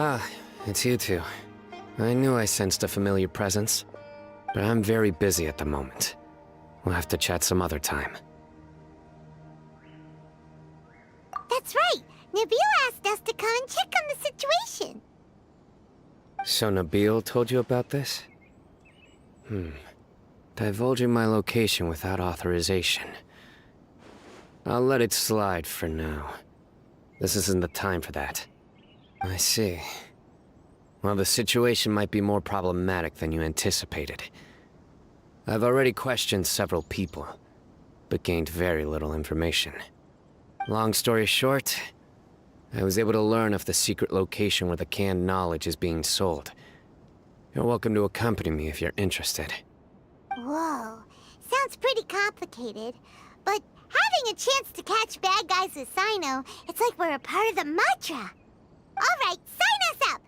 Ah, it's you two. I knew I sensed a familiar presence, but I'm very busy at the moment. We'll have to chat some other time. That's right! Nabil asked us to come and check on the situation. So Nabil told you about this? Divulging my location without authorization. I'll let it slide for now. This isn't the time for that. I see. Well, the situation might be more problematic than you anticipated. I've already questioned several people, but gained very little information. Long story short, I was able to learn of the secret location where the canned knowledge is being sold. You're welcome to accompany me if you're interested. Whoa, sounds pretty complicated. But having a chance to catch bad guys with Sino, it's like we're a part of the mantra. All right, sign us up!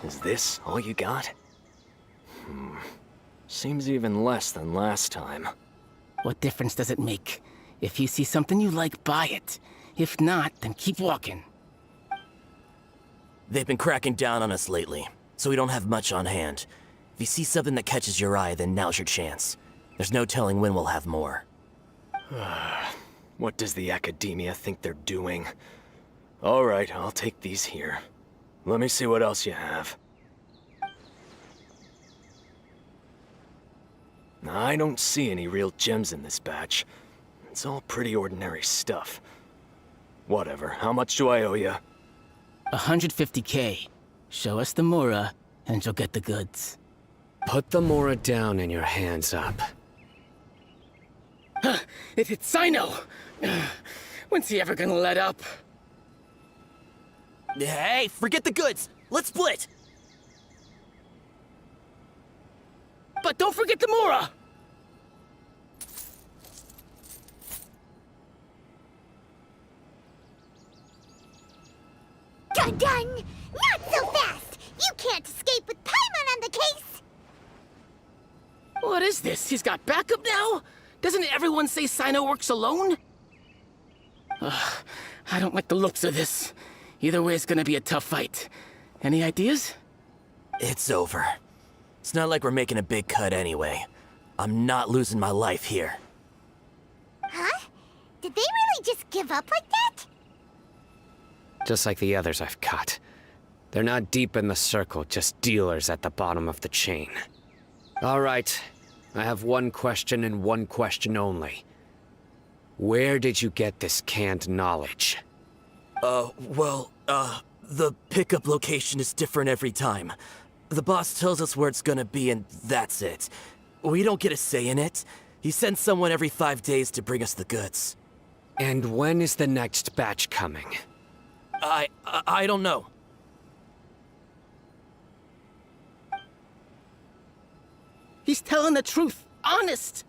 Is this all you got? Seems even less than last time. What difference does it make? If you see something you like, buy it. If not, then keep walking. They've been cracking down on us lately, so we don't have much on hand. If you see something that catches your eye, then now's your chance. There's no telling when we'll have more. What does the Academia think they're doing? Alright, I'll take these here. Let me see what else you have. I don't see any real gems in this batch. It's all pretty ordinary stuff. Whatever, how much do I owe you? 150K. Show us the Mora, and you'll get the goods. Put the Mora down and your hands up. It hit Sino! When's he ever gonna let up? Hey, forget the goods! Let's split! But don't forget the Mora! Dun dun! Not so fast! You can't escape with Paimon on the case! What is this? He's got backup now? Doesn't everyone say Sino works alone? I don't like the looks of this. Either way, it's gonna be a tough fight. Any ideas? It's over. It's not like we're making a big cut anyway. I'm not losing my life here. Huh? Did they really just give up like that? Just like the others I've caught. They're not deep in the circle, just dealers at the bottom of the chain. All right, I have one question and one question only. Where did you get this canned knowledge? The pickup location is different every time. The boss tells us where it's gonna be and that's it. We don't get a say in it. He sends someone every 5 days to bring us the goods. And when is the next batch coming? I don't know. He's telling the truth. Honest.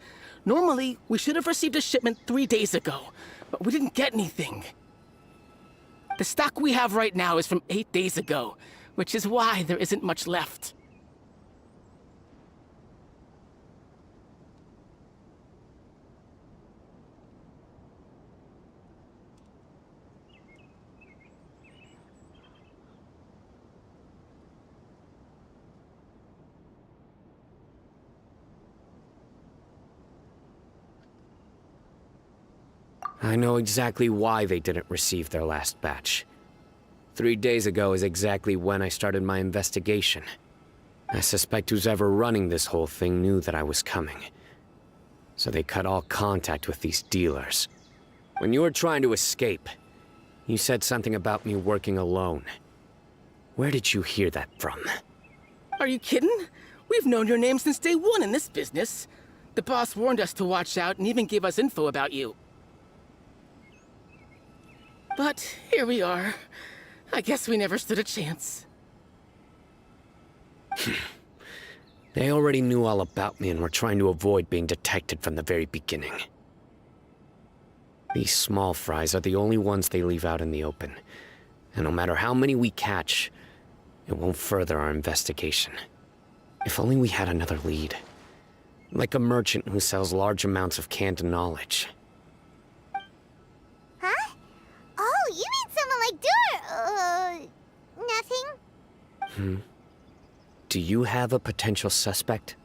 Normally, we should have received a shipment 3 days ago, but we didn't get anything. The stock we have right now is from 8 days ago, which is why there isn't much left. I know exactly why they didn't receive their last batch. 3 days ago is exactly when I started my investigation. I suspect who's ever running this whole thing knew that I was coming. So they cut all contact with these dealers. When you were trying to escape, you said something about me working alone. Where did you hear that from? Are you kidding? We've known your name since day one in this business. The boss warned us to watch out and even gave us info about you. But here we are. I guess we never stood a chance. They already knew all about me and were trying to avoid being detected from the very beginning. These small fries are the only ones they leave out in the open. And no matter how many we catch, it won't further our investigation. If only we had another lead. Like a merchant who sells large amounts of canned knowledge. Huh? Oh, you mean someone like nothing? Do you have a potential suspect?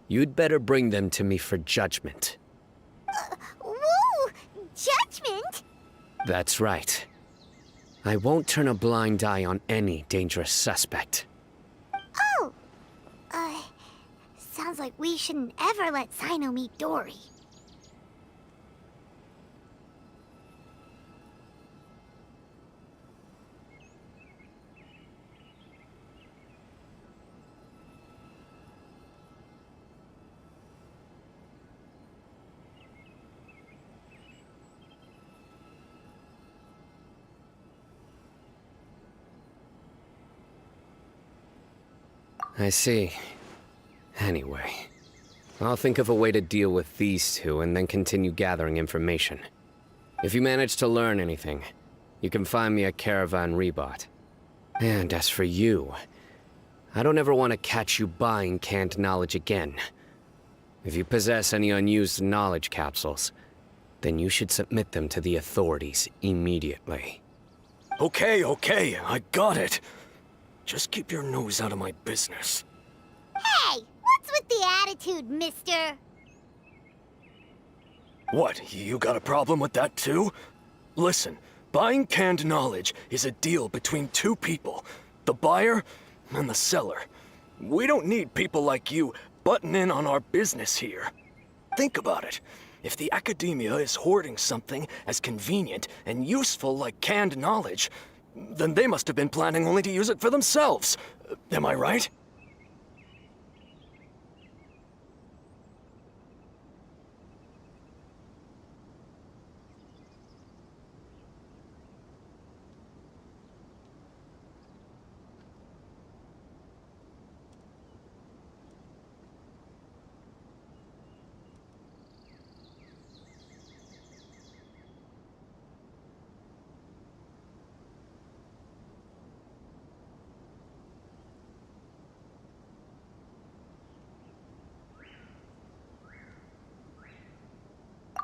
You'd better bring them to me for judgment. Whoa! Judgment? That's right. I won't turn a blind eye on any dangerous suspect. Oh! Sounds like we shouldn't ever let Sino meet Dory. I see. Anyway, I'll think of a way to deal with these two and then continue gathering information. If you manage to learn anything, you can find me at Caravan Rebot. And as for you, I don't ever want to catch you buying canned knowledge again. If you possess any unused knowledge capsules, then you should submit them to the authorities immediately. Okay, I got it. Just keep your nose out of my business. Hey! What's with the attitude, mister? What, you got a problem with that too? Listen, buying canned knowledge is a deal between two people, the buyer and the seller. We don't need people like you butting in on our business here. Think about it. If the academia is hoarding something as convenient and useful like canned knowledge, then they must have been planning only to use it for themselves. Am I right?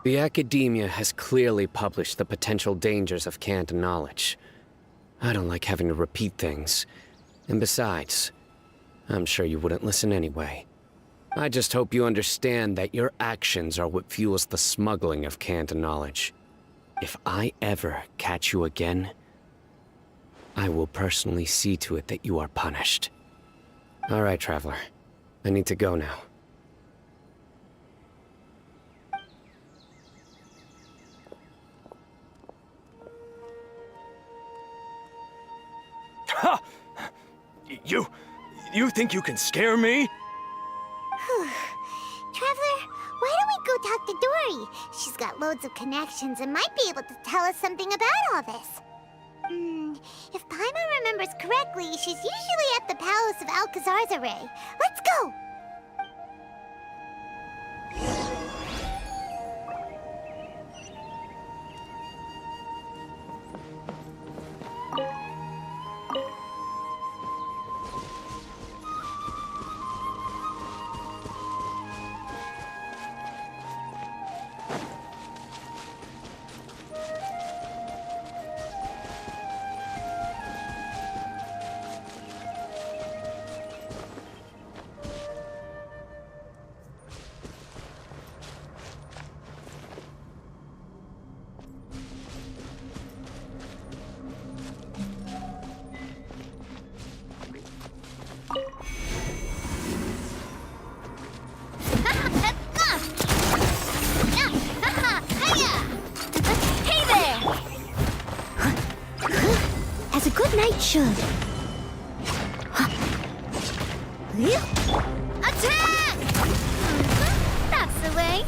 The academia has clearly published the potential dangers of canned knowledge. I don't like having to repeat things. And besides, I'm sure you wouldn't listen anyway. I just hope you understand that your actions are what fuels the smuggling of canned knowledge. If I ever catch you again, I will personally see to it that you are punished. All right, Traveler. I need to go now. Ha! You think you can scare me? Traveler, why don't we go talk to Dory? She's got loads of connections and might be able to tell us something about all this. If Paimon remembers correctly, she's usually at the palace of Alcazar's array. Let's go! should. Attack! That's the way.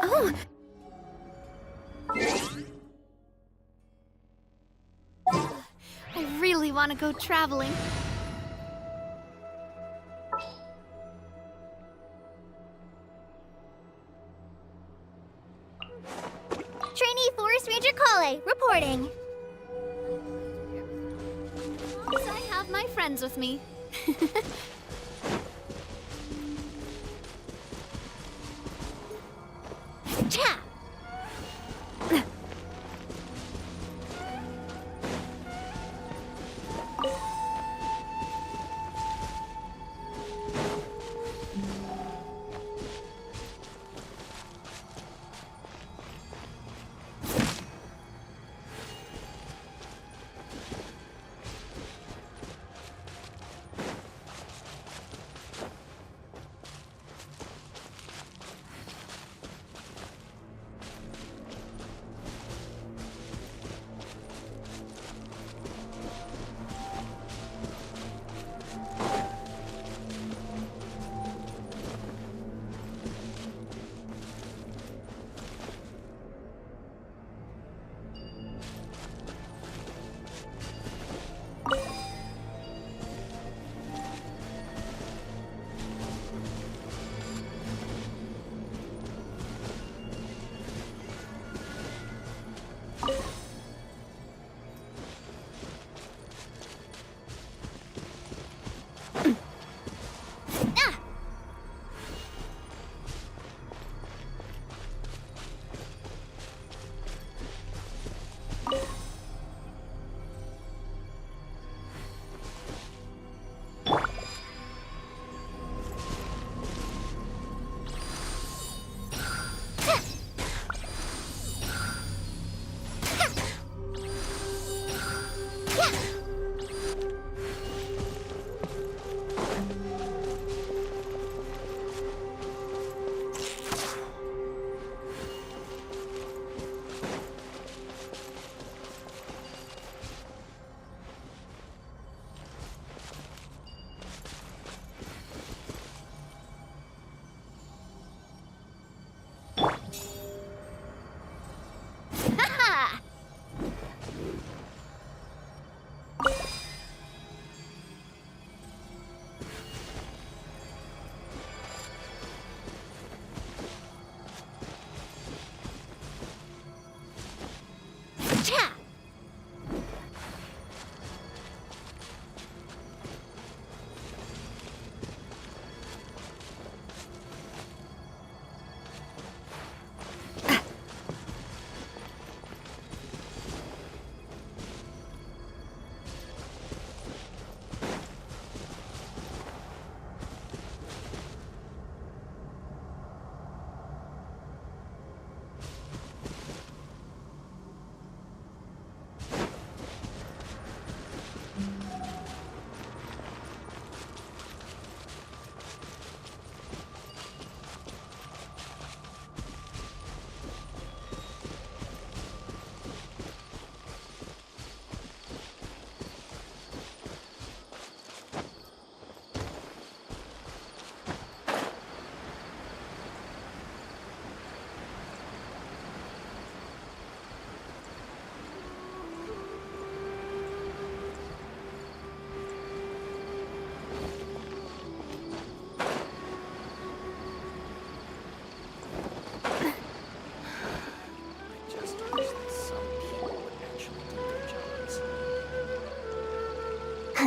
Oh! I really want to go traveling. Trainee Forest Ranger Kale, reporting. So I have my friends with me. Cha!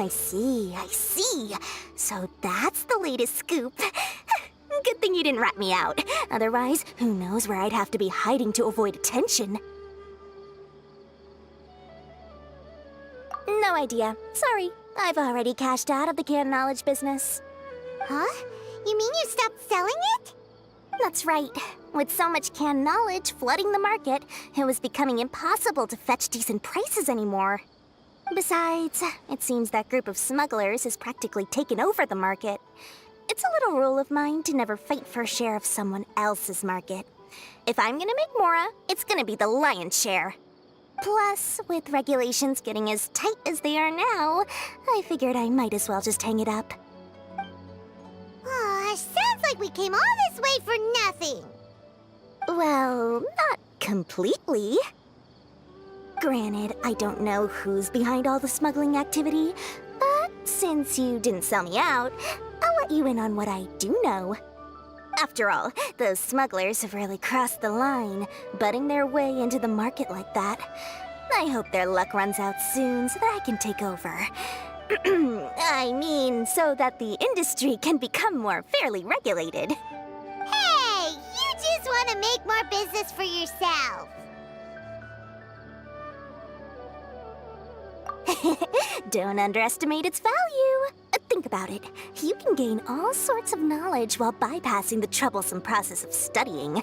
I see, I see. So that's the latest scoop. Good thing you didn't rat me out. Otherwise, who knows where I'd have to be hiding to avoid attention. No idea. Sorry. I've already cashed out of the canned knowledge business. Huh? You mean you stopped selling it? That's right. With so much canned knowledge flooding the market, it was becoming impossible to fetch decent prices anymore. Besides, it seems that group of smugglers has practically taken over the market. It's a little rule of mine to never fight for a share of someone else's market. If I'm gonna make Mora, it's gonna be the lion's share. Plus, with regulations getting as tight as they are now, I figured I might as well just hang it up. Aw, sounds like we came all this way for nothing. Well, not completely. Granted, I don't know who's behind all the smuggling activity, but since you didn't sell me out, I'll let you in on what I do know. After all, those smugglers have really crossed the line, butting their way into the market like that. I hope their luck runs out soon so that I can take over. I mean, so that the industry can become more fairly regulated. Hey, you just want to make more business for yourself. Don't underestimate its value. Think about it. You can gain all sorts of knowledge while bypassing the troublesome process of studying.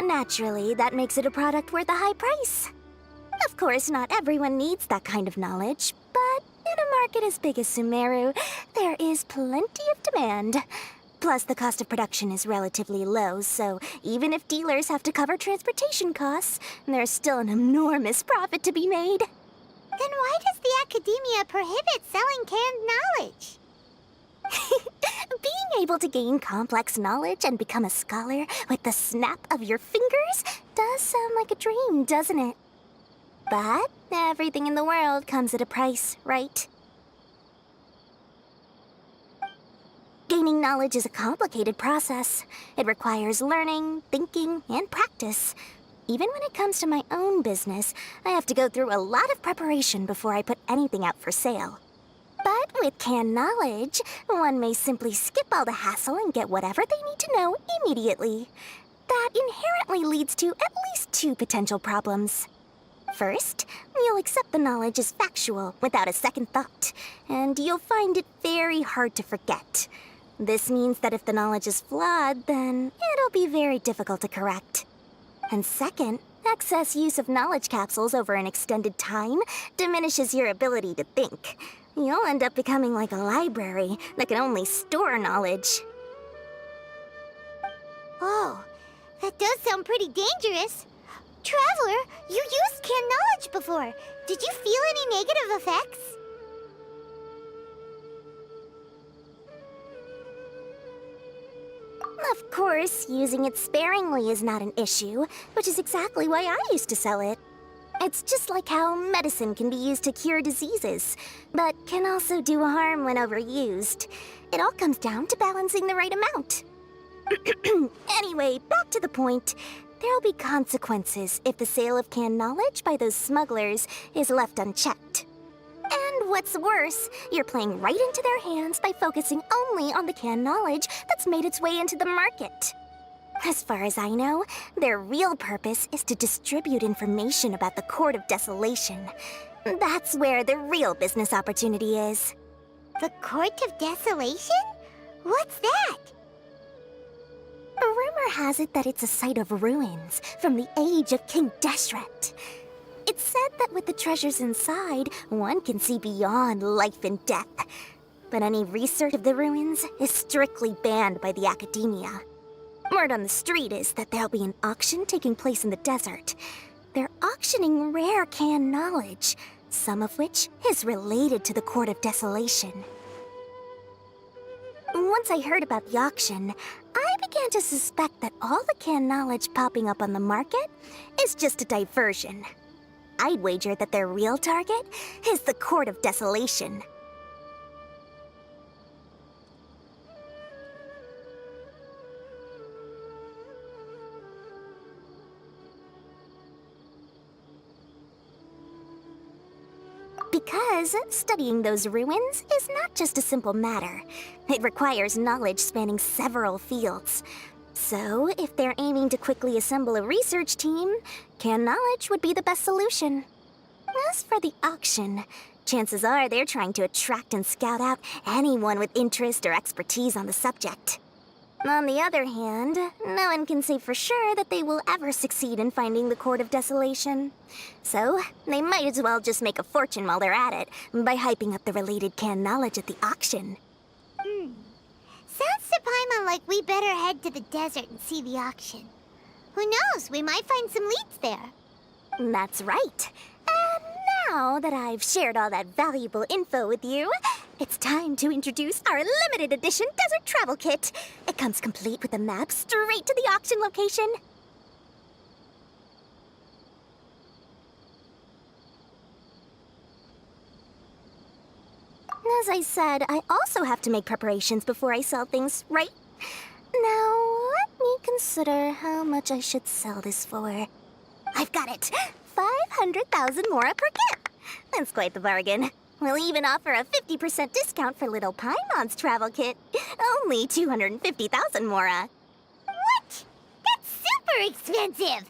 Naturally, that makes it a product worth a high price. Of course, not everyone needs that kind of knowledge, but in a market as big as Sumeru, there is plenty of demand. Plus, the cost of production is relatively low, so even if dealers have to cover transportation costs, there's still an enormous profit to be made. Then why does the academia prohibit selling canned knowledge? Being able to gain complex knowledge and become a scholar with the snap of your fingers does sound like a dream, doesn't it? But everything in the world comes at a price, right? Gaining knowledge is a complicated process. It requires learning, thinking, and practice. Even when it comes to my own business, I have to go through a lot of preparation before I put anything out for sale. But with canned knowledge, one may simply skip all the hassle and get whatever they need to know immediately. That inherently leads to at least two potential problems. First, you'll accept the knowledge as factual without a second thought, and you'll find it very hard to forget. This means that if the knowledge is flawed, then it'll be very difficult to correct. And second, excess use of knowledge capsules over an extended time diminishes your ability to think. You'll end up becoming like a library that can only store knowledge. Oh, that does sound pretty dangerous. Traveler, you used canned knowledge before. Did you feel any negative effects? Of course, using it sparingly is not an issue, which is exactly why I used to sell it. It's just like how medicine can be used to cure diseases, but can also do harm when overused. It all comes down to balancing the right amount. Anyway, back to the point. There'll be consequences if the sale of canned knowledge by those smugglers is left unchecked. And what's worse, you're playing right into their hands by focusing only on the canned knowledge that's made its way into the market. As far as I know, their real purpose is to distribute information about the Court of Desolation. That's where the real business opportunity is. The Court of Desolation? What's that? Rumor has it that it's a site of ruins from the age of King Deshret. It's said that with the treasures inside, one can see beyond life and death. But any research of the ruins is strictly banned by the academia. Word on the street is that there'll be an auction taking place in the desert. They're auctioning rare canned knowledge, some of which is related to the Court of Desolation. Once I heard about the auction, I began to suspect that all the canned knowledge popping up on the market is just a diversion. I'd wager that their real target is the Court of Desolation. because studying those ruins is not just a simple matter. It requires knowledge spanning several fields. So, if they're aiming to quickly assemble a research team, canned knowledge would be the best solution. As for the auction, chances are they're trying to attract and scout out anyone with interest or expertise on the subject. On the other hand, no one can say for sure that they will ever succeed in finding the Court of Desolation. So, they might as well just make a fortune while they're at it by hyping up the related canned knowledge at the auction. Sounds to Paimon like we better head to the desert and see the auction. Who knows, we might find some leads there. That's right. And now that I've shared all that valuable info with you, it's time to introduce our limited edition desert travel kit. It comes complete with a map straight to the auction location. As I said, I also have to make preparations before I sell things, right? Now, let me consider how much I should sell this for. I've got it! 500,000 mora per kit! That's quite the bargain. We'll even offer a 50% discount for little Paimon's travel kit. Only 250,000 mora. What? That's super expensive!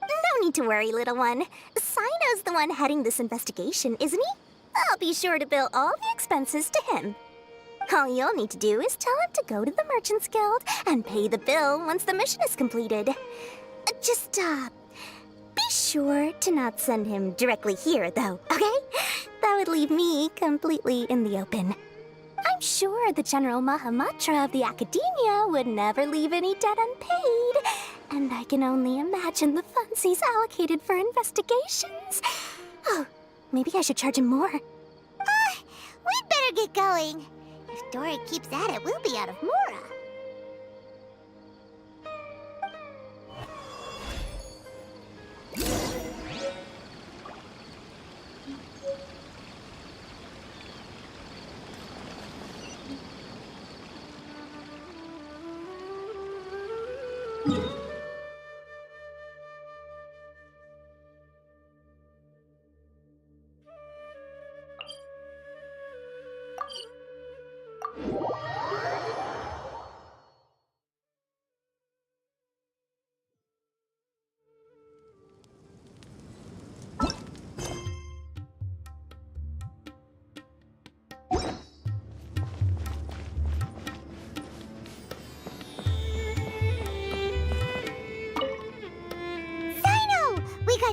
No need to worry, little one. Sino's the one heading this investigation, isn't he? I'll be sure to bill all the expenses to him. All you'll need to do is tell him to go to the Merchants Guild and pay the bill once the mission is completed. Just, be sure to not send him directly here, though, okay? That would leave me completely in the open. I'm sure the General Mahamatra of the Academia would never leave any debt unpaid, and I can only imagine the funds he's allocated for investigations. Oh, maybe I should charge him more. We'd better get going. If Dory keeps at it, we'll be out of mora.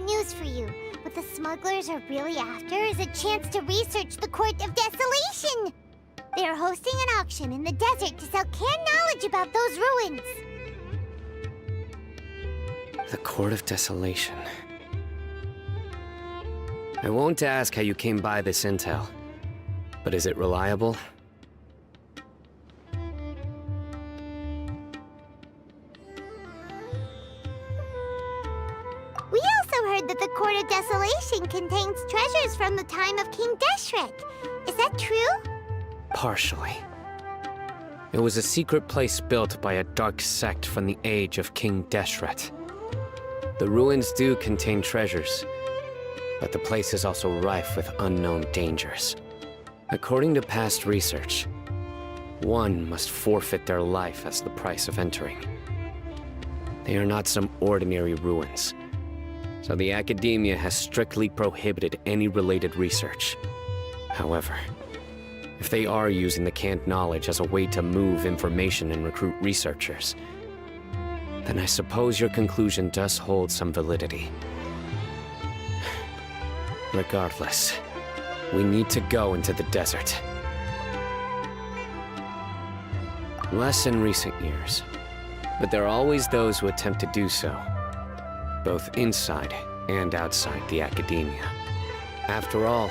News for you. What the smugglers are really after is a chance to research the Court of Desolation. They are hosting an auction in the desert to sell canned knowledge about those ruins. The Court of Desolation. I won't ask how you came by this intel, but is it reliable? That the Court of Desolation contains treasures from the time of King Deshret. Is that true? Partially. It was a secret place built by a dark sect from the age of King Deshret. The ruins do contain treasures, but the place is also rife with unknown dangers. According to past research, one must forfeit their life as the price of entering. They are not some ordinary ruins. So the Academia has strictly prohibited any related research. However, if they are using the canned knowledge as a way to move information and recruit researchers, then I suppose your conclusion does hold some validity. Regardless, we need to go into the desert. Less in recent years, but there are always those who attempt to do so, both inside and outside the Academia. After all,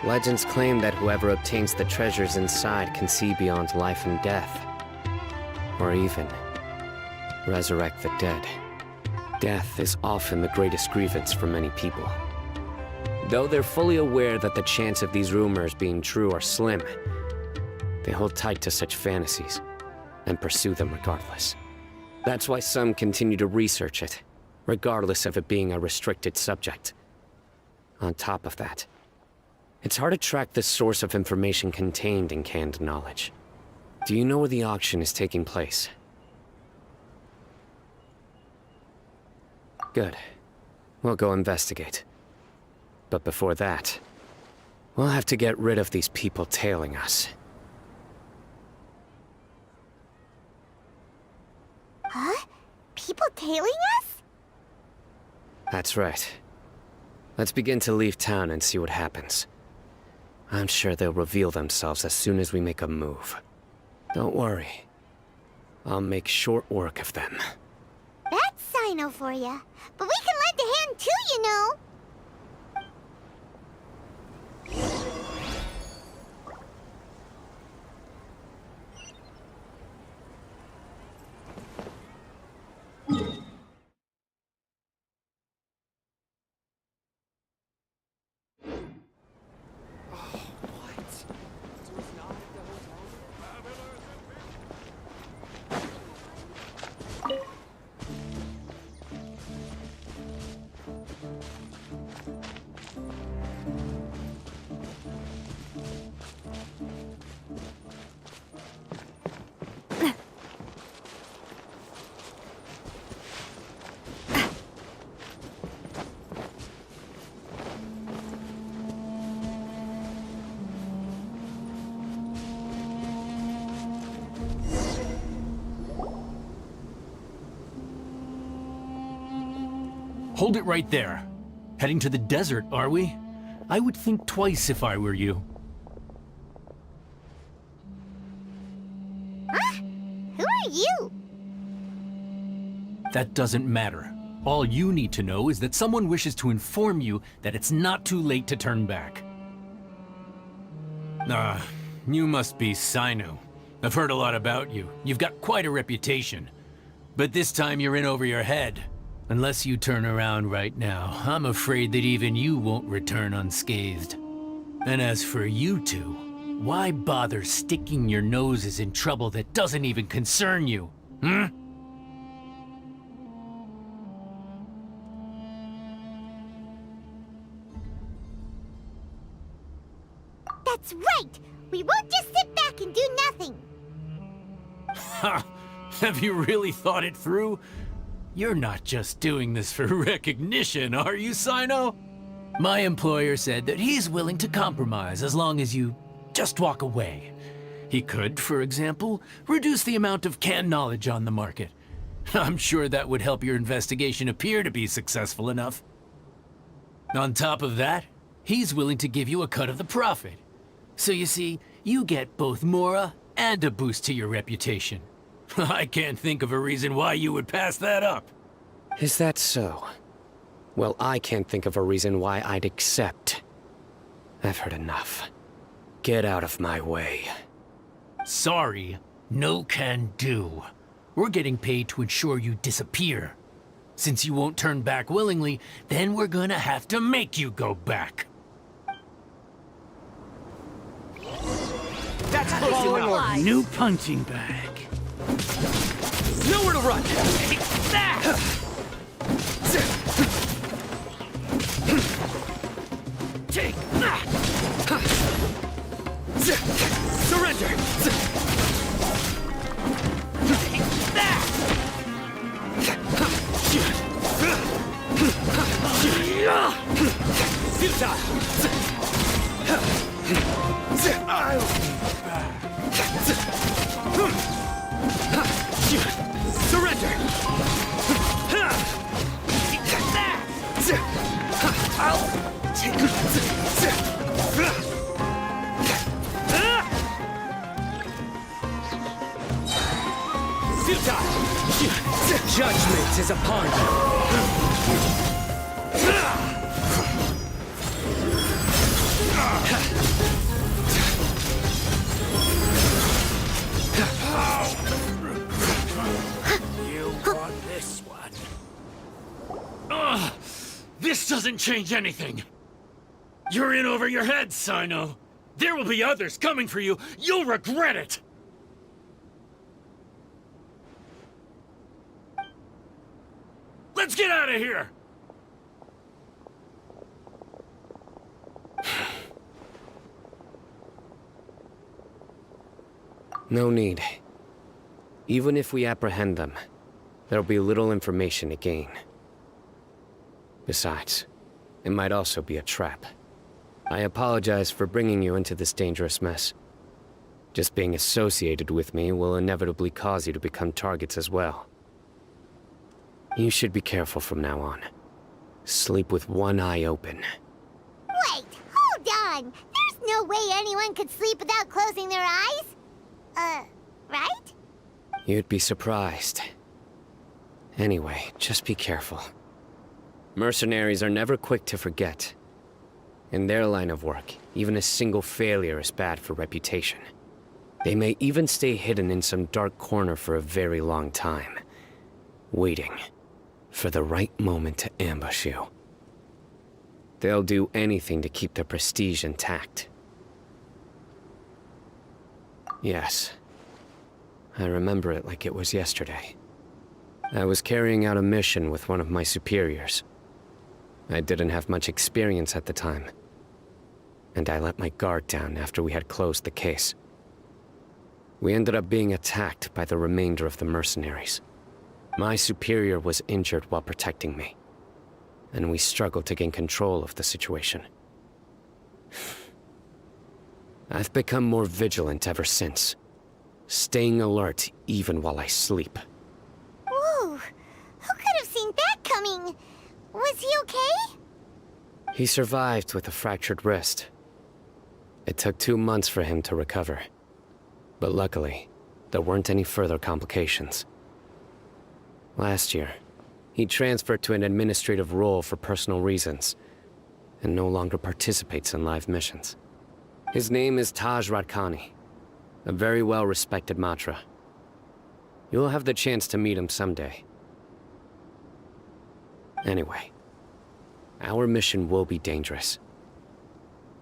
legends claim that whoever obtains the treasures inside can see beyond life and death, or even resurrect the dead. Death is often the greatest grievance for many people. Though they're fully aware that the chance of these rumors being true are slim, they hold tight to such fantasies and pursue them regardless. That's why some continue to research it, regardless of it being a restricted subject. On top of that, It's hard to track the source of information contained in canned knowledge. Do you know where the auction is taking place? Good. We'll go investigate. But before that, we'll have to get rid of these people tailing us. Huh? People tailing us? That's right. Let's begin to leave town and see what happens. I'm sure they'll reveal themselves as soon as we make a move. Don't worry. I'll make short work of them. That's Sino for ya. But we can lend a hand too, you know. Hold it right there. Heading to the desert, are we? I would think twice if I were you. Huh? Who are you? That doesn't matter. All you need to know is that someone wishes to inform you that it's not too late to turn back. You must be Sino. I've heard a lot about you. You've got quite a reputation. But this time you're in over your head. Unless you turn around right now, I'm afraid that even you won't return unscathed. And as for you two, why bother sticking your noses in trouble that doesn't even concern you? Hmm? That's right! We won't just sit back and do nothing! Ha! Have you really thought it through? You're not just doing this for recognition, are you, Sino? My employer said that he's willing to compromise as long as you just walk away. He could, for example, reduce the amount of canned knowledge on the market. I'm sure that would help your investigation appear to be successful enough. On top of that, he's willing to give you a cut of the profit. So you see, you get both Mora and a boost to your reputation. I can't think of a reason why you would pass that up. Is that so? Well, I can't think of a reason why I'd accept. I've heard enough. Get out of my way. Sorry, no can do. We're getting paid to ensure you disappear. Since you won't turn back willingly, then we're gonna have to make you go back. That's close enough. New punching bag. Nowhere to run. Take that! Take that. Surrender. Take that! Surrender. I'll take futile. Judgment is upon you. This doesn't change anything. You're in over your head, Sino. There will be others coming for you. You'll regret it. Let's get out of here! No need. Even if we apprehend them, there'll be little information to gain. Besides, it might also be a trap. I apologize for bringing you into this dangerous mess. Just being associated with me will inevitably cause you to become targets as well. You should be careful from now on. Sleep with one eye open. Wait, hold on! There's no way anyone could sleep without closing their eyes? Right? You'd be surprised. Anyway, just be careful. Mercenaries are never quick to forget. In their line of work, even a single failure is bad for reputation. They may even stay hidden in some dark corner for a very long time, waiting for the right moment to ambush you. They'll do anything to keep their prestige intact. Yes, I remember it like it was yesterday. I was carrying out a mission with one of my superiors. I didn't have much experience at the time, and I let my guard down after we had closed the case. We ended up being attacked by the remainder of the mercenaries. My superior was injured while protecting me, and we struggled to gain control of the situation. I've become more vigilant ever since, staying alert even while I sleep. Whoa! Who could have seen that coming? Was he okay? He survived with a fractured wrist. It took 2 months for him to recover. But luckily, there weren't any further complications. Last year, he transferred to an administrative role for personal reasons, and no longer participates in live missions. His name is Taj Radkani, a very well-respected Matra. You'll have the chance to meet him someday. Anyway, our mission will be dangerous.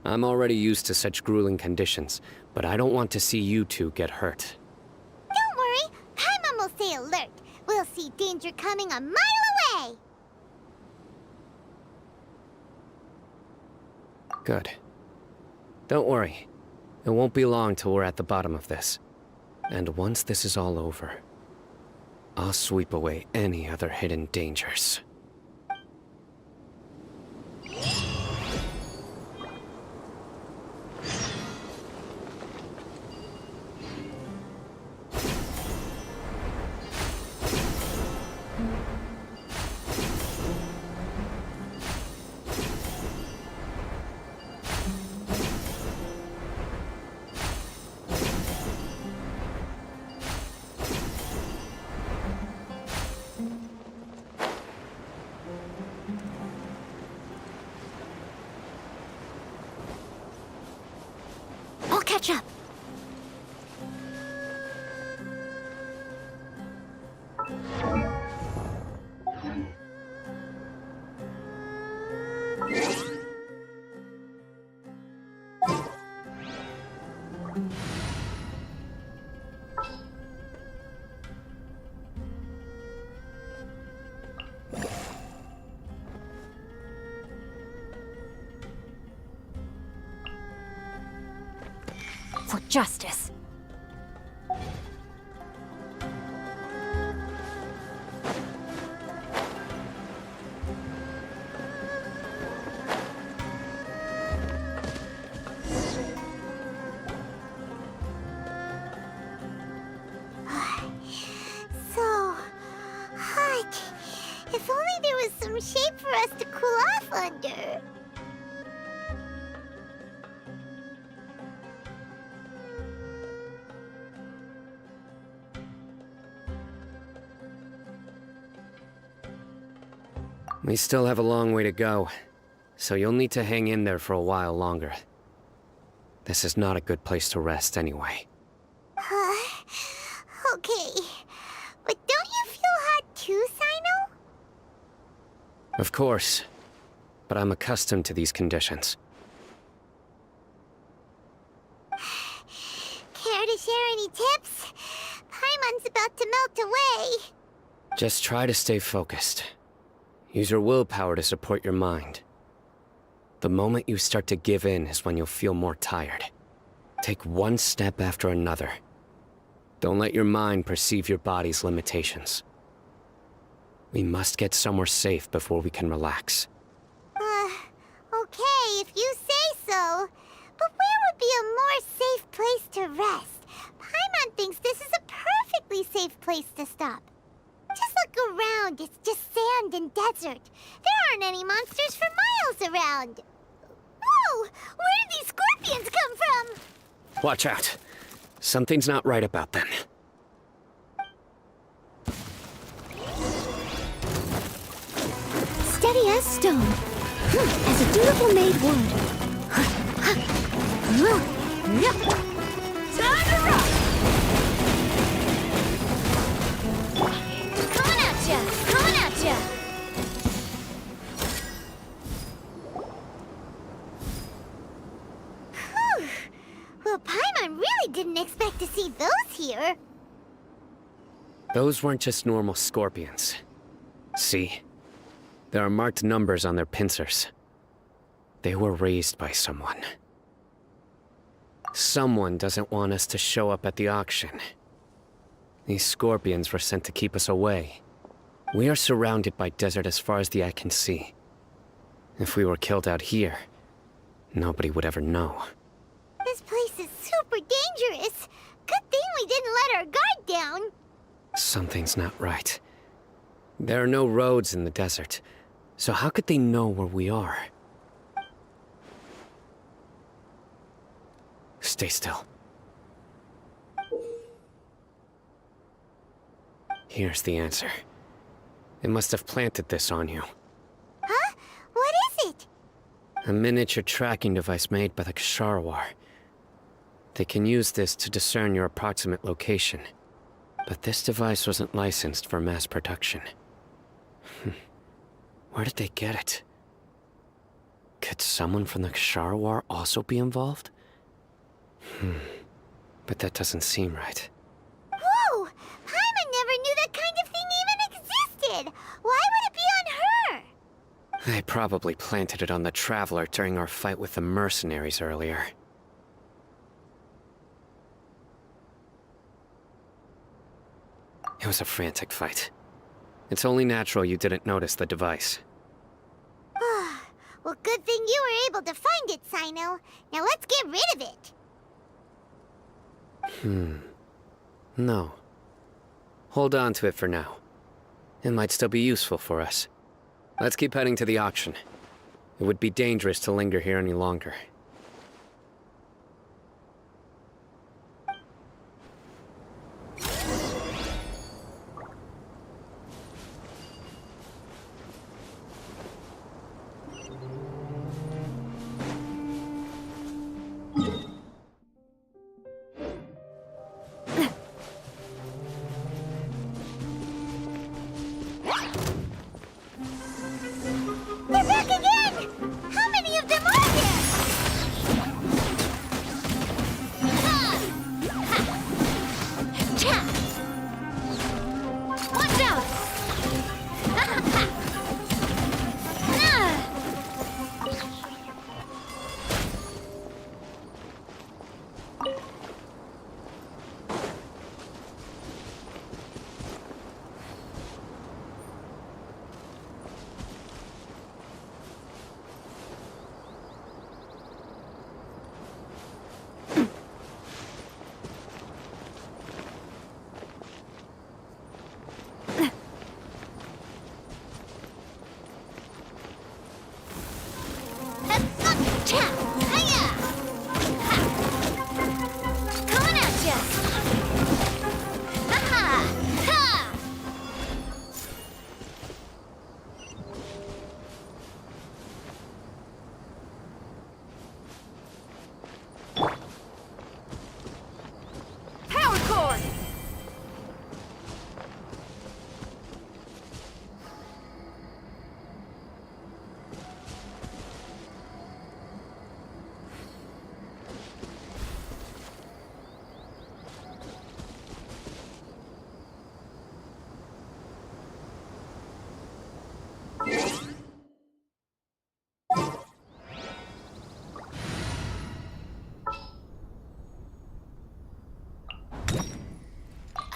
I'm already used to such grueling conditions, but I don't want to see you two get hurt. Don't worry, Paimon will stay alert. We'll see danger coming a mile away! Good. Don't worry. It won't be long till we're at the bottom of this. And once this is all over, I'll sweep away any other hidden dangers. I'll catch up. For justice. So hot. If only there was some shape for us to cool off under. We still have a long way to go, so you'll need to hang in there for a while longer. This is not a good place to rest anyway. Okay. But don't you feel hot too, Sino? Of course, but I'm accustomed to these conditions. Care to share any tips? Paimon's about to melt away. Just try to stay focused. Use your willpower to support your mind. The moment you start to give in is when you'll feel more tired. Take one step after another, Don't let your mind perceive your body's limitations. We must get somewhere safe before we can relax. Okay, if you say so. But where would be a more safe place to rest? Paimon thinks this is a perfectly safe place to stop. Just look around, it's just sand and desert. There aren't any monsters for miles around. Whoa! Where did these scorpions come from? Watch out. Something's not right about them. Steady as stone. As a dutiful maid would. Time to rock! Coming at ya! Coming at ya! Whew. Well, Paimon really didn't expect to see those here. Those weren't just normal scorpions. See? There are marked numbers on their pincers. They were raised by someone. Someone doesn't want us to show up at the auction. These scorpions were sent to keep us away. We are surrounded by desert as far as the eye can see. If we were killed out here, nobody would ever know. This place is super dangerous. Good thing we didn't let our guard down. Something's not right. There are no roads in the desert, so how could they know where we are? Stay still. Here's the answer. They must have planted this on you. Huh? What is it? A miniature tracking device made by the Ksharawar. They can use this to discern your approximate location. But this device wasn't licensed for mass production. Where did they get it? Could someone from the Ksharawar also be involved? But that doesn't seem right. Whoa! Paimon never knew that kind of thing even existed! Why would it be on her? They probably planted it on the Traveler during our fight with the mercenaries earlier. It was a frantic fight. It's only natural you didn't notice the device. Well, good thing you were able to find it, Sino. Now let's get rid of it. No. Hold on to it for now. It might still be useful for us. Let's keep heading to the auction. It would be dangerous to linger here any longer. They're back again! How many of them are there? Watch out! Coming at ya! Ha! Power cord!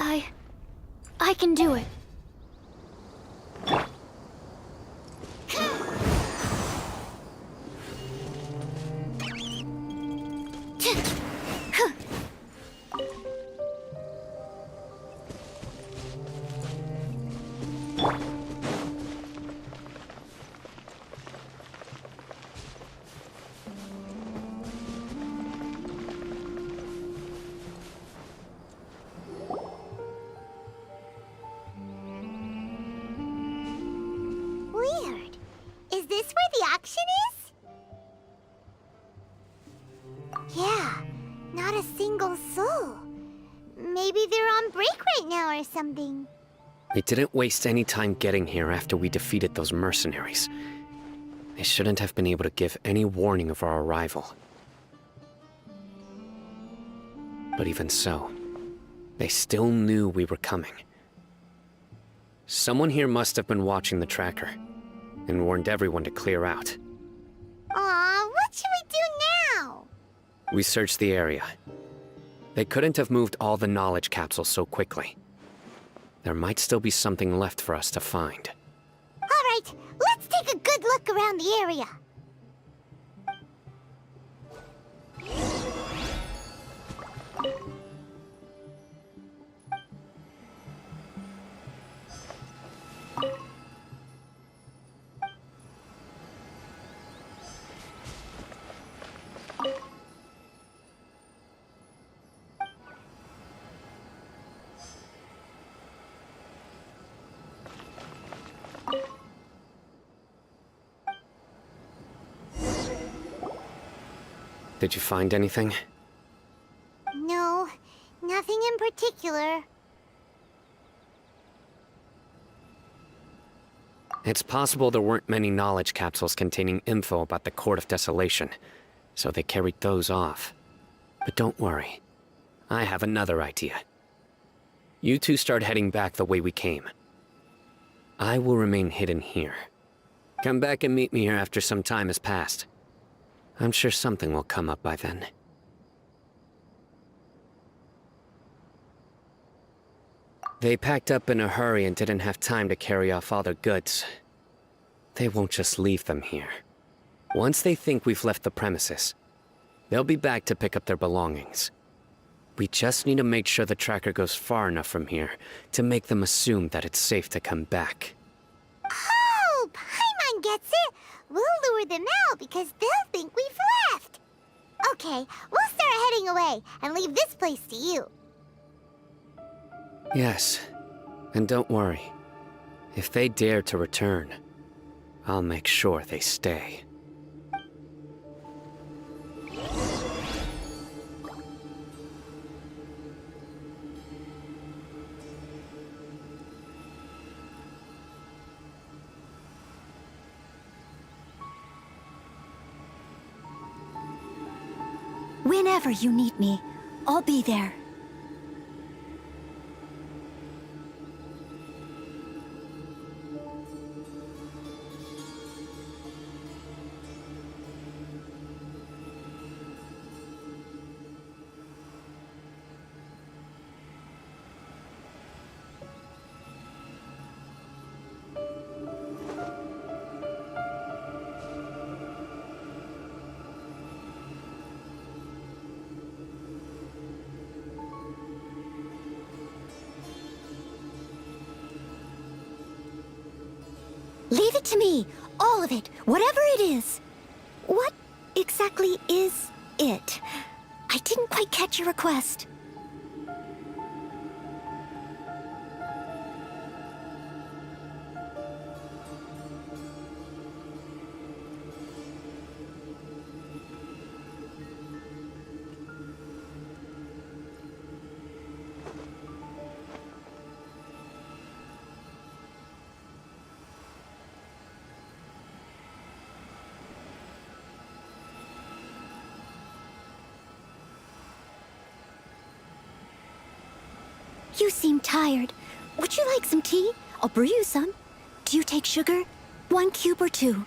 I can do it. Weird. Is this where the action is? Yeah, not a single soul. Maybe they're on break right now or something. They didn't waste any time getting here after we defeated those mercenaries. They shouldn't have been able to give any warning of our arrival. But even so, they still knew we were coming. Someone here must have been watching the tracker, and warned everyone to clear out. Aw, what should we do now? We searched the area. They couldn't have moved all the knowledge capsules so quickly. There might still be something left for us to find. Alright, let's take a good look around the area. Did you find anything? No, nothing in particular. It's possible there weren't many knowledge capsules containing info about the Court of Desolation, so they carried those off. But don't worry. I have another idea. You two start heading back the way we came. I will remain hidden here. Come back and meet me here after some time has passed. I'm sure something will come up by then. They packed up in a hurry and didn't have time to carry off all their goods. They won't just leave them here. Once they think we've left the premises, they'll be back to pick up their belongings. We just need to make sure the tracker goes far enough from here to make them assume that it's safe to come back. Oh, Paimon gets it! We'll lure them out because they'll think we've left. Okay, we'll start heading away and leave this place to you. Yes, and don't worry. If they dare to return, I'll make sure they stay. Whenever you need me, I'll be there. Leave it to me. All of it. Whatever it is. What exactly is it? I didn't quite catch your request. You seem tired. Would you like some tea? I'll brew you some. Do you take sugar? 1 cube or 2?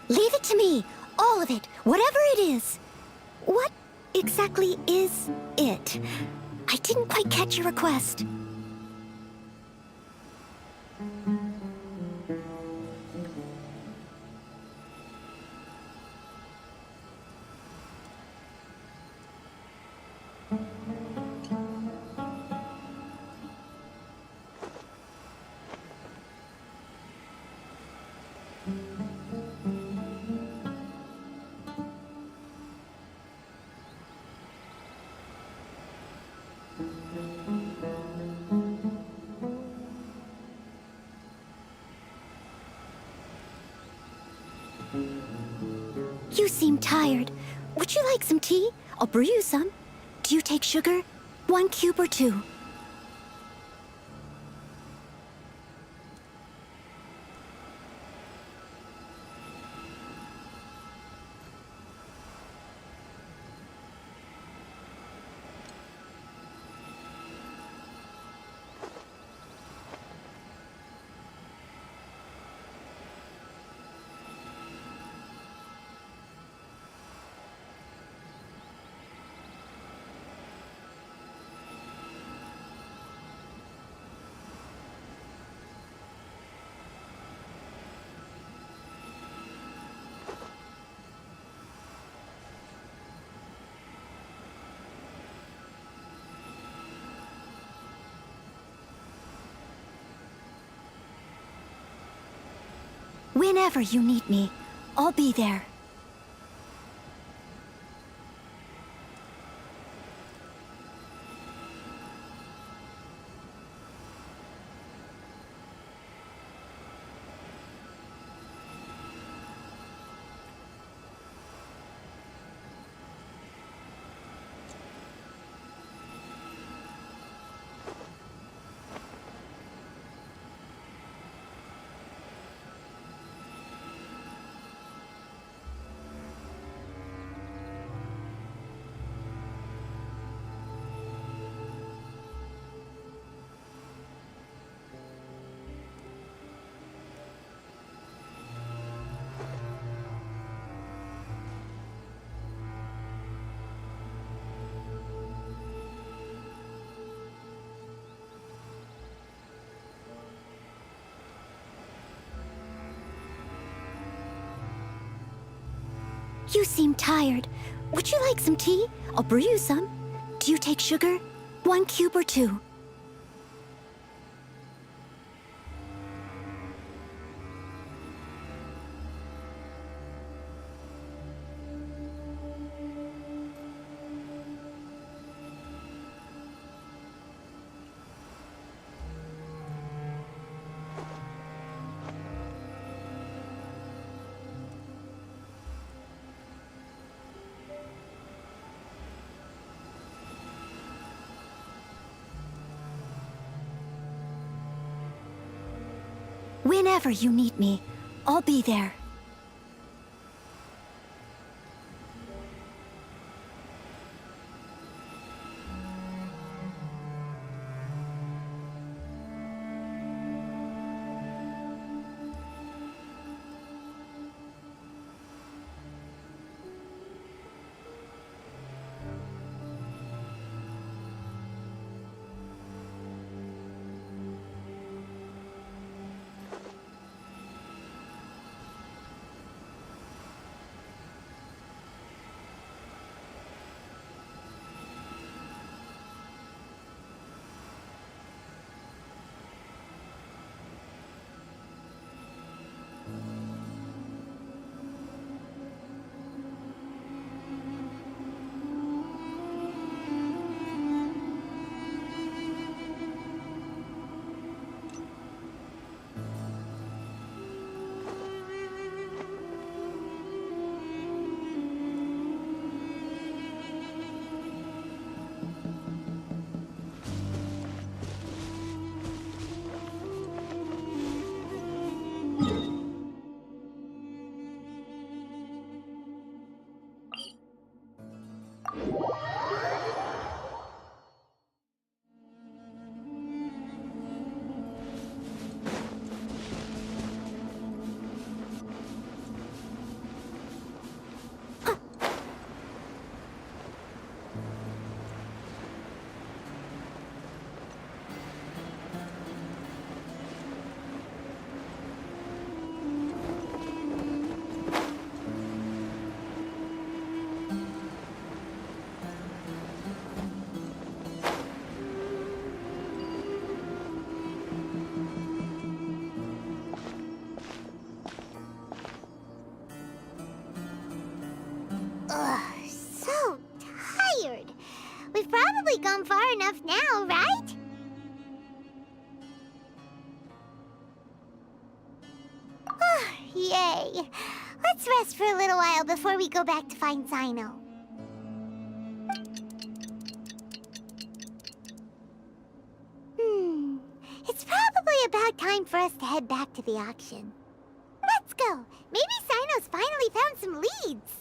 Leave it to me. All of it. Whatever it is. What exactly is it? I didn't quite catch your request. You seem tired. Would you like some tea? I'll brew you some. Do you take sugar? 1 cube or 2? Whenever you need me, I'll be there. You seem tired. Would you like some tea? I'll brew you some. Do you take sugar? 1 cube or 2? Whenever you need me, I'll be there. come far enough now, right? Yay. Let's rest for a little while before we go back to find Sino. It's probably about time for us to head back to the auction. Let's go. Maybe Sino's finally found some leads.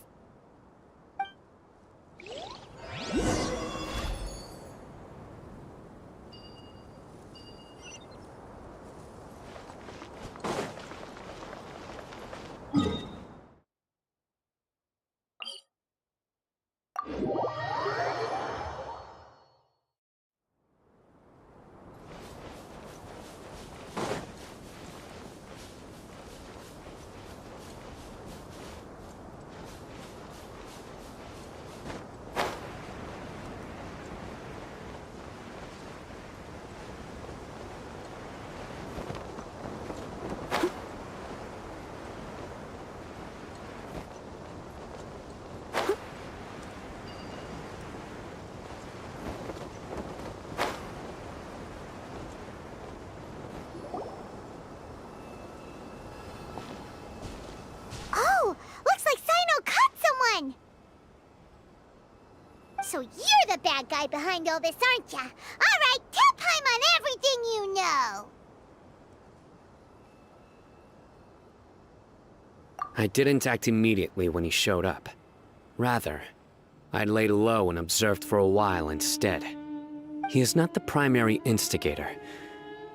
Oh, looks like Sino caught someone! So you're the bad guy behind all this, aren't ya? Alright, tell Paimon everything you know! I didn't act immediately when he showed up. Rather, I laid low and observed for a while instead. He is not the primary instigator,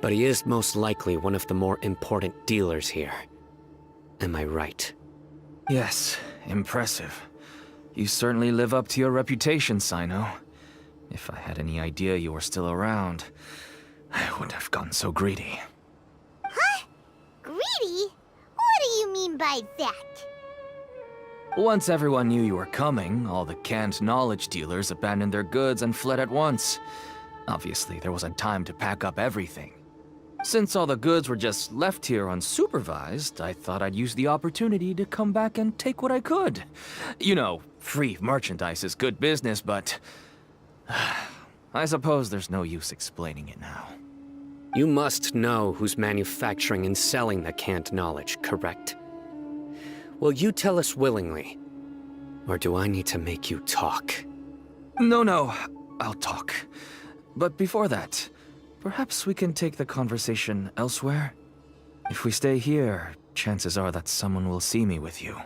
but he is most likely one of the more important dealers here. Am I right? Yes, impressive. You certainly live up to your reputation, Sino. If I had any idea you were still around, I wouldn't have gotten so greedy. Huh? Greedy? What do you mean by that? Once everyone knew you were coming, all the canned knowledge dealers abandoned their goods and fled at once. Obviously, there wasn't time to pack up everything. Since all the goods were just left here unsupervised, I thought I'd use the opportunity to come back and take what I could. You know, free merchandise is good business, but I suppose there's no use explaining it now. You must know who's manufacturing and selling the canned knowledge, correct? Will you tell us willingly? Or do I need to make you talk? No, I'll talk. But before that, perhaps we can take the conversation elsewhere? If we stay here, chances are that someone will see me with you.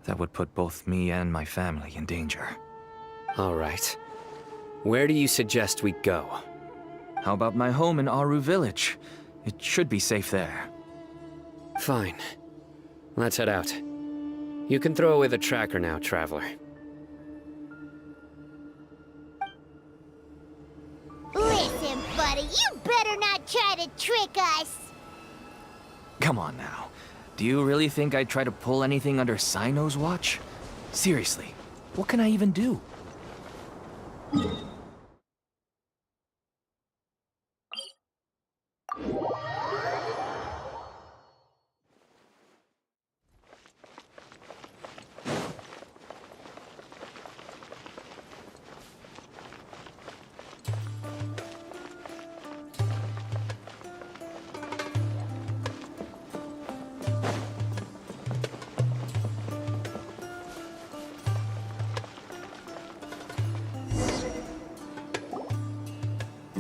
That would put both me and my family in danger. All right. Where do you suggest we go? How about my home in Aru Village? It should be safe there. Fine. Let's head out. You can throw away the tracker now, traveler. Listen, buddy, you better not try to trick us! Come on now. Do you really think I'd try to pull anything under Sino's watch? Seriously, what can I even do?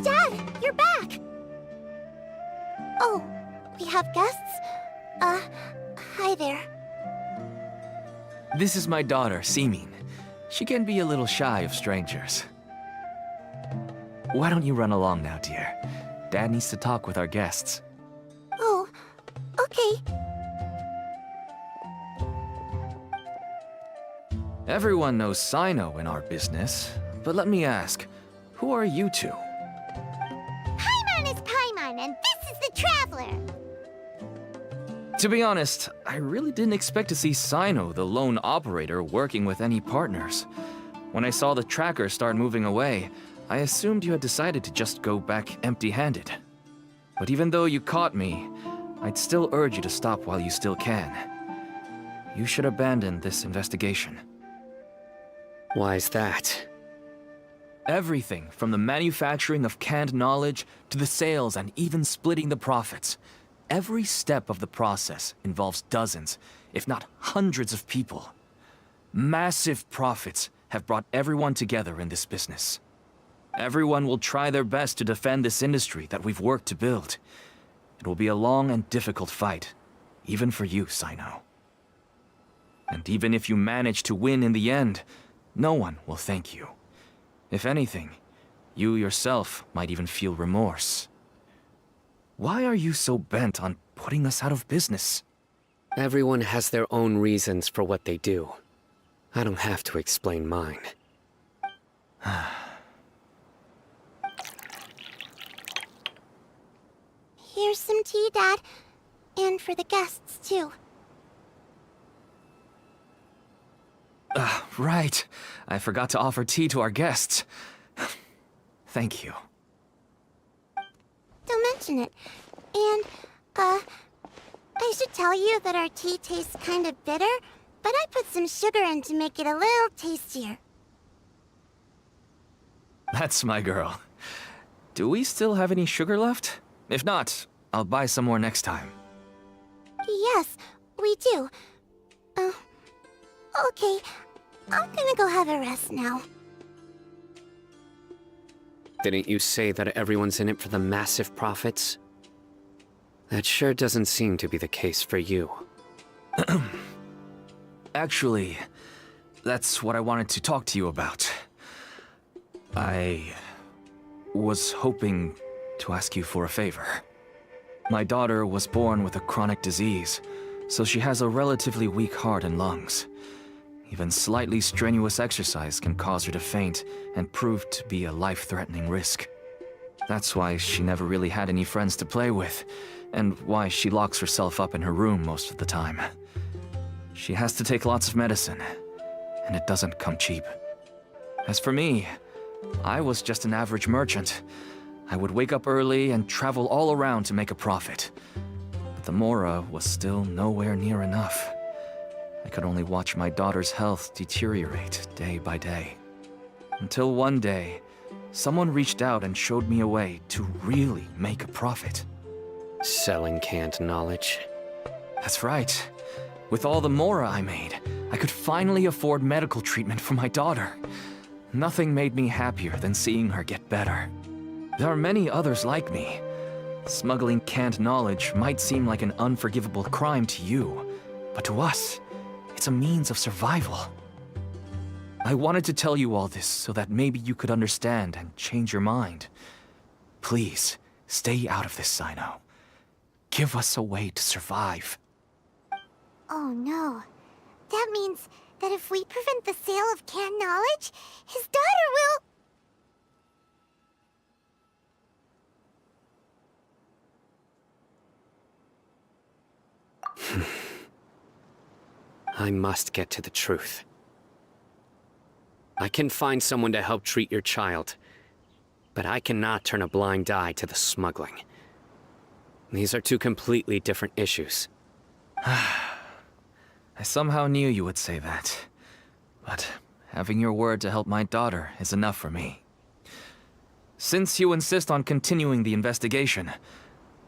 Dad, you're back! Oh, we have guests? Hi there. This is my daughter, Simin. She can be a little shy of strangers. Why don't you run along now, dear? Dad needs to talk with our guests. Oh, okay. Everyone knows Sino in our business, but let me ask, who are you two? Paimon is Paimon, and this is the Traveler! To be honest, I really didn't expect to see Sino, the lone operator, working with any partners. When I saw the tracker start moving away, I assumed you had decided to just go back empty-handed. But even though you caught me, I'd still urge you to stop while you still can. You should abandon this investigation. Why's that? Everything from the manufacturing of canned knowledge to the sales and even splitting the profits. Every step of the process involves dozens, if not hundreds of people. Massive profits have brought everyone together in this business. Everyone will try their best to defend this industry that we've worked to build. It will be a long and difficult fight, even for you, Sino. And even if you manage to win in the end, no one will thank you. If anything, you yourself might even feel remorse. Why are you so bent on putting us out of business? Everyone has their own reasons for what they do. I don't have to explain mine. Here's some tea, Dad. And for the guests, too. Right. I forgot to offer tea to our guests. Thank you. Don't mention it. And, I should tell you that our tea tastes kind of bitter, but I put some sugar in to make it a little tastier. That's my girl. Do we still have any sugar left? If not, I'll buy some more next time. Yes, we do. Okay. I'm gonna go have a rest now. Didn't you say that everyone's in it for the massive profits? That sure doesn't seem to be the case for you. Actually, that's what I wanted to talk to you about. I was hoping to ask you for a favor. My daughter was born with a chronic disease, so she has a relatively weak heart and lungs. Even slightly strenuous exercise can cause her to faint and prove to be a life-threatening risk. That's why she never really had any friends to play with, and why she locks herself up in her room most of the time. She has to take lots of medicine, and it doesn't come cheap. As for me, I was just an average merchant. I would wake up early and travel all around to make a profit. But the Mora was still nowhere near enough. I could only watch my daughter's health deteriorate day by day. Until one day, someone reached out and showed me a way to really make a profit. Selling canned knowledge? That's right. With all the Mora I made, I could finally afford medical treatment for my daughter. Nothing made me happier than seeing her get better. There are many others like me. Smuggling canned knowledge might seem like an unforgivable crime to you, but to us, it's a means of survival. I wanted to tell you all this so that maybe you could understand and change your mind. Please, stay out of this, Sino. Give us a way to survive. Oh no. That means that if we prevent the sale of canned knowledge, his daughter will... I must get to the truth. I can find someone to help treat your child, but I cannot turn a blind eye to the smuggling. These are two completely different issues. I somehow knew you would say that. But having your word to help my daughter is enough for me. Since you insist on continuing the investigation,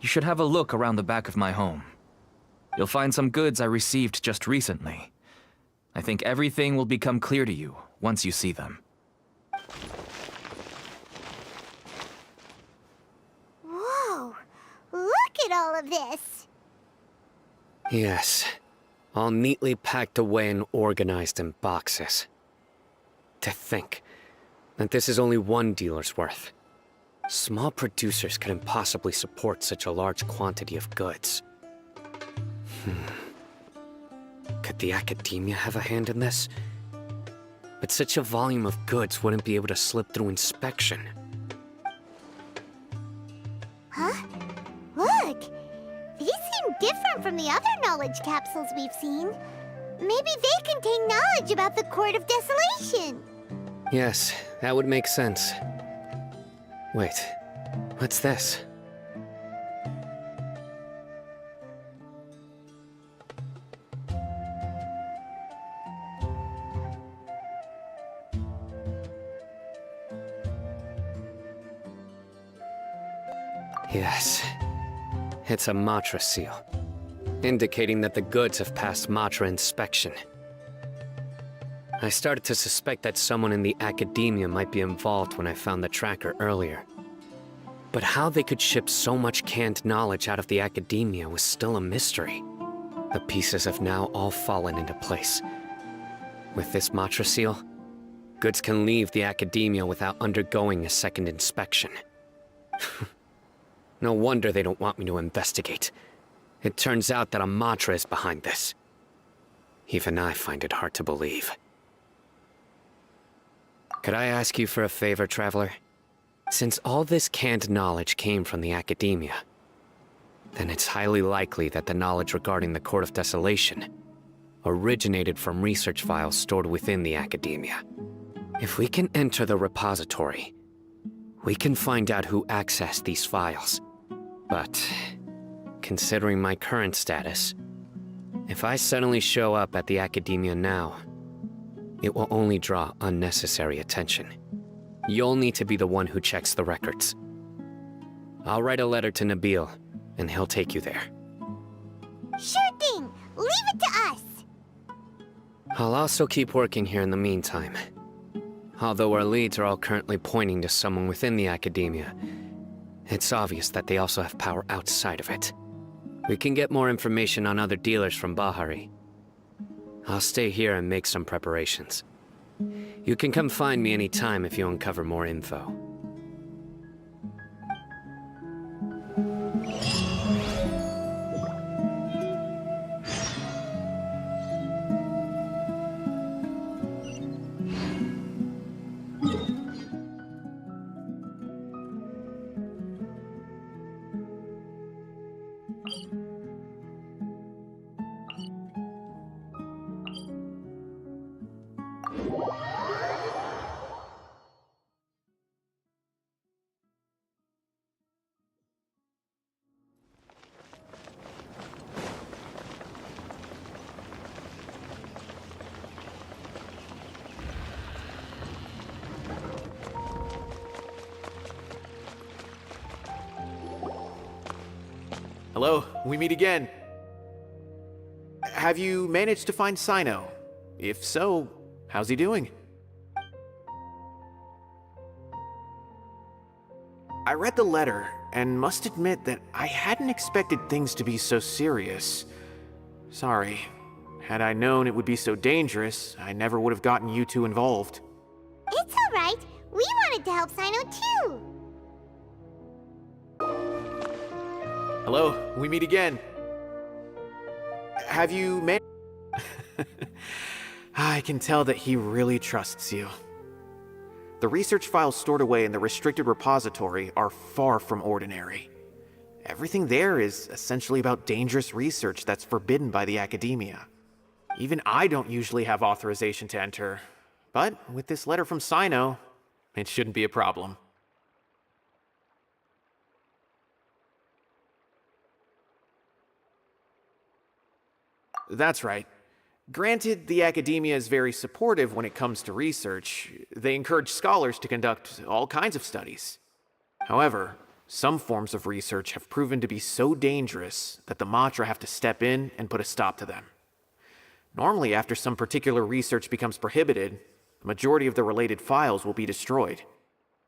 you should have a look around the back of my home. You'll find some goods I received just recently. I think everything will become clear to you once you see them. Whoa! Look at all of this! Yes, all neatly packed away and organized in boxes. To think that this is only one dealer's worth. Small producers couldn't possibly support such a large quantity of goods. Could the academia have a hand in this? But such a volume of goods wouldn't be able to slip through inspection. Huh? Look! These seem different from the other knowledge capsules we've seen. Maybe they contain knowledge about the Court of Desolation. Yes, that would make sense. Wait, what's this? Yes. It's a Matra seal, indicating that the goods have passed Matra inspection. I started to suspect that someone in the academia might be involved when I found the tracker earlier. But how they could ship so much canned knowledge out of the academia was still a mystery. The pieces have now all fallen into place. With this Matra seal, goods can leave the academia without undergoing a second inspection. No wonder they don't want me to investigate. It turns out that a Matra is behind this. Even I find it hard to believe. Could I ask you for a favor, Traveler? Since all this canned knowledge came from the academia, then it's highly likely that the knowledge regarding the Court of Desolation originated from research files stored within the academia. If we can enter the repository, we can find out who accessed these files. But, considering my current status, if I suddenly show up at the academia now, it will only draw unnecessary attention. You'll need to be the one who checks the records. I'll write a letter to Nabil, and he'll take you there. Sure thing! Leave it to us! I'll also keep working here in the meantime. Although our leads are all currently pointing to someone within the academia, it's obvious that they also have power outside of it. We can get more information on other dealers from Bahari. I'll stay here and make some preparations. You can come find me anytime if you uncover more info. Hello, we meet again. Have you managed to find Sino? If so, how's he doing? I read the letter, and must admit that I hadn't expected things to be so serious. Sorry. Had I known it would be so dangerous, I never would have gotten you two involved. It's alright. We wanted to help Sino too. Hello, we meet again. Have you met? I can tell that he really trusts you. The research files stored away in the restricted repository are far from ordinary. Everything there is essentially about dangerous research that's forbidden by the academia. Even I don't usually have authorization to enter, but with this letter from Sino, it shouldn't be a problem. That's right. Granted, the academia is very supportive when it comes to research. They encourage scholars to conduct all kinds of studies. However, some forms of research have proven to be so dangerous that the Matra have to step in and put a stop to them. Normally, after some particular research becomes prohibited, the majority of the related files will be destroyed.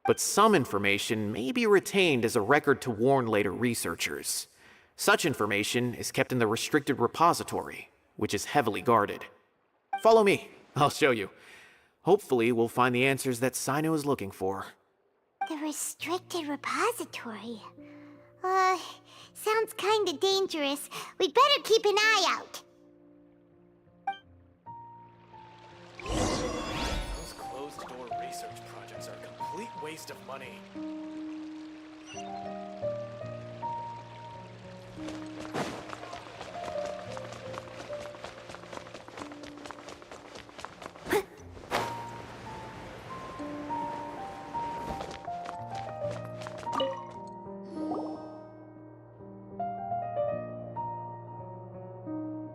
But some information may be retained as a record to warn later researchers. Such information is kept in the restricted repository, which is heavily guarded. Follow me, I'll show you. Hopefully, we'll find the answers that Sino is looking for. The restricted repository. Sounds kinda dangerous. We'd better keep an eye out. Those closed-door research projects are a complete waste of money.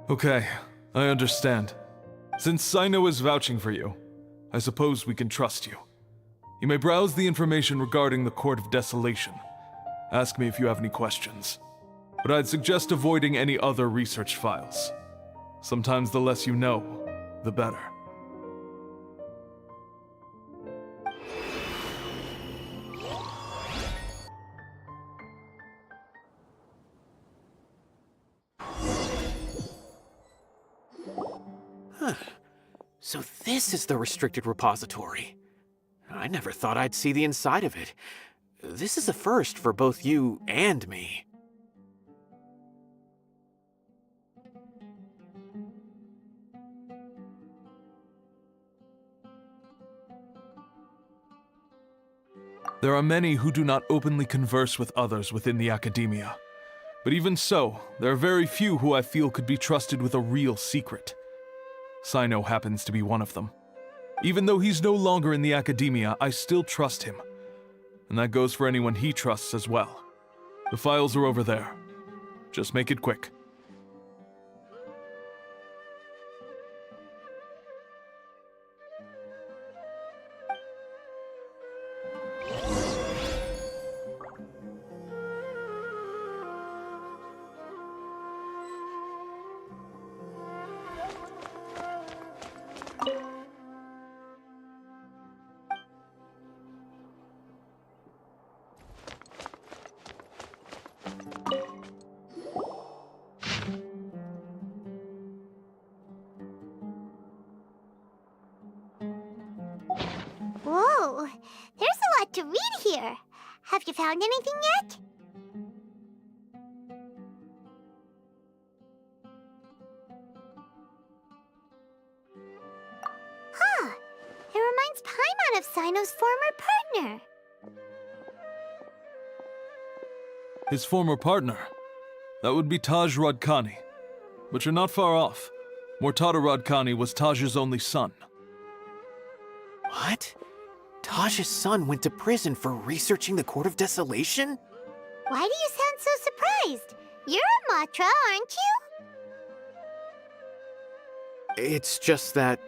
Okay, I understand. Since Sino is vouching for you, I suppose we can trust you. You may browse the information regarding the Court of Desolation. Ask me if you have any questions. But I'd suggest avoiding any other research files. Sometimes the less you know, the better. So this is the restricted repository. I never thought I'd see the inside of it. This is a first for both you and me. There are many who do not openly converse with others within the academia. But even so, there are very few who I feel could be trusted with a real secret. Sino happens to be one of them. Even though he's no longer in the academia, I still trust him. And that goes for anyone he trusts as well. The files are over there. Just make it quick. Whoa, there's a lot to read here. Have you found anything yet? Huh, it reminds Paimon of Sino's former partner. His former partner? That would be Taj Radkani. But you're not far off. Mortada Radkani was Taj's only son. What? Taj's son went to prison for researching the Court of Desolation? Why do you sound so surprised? You're a Matra, aren't you? It's just that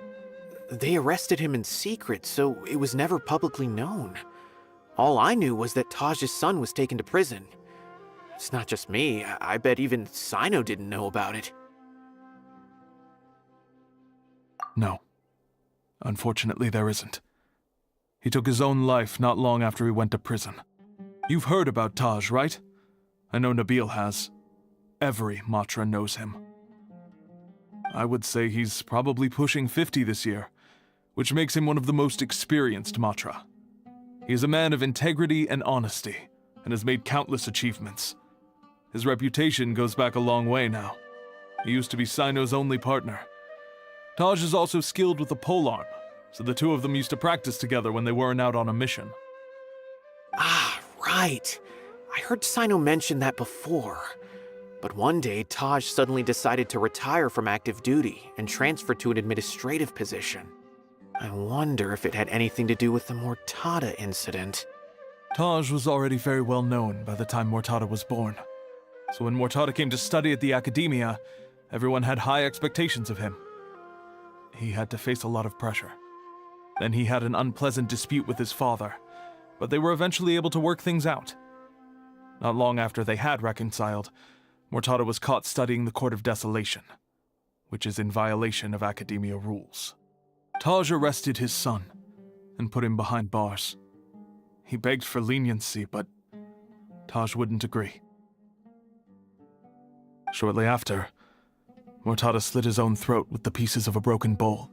they arrested him in secret, so it was never publicly known. All I knew was that Taj's son was taken to prison. It's not just me. I bet even Sino didn't know about it. No. Unfortunately, there isn't. He took his own life not long after he went to prison. You've heard about Taj, right? I know Nabil has. Every Matra knows him. I would say he's probably pushing 50 this year, which makes him one of the most experienced Matra. He is a man of integrity and honesty, and has made countless achievements. His reputation goes back a long way now. He used to be Sino's only partner. Taj is also skilled with the polearm, so the two of them used to practice together when they weren't out on a mission. Ah, right. I heard Sino mention that before. But one day, Taj suddenly decided to retire from active duty and transfer to an administrative position. I wonder if it had anything to do with the Mortada incident. Taj was already very well known by the time Mortada was born. So when Mortada came to study at the academia, everyone had high expectations of him. He had to face a lot of pressure. Then he had an unpleasant dispute with his father, but they were eventually able to work things out. Not long after they had reconciled, Mortada was caught studying the Court of Desolation, which is in violation of academia rules. Taj arrested his son and put him behind bars. He begged for leniency, but Taj wouldn't agree. Shortly after, Mortada slit his own throat with the pieces of a broken bowl.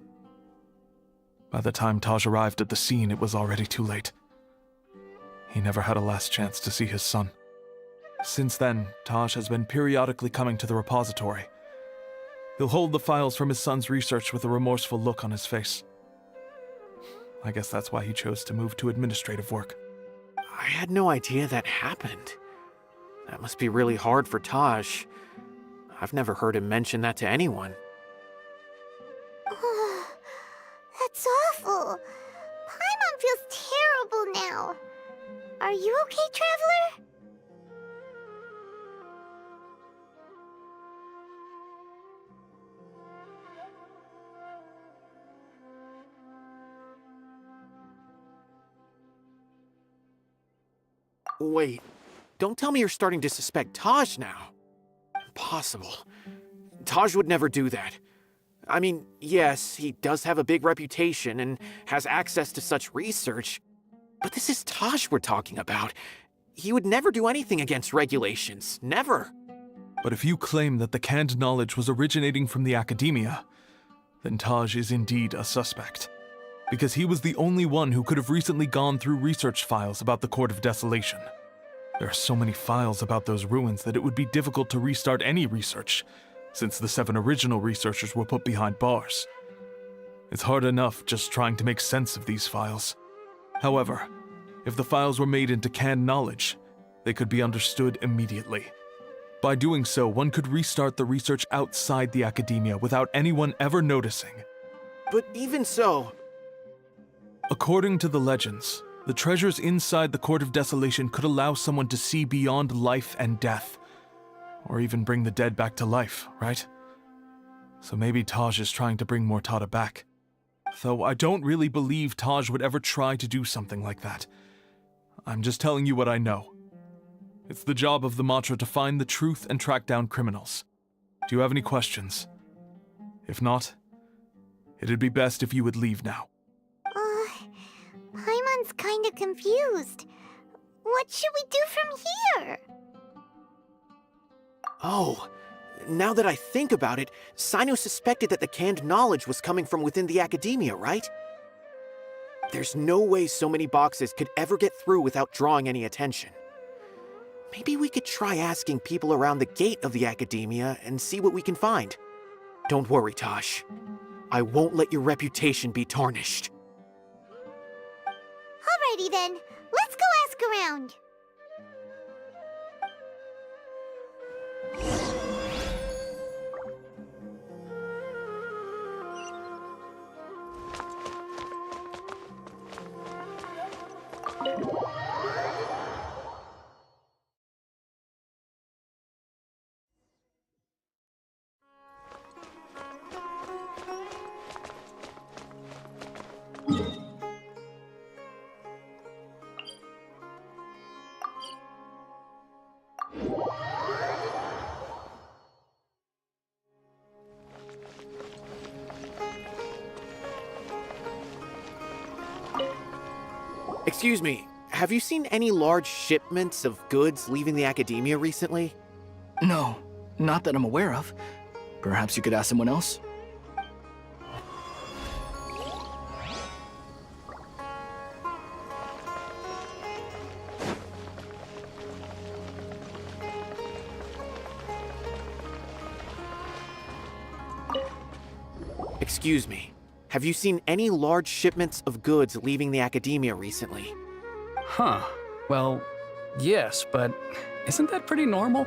By the time Taj arrived at the scene, it was already too late. He never had a last chance to see his son. Since then, Taj has been periodically coming to the repository. He'll hold the files from his son's research with a remorseful look on his face. I guess that's why he chose to move to administrative work. I had no idea that happened. That must be really hard for Taj. I've never heard him mention that to anyone. That's awful. Paimon feels terrible now. Are you okay, Traveler? Wait, Don't tell me you're starting to suspect Taj now. Impossible. Taj would never do that. I mean, yes, he does have a big reputation and has access to such research, but this is Taj we're talking about. He would never do anything against regulations. Never. But if you claim that the canned knowledge was originating from the academia, then Taj is indeed a suspect. Because he was the only one who could have recently gone through research files about the Court of Desolation. There are so many files about those ruins that it would be difficult to restart any research, since the 7 original researchers were put behind bars. It's hard enough just trying to make sense of these files. However, if the files were made into canned knowledge, they could be understood immediately. By doing so, one could restart the research outside the academia without anyone ever noticing. But even so... According to the legends, the treasures inside the Court of Desolation could allow someone to see beyond life and death, or even bring the dead back to life, right? So maybe Taj is trying to bring Mortada back. Though I don't really believe Taj would ever try to do something like that. I'm just telling you what I know. It's the job of the Matra to find the truth and track down criminals. Do you have any questions? If not, it'd be best if you would leave now. Paimon's kinda confused. What should we do from here? Oh, now that I think about it, Sino suspected that the canned knowledge was coming from within the academia, right? There's no way so many boxes could ever get through without drawing any attention. Maybe we could try asking people around the gate of the academia and see what we can find. Don't worry, Tosh. I won't let your reputation be tarnished. Alrighty then, let's go ask around. Excuse me, have you seen any large shipments of goods leaving the academia recently? No, not that I'm aware of. Perhaps you could ask someone else? Excuse me, have you seen any large shipments of goods leaving the academia recently? Huh. Well, yes, but isn't that pretty normal?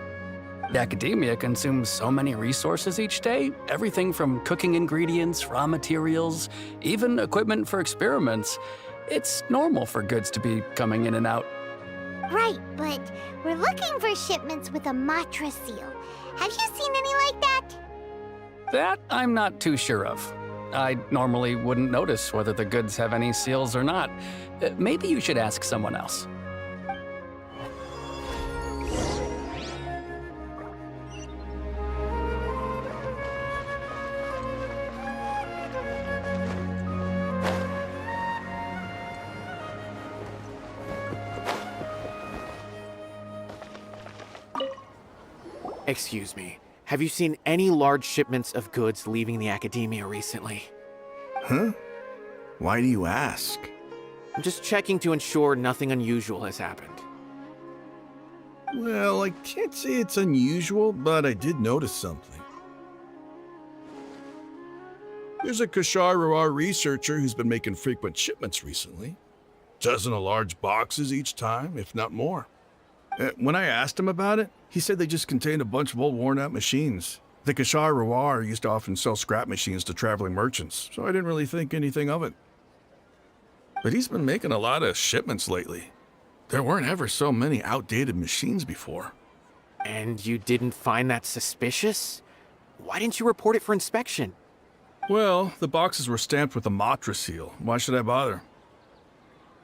The academia consumes so many resources each day, everything from cooking ingredients, raw materials, even equipment for experiments. It's normal for goods to be coming in and out. Right, but we're looking for shipments with a Matra seal. Have you seen any like that? That I'm not too sure of. I normally wouldn't notice whether the goods have any seals or not. Maybe you should ask someone else. Excuse me, have you seen any large shipments of goods leaving the academia recently? Huh? Why do you ask? I'm just checking to ensure nothing unusual has happened. Well, I can't say it's unusual, but I did notice something. There's a Kashar researcher who's been making frequent shipments recently. Dozen of large boxes each time, if not more. When I asked him about it, he said they just contained a bunch of old worn-out machines. The Kashar used to often sell scrap machines to traveling merchants, so I didn't really think anything of it. But he's been making a lot of shipments lately. There weren't ever so many outdated machines before. And you didn't find that suspicious? Why didn't you report it for inspection? Well, the boxes were stamped with a Matra seal. Why should I bother?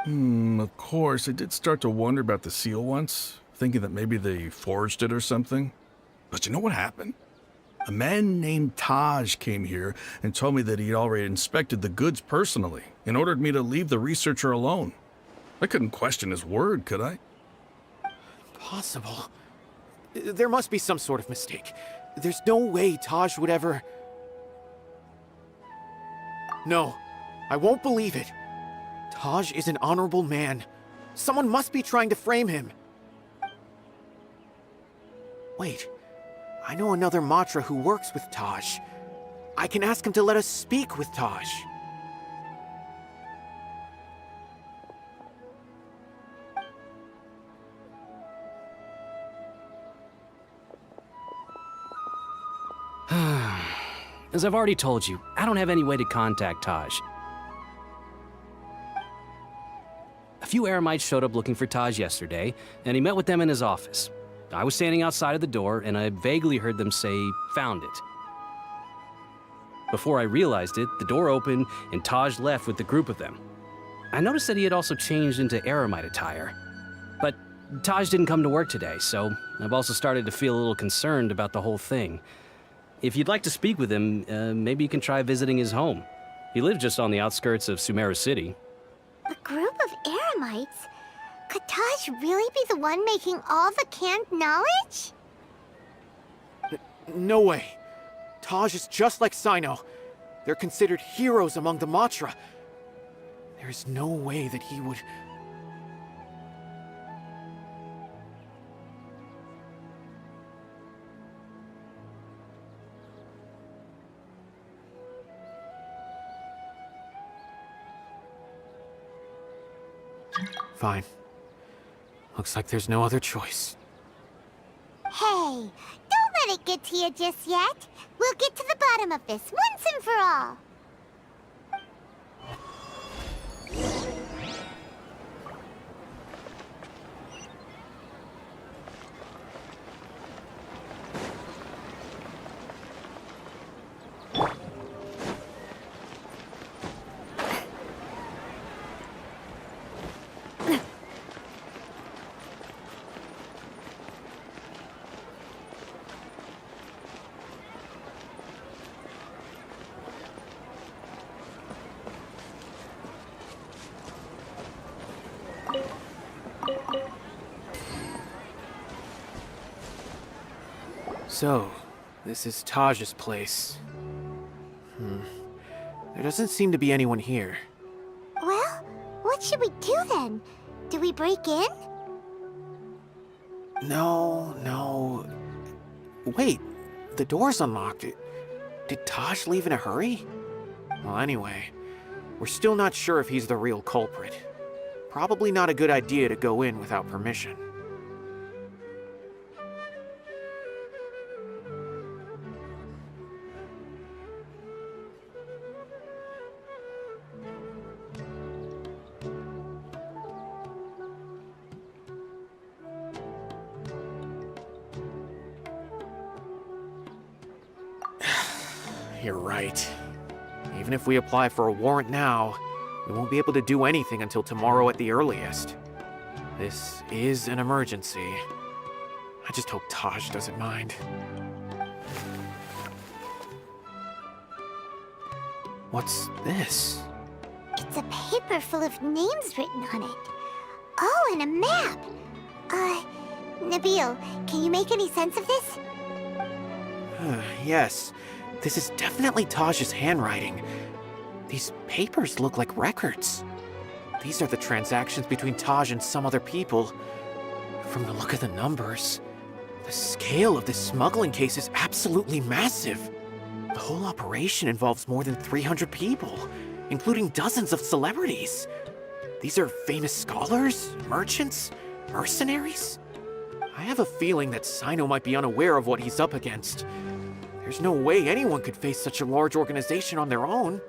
Of course, I did start to wonder about the seal once. thinking that maybe they forged it or something. But you know what happened? A man named Taj came here and told me that he'd already inspected the goods personally and ordered me to leave the researcher alone. I couldn't question his word, could I? Impossible. There must be some sort of mistake. There's no way Taj would ever... No, I won't believe it. Taj is an honorable man. Someone must be trying to frame him. Wait, I know another Matra who works with Taj. I can ask him to let us speak with Taj. As I've already told you, I don't have any way to contact Taj. A few Eremites showed up looking for Taj yesterday, and he met with them in his office. I was standing outside of the door, and I vaguely heard them say, "Found it." Before I realized it, the door opened, and Taj left with the group of them. I noticed that he had also changed into Eremite attire. But Taj didn't come to work today, so I've also started to feel a little concerned about the whole thing. If you'd like to speak with him, maybe you can try visiting his home. He lives just on the outskirts of Sumeru City. A group of Eremites? Could Taj really be the one making all the canned knowledge? No way. Taj is just like Sino. They're considered heroes among the Matra. There is no way that he would... Fine. Looks like there's no other choice. Hey, don't let it get to you just yet. We'll get to the bottom of this once and for all. So, this is Taj's place. There doesn't seem to be anyone here. Well, what should we do then? Do we break in? No. Wait, the door's unlocked. Did Taj leave in a hurry? Well, anyway, we're still not sure if he's the real culprit. Probably not a good idea to go in without permission. You're right. Even if we apply for a warrant now, we won't be able to do anything until tomorrow at the earliest. This is an emergency. I just hope Taj doesn't mind. What's this? It's a paper full of names written on it. Oh, and a map. Nabil, can you make any sense of this? Yes. This is definitely Taj's handwriting. These papers look like records. These are the transactions between Taj and some other people. From the look of the numbers, the scale of this smuggling case is absolutely massive. The whole operation involves more than 300 people, including dozens of celebrities. These are famous scholars, merchants, mercenaries. I have a feeling that Sino might be unaware of what he's up against. There's no way anyone could face such a large organization on their own.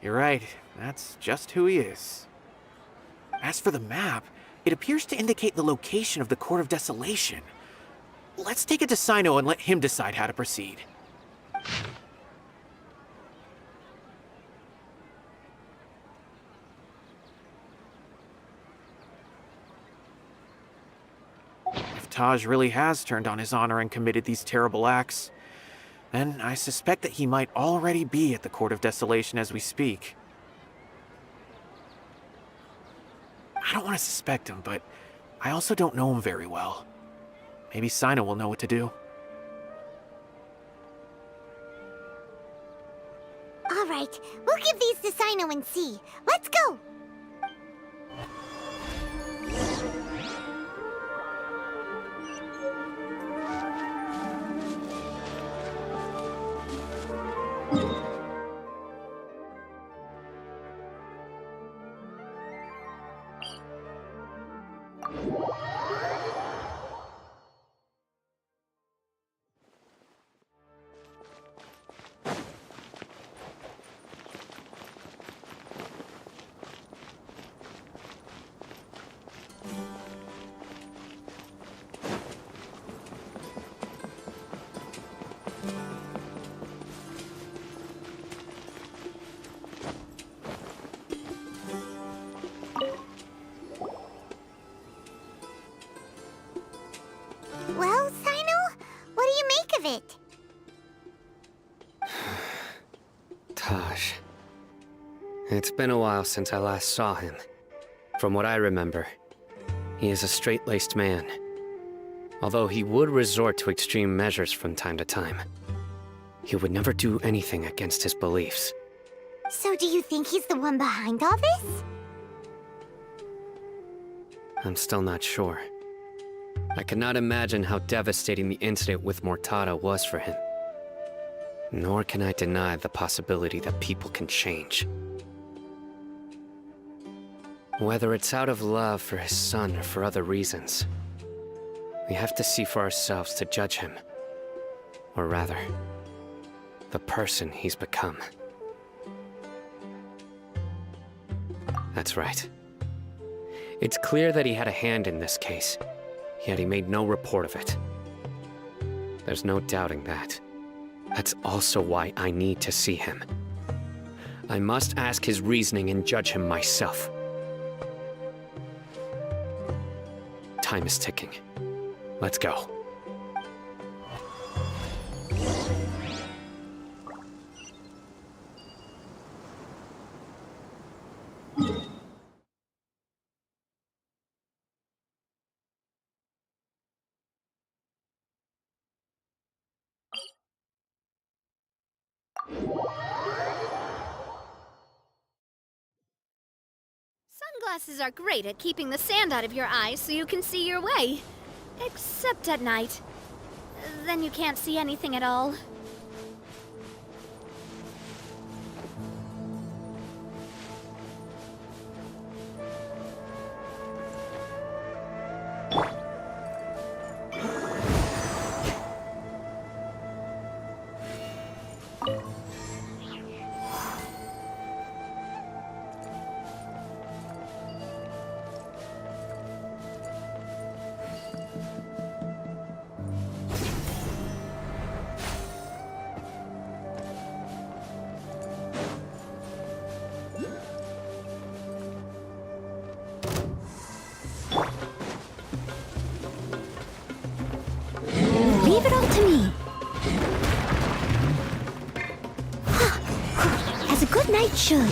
You're right, that's just who he is. As for the map, it appears to indicate the location of the Court of Desolation. Let's take it to Sino and let him decide how to proceed. If Taj really has turned on his honor and committed these terrible acts, then I suspect that he might already be at the Court of Desolation as we speak. I don't want to suspect him, but I also don't know him very well. Maybe Sino will know what to do. All right, we'll give these to Sino and see. Let's go! Well, Sino, what do you make of it? Taj. It's been a while since I last saw him. From what I remember, he is a straight-laced man. Although he would resort to extreme measures from time to time, he would never do anything against his beliefs. So do you think he's the one behind all this? I'm still not sure. I cannot imagine how devastating the incident with Mortada was for him. Nor can I deny the possibility that people can change. Whether it's out of love for his son or for other reasons, we have to see for ourselves to judge him. Or rather, the person he's become. That's right. It's clear that he had a hand in this case, yet he made no report of it. There's no doubting that. That's also why I need to see him. I must ask his reasoning and judge him myself. Time is ticking. Let's go. Sunglasses are great at keeping the sand out of your eyes so you can see your way. Except at night. Then you can't see anything at all. Leave it all to me. As a good knight should.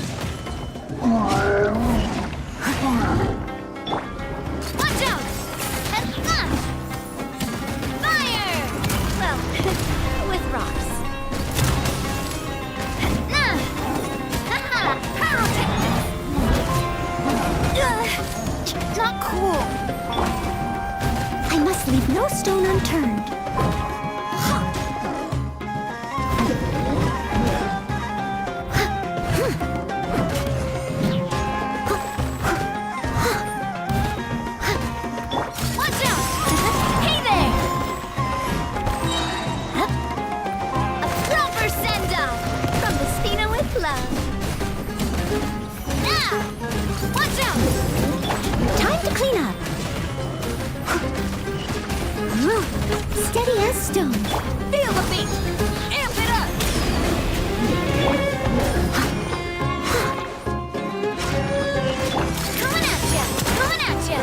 Watch out! Fire! Well, with rocks. Not cool. I must leave no stone unturned. Watch out! Hey there! A proper send-off from the Spina with love. Steady as stone. Feel the beat! Amp it up! Coming at ya! Coming at ya!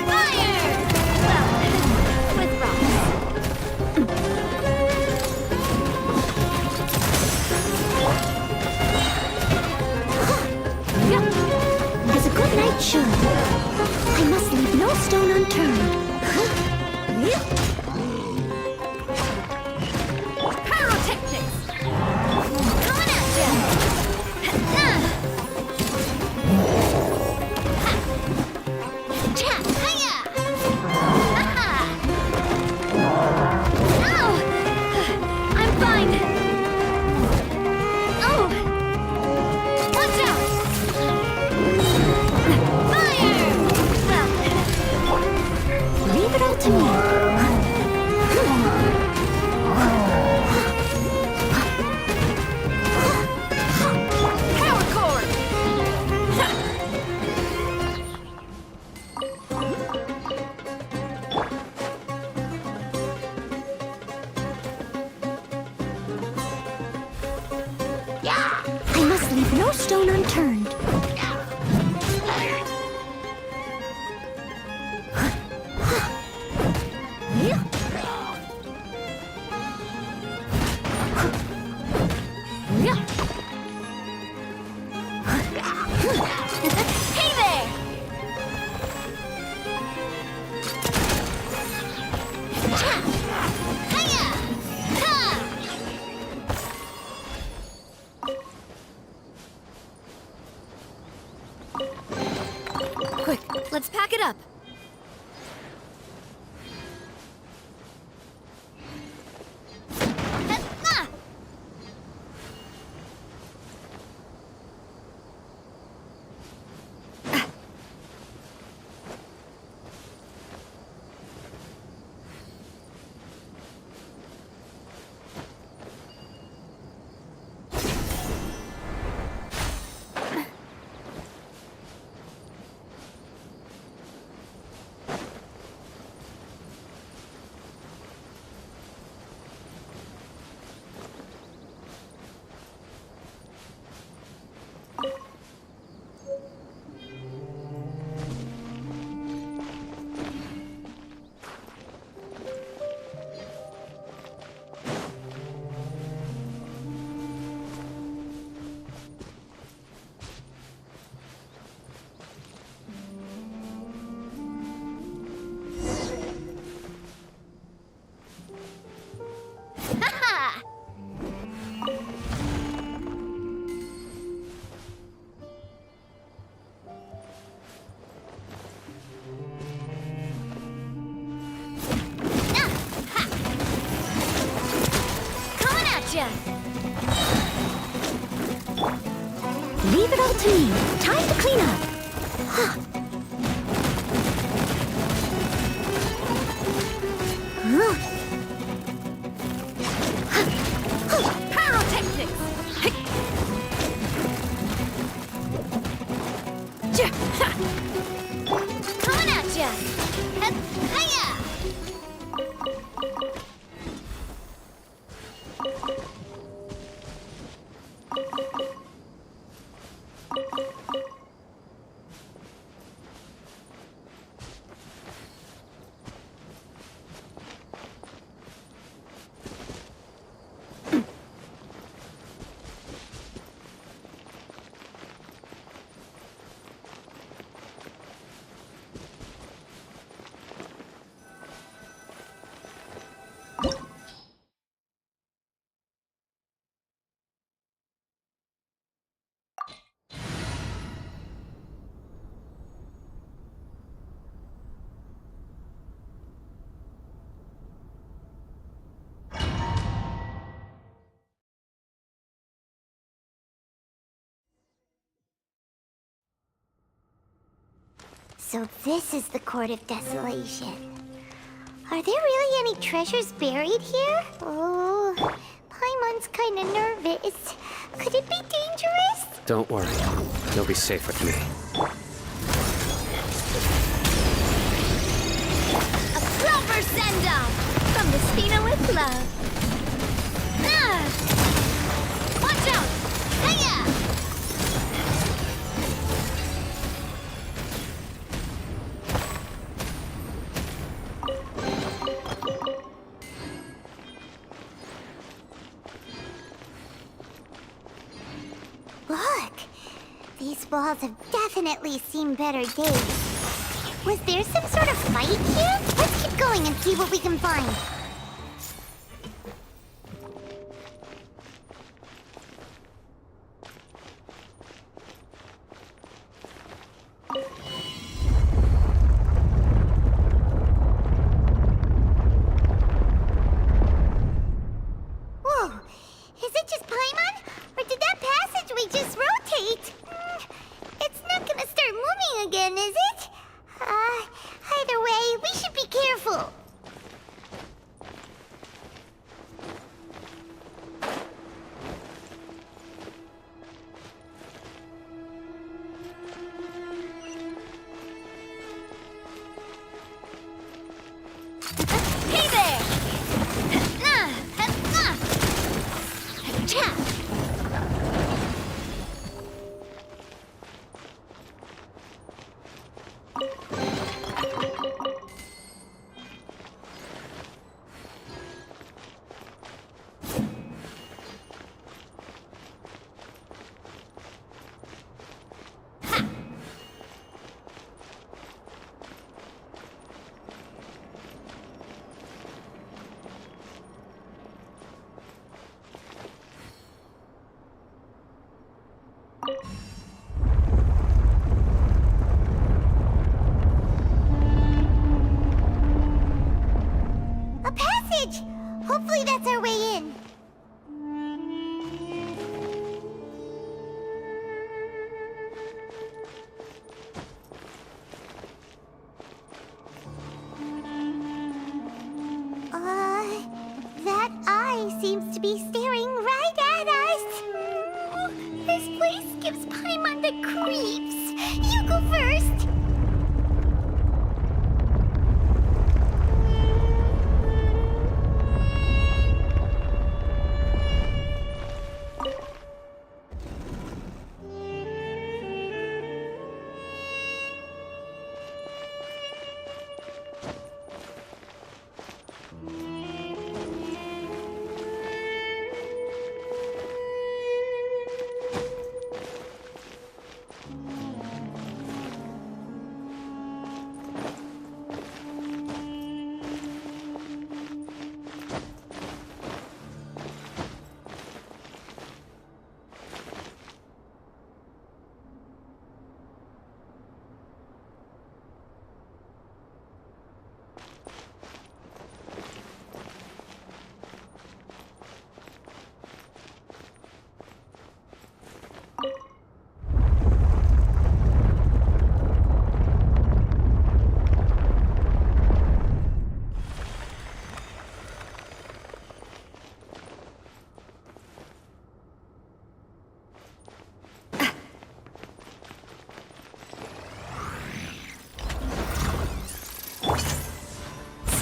Fire! Well, with rocks. As a good knight should. I must leave no stone unturned. Pyrotechnics! Coming at ya! Hiya! Ow! I'm fine. Oh! Watch out! Fire! Leave it all to me. Power cord! I must leave no stone unturned. Hey there! Hiya! Ha! Quick, let's pack it up. Ah! Gotcha! Leave it all to me. Time to clean up. Pyrotechnics! Coming at ya! Hiya! So this is the Court of Desolation. Are there really any treasures buried here? Oh, Paimon's kinda nervous. Could it be dangerous? Don't worry. You'll be safe with me. A Super send-off from the Spina with love. Ah! Watch out! Hiya! Look! These walls have definitely seen better days. Was there some sort of fight here? Let's keep going and see what we can find. Whoa! Is it just Paimon? Or did that passageway just rotate? It's not gonna start moving again, is it? Either way, we should be careful. Hey there! Cha! A passage! Hopefully that's our way in. That eye seems to be staring right at us. This place gives Paimon the creeps. You go first.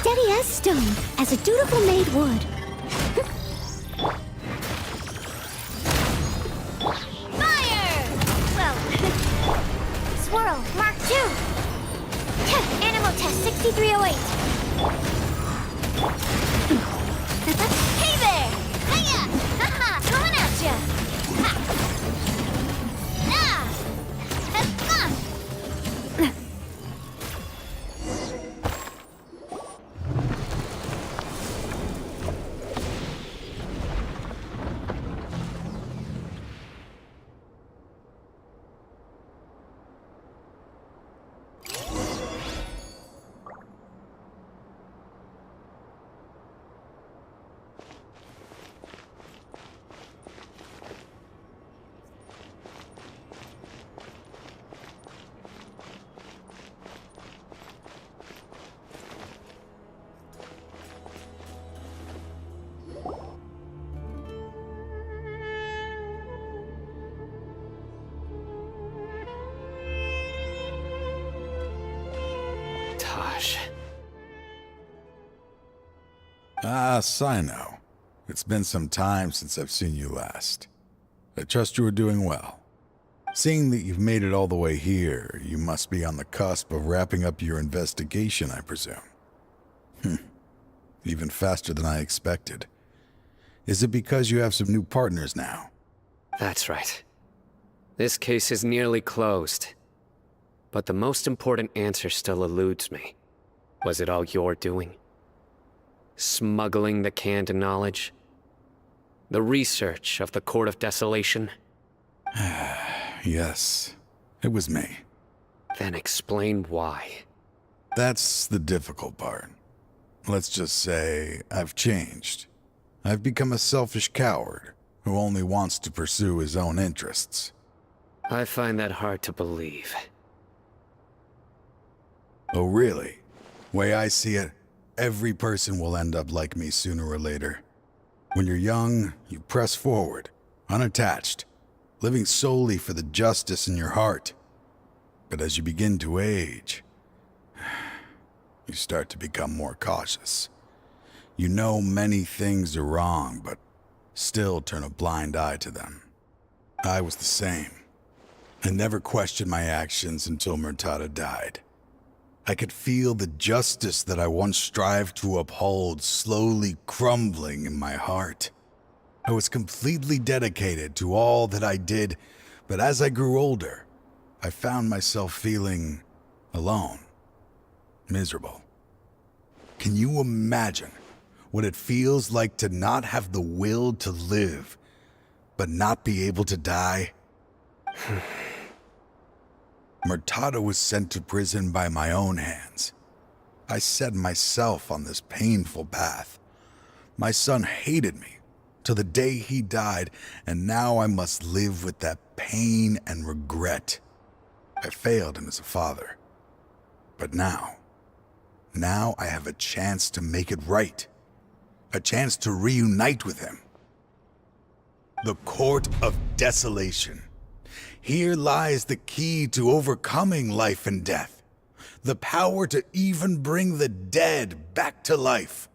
Steady as stone, as a dutiful maid would. Fire! Well, swirl, Mark 2. Animal test 6308. Hey there! Hiya! Haha! Coming at ya! Ha! Ah! Ah, Sino. It's been some time since I've seen you last. I trust you are doing well. Seeing that you've made it all the way here, you must be on the cusp of wrapping up your investigation, I presume. Even faster than I expected. Is it because you have some new partners now? That's right. This case is nearly closed. But the most important answer still eludes me. Was it all your doing? Smuggling the canned knowledge? The research of the Court of Desolation? Yes, it was me. Then explain why. That's the difficult part. Let's just say I've changed. I've become a selfish coward who only wants to pursue his own interests. I find that hard to believe. Oh, really? Way I see it, every person will end up like me sooner or later. When you're young, you press forward, unattached, living solely for the justice in your heart. But as you begin to age, you start to become more cautious. You know many things are wrong, but still turn a blind eye to them. I was the same. I never questioned my actions until Murtada died. I could feel the justice that I once strived to uphold slowly crumbling in my heart. I was completely dedicated to all that I did, but as I grew older, I found myself feeling alone, miserable. Can you imagine what it feels like to not have the will to live, but not be able to die? Murtada was sent to prison by my own hands. I set myself on this painful path. My son hated me till the day he died, and now I must live with that pain and regret. I failed him as a father. But now I have a chance to make it right. A chance to reunite with him. The Court of Desolation. Here lies the key to overcoming life and death. The power to even bring the dead back to life.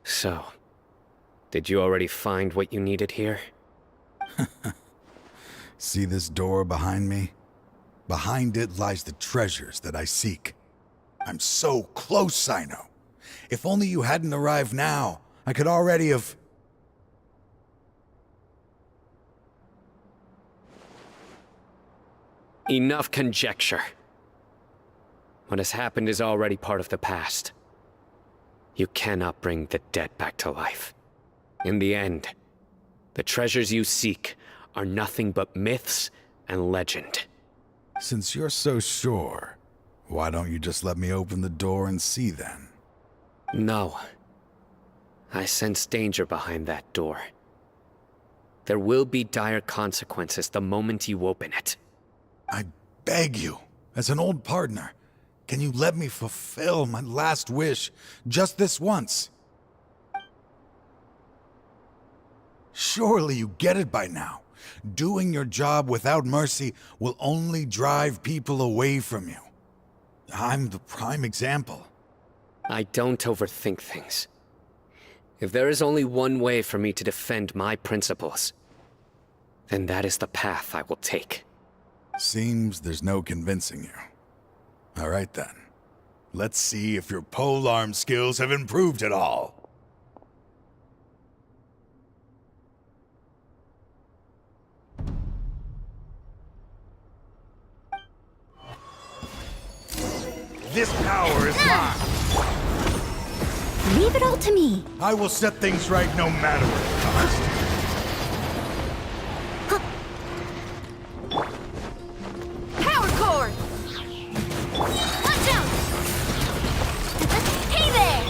So, did you already find what you needed here? See this door behind me? Behind it lies the treasures that I seek. I'm so close, Sino. If only you hadn't arrived now, I could already have... Enough conjecture. What has happened is already part of the past. You cannot bring the dead back to life. In the end, the treasures you seek are nothing but myths and legend. Since you're so sure, why don't you just let me open the door and see then? No. I sense danger behind that door. There will be dire consequences the moment you open it. I beg you, as an old partner, can you let me fulfill my last wish just this once? Surely you get it by now. Doing your job without mercy will only drive people away from you. I'm the prime example. I don't overthink things. If there is only one way for me to defend my principles, then that is the path I will take. Seems there's no convincing you. All right then. Let's see if your polearm skills have improved at all. This power is mine. Leave it all to me. I will set things right no matter what it costs. Power core! Watch out! Hey there!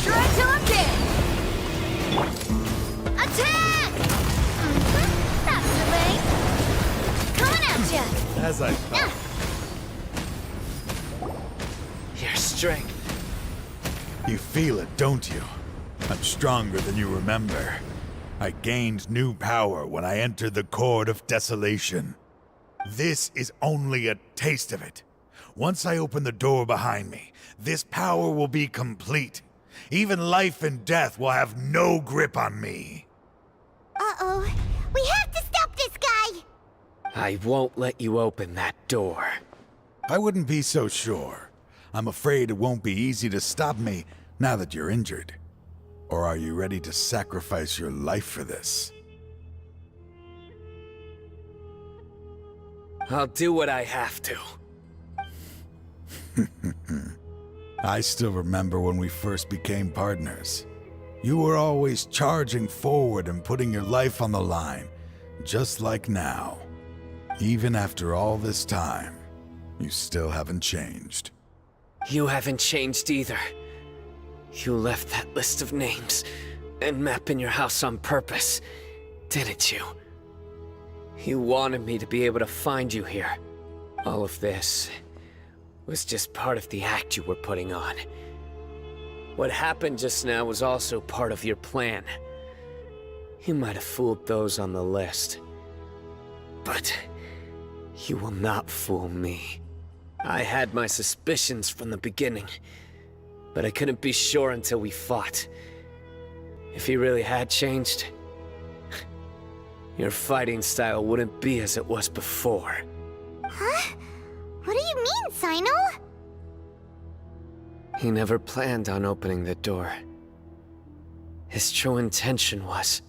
Try till I'm dead! Attack! That's the way! Coming at ya! As I thought. Your strength. You feel it, don't you? I'm stronger than you remember. I gained new power when I entered the Court of Desolation. This is only a taste of it. Once I open the door behind me, this power will be complete. Even life and death will have no grip on me. Uh-oh. We have to stop this guy! I won't let you open that door. I wouldn't be so sure. I'm afraid it won't be easy to stop me now that you're injured. Or are you ready to sacrifice your life for this? I'll do what I have to. I still remember when we first became partners. You were always charging forward and putting your life on the line, just like now. Even after all this time, you still haven't changed. You haven't changed either. You left that list of names and map in your house on purpose, didn't you? You wanted me to be able to find you here. All of this was just part of the act you were putting on. What happened just now was also part of your plan. You might have fooled those on the list, but you will not fool me. I had my suspicions from the beginning, but I couldn't be sure until we fought. If he really had changed, your fighting style wouldn't be as it was before. Huh? What do you mean, Sino? He never planned on opening the door. His true intention was...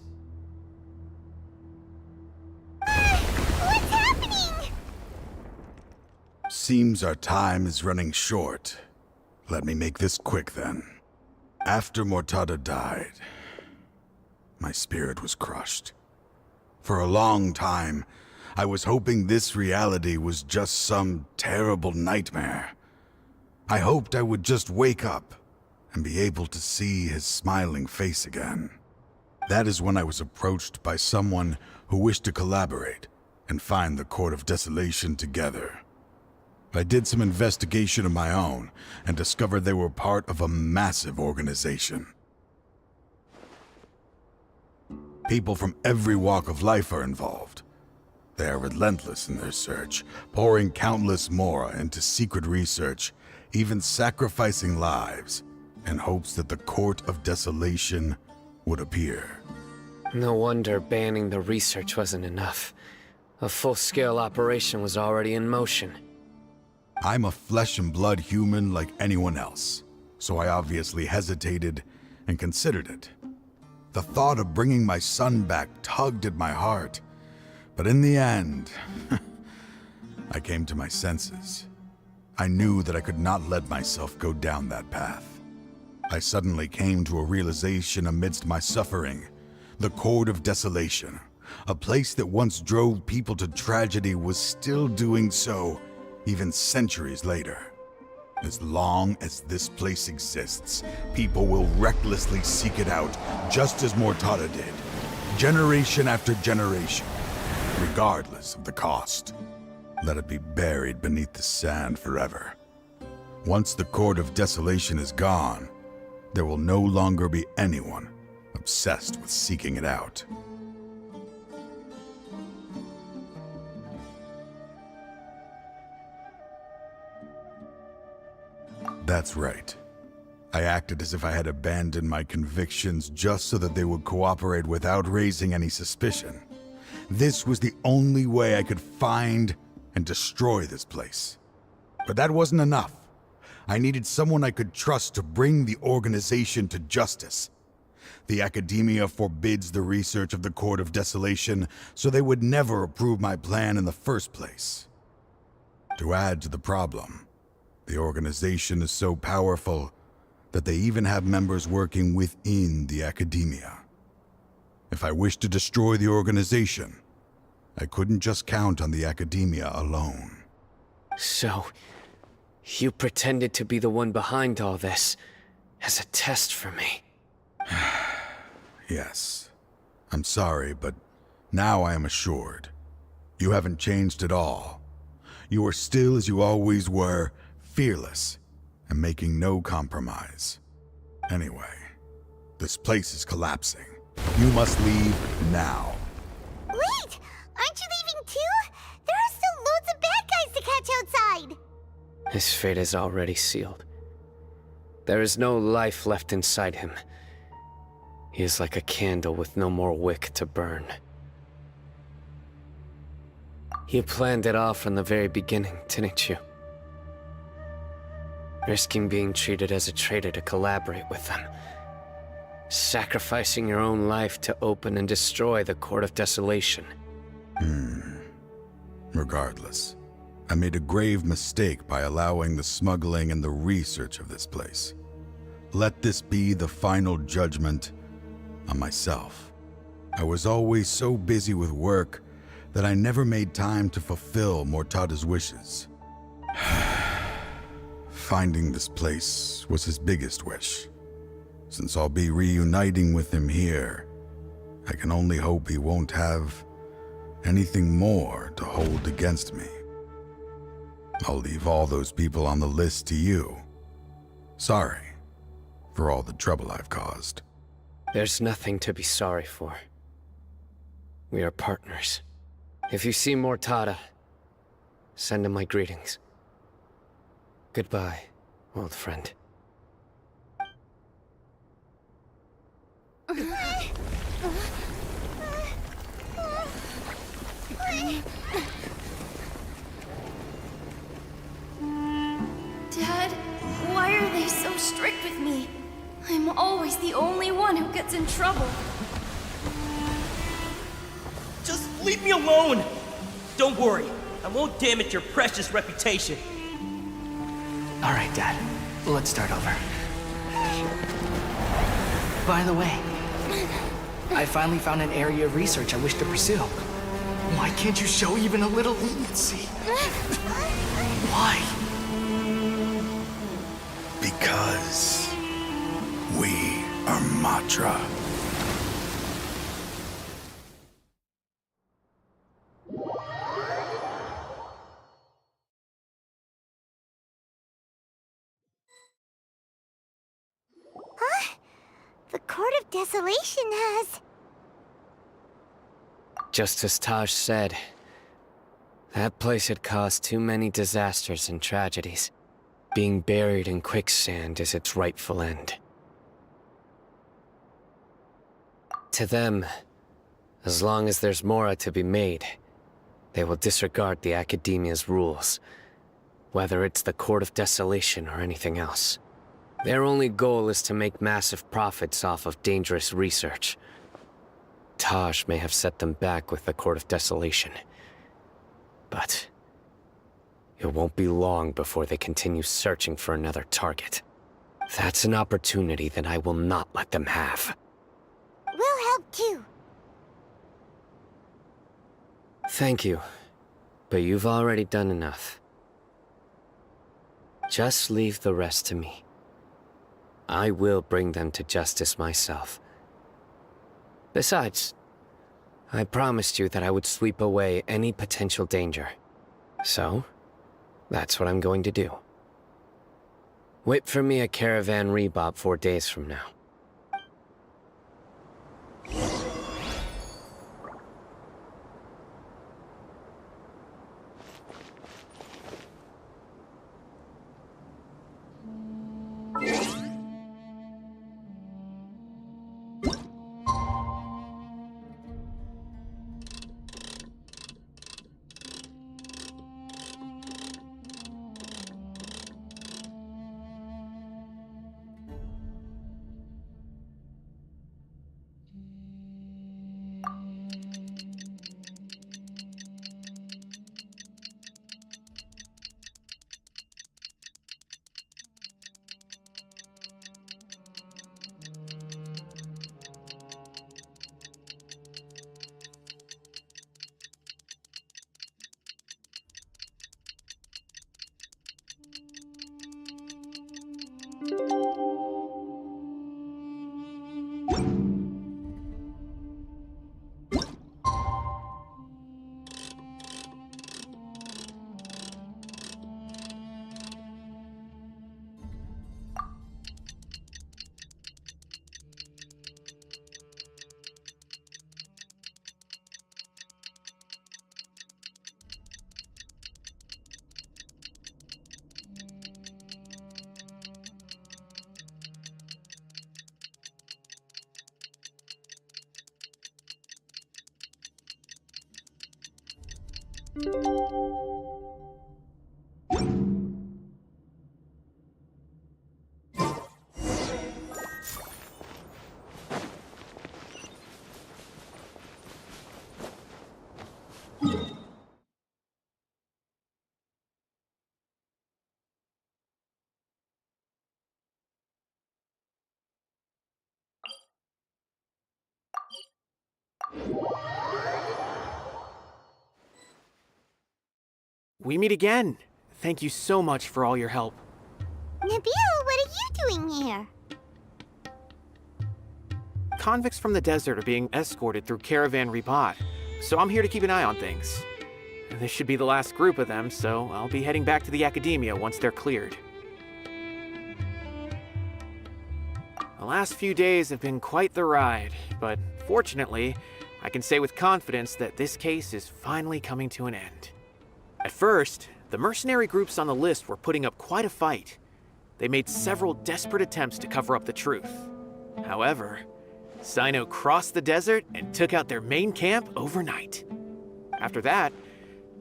What's happening? Seems our time is running short. Let me make this quick then. After Mortada died, my spirit was crushed. For a long time, I was hoping this reality was just some terrible nightmare. I hoped I would just wake up and be able to see his smiling face again. That is when I was approached by someone who wished to collaborate and find the Court of Desolation together. I did some investigation of my own and discovered they were part of a massive organization. People from every walk of life are involved. They are relentless in their search, pouring countless mora into secret research, even sacrificing lives, in hopes that the Court of Desolation would appear. No wonder banning the research wasn't enough. A full-scale operation was already in motion. I'm a flesh and blood human like anyone else, so I obviously hesitated and considered it. The thought of bringing my son back tugged at my heart, but in the end, I came to my senses. I knew that I could not let myself go down that path. I suddenly came to a realization amidst my suffering. The Court of Desolation, a place that once drove people to tragedy, was still doing so, even centuries later. As long as this place exists, people will recklessly seek it out, just as Mortada did, generation after generation, regardless of the cost. Let it be buried beneath the sand forever. Once the Court of Desolation is gone, there will no longer be anyone obsessed with seeking it out. That's right. I acted as if I had abandoned my convictions just so that they would cooperate without raising any suspicion. This was the only way I could find and destroy this place. But that wasn't enough. I needed someone I could trust to bring the organization to justice. The academia forbids the research of the Court of Desolation, so they would never approve my plan in the first place. To add to the problem, the organization is so powerful that they even have members working within the academia. If I wished to destroy the organization, I couldn't just count on the academia alone. So, you pretended to be the one behind all this, as a test for me. Yes. I'm sorry, but now I am assured. You haven't changed at all. You are still as you always were, fearless, and making no compromise. Anyway, this place is collapsing, You must leave now. Wait! Aren't you leaving too? There are still loads of bad guys to catch outside! His fate is already sealed. There is no life left inside him. He is like a candle with no more wick to burn. You planned it all from the very beginning, didn't you? Risking being treated as a traitor to collaborate with them. Sacrificing your own life to open and destroy the Court of Desolation. Regardless, I made a grave mistake by allowing the smuggling and the research of this place. Let this be the final judgment on myself. I was always so busy with work that I never made time to fulfill Mortada's wishes. Finding this place was his biggest wish. Since I'll be reuniting with him here, I can only hope he won't have anything more to hold against me. I'll leave all those people on the list to you. Sorry for all the trouble I've caused. There's nothing to be sorry for. We are partners. If you see Mortada, send him my greetings. Goodbye, old friend. Dad, why are they so strict with me? I'm always the only one who gets in trouble. Just leave me alone! Don't worry, I won't damage your precious reputation. All right, Dad. Let's start over. By the way, I finally found an area of research I wish to pursue. Why can't you show even a little leniency? Why? Because we are Matra. Huh? The Court of Desolation has... Just as Taj said, that place had caused too many disasters and tragedies. Being buried in quicksand is its rightful end. To them, as long as there's Mora to be made, they will disregard the Academia's rules, whether it's the Court of Desolation or anything else. Their only goal is to make massive profits off of dangerous research. Taj may have set them back with the Court of Desolation, but it won't be long before they continue searching for another target. That's an opportunity that I will not let them have. We'll help too. Thank you, but you've already done enough. Just leave the rest to me. I will bring them to justice myself. Besides, I promised you that I would sweep away any potential danger. So, that's what I'm going to do. Wait for me a caravan rebob 4 days from now. We meet again. Thank you so much for all your help. Nabil, what are you doing here? Convicts from the desert are being escorted through Caravan Ribat, so I'm here to keep an eye on things. This should be the last group of them, so I'll be heading back to the Academia once they're cleared. The last few days have been quite the ride, but fortunately, I can say with confidence that this case is finally coming to an end. At first, the mercenary groups on the list were putting up quite a fight. They made several desperate attempts to cover up the truth. However, Sino crossed the desert and took out their main camp overnight. After that,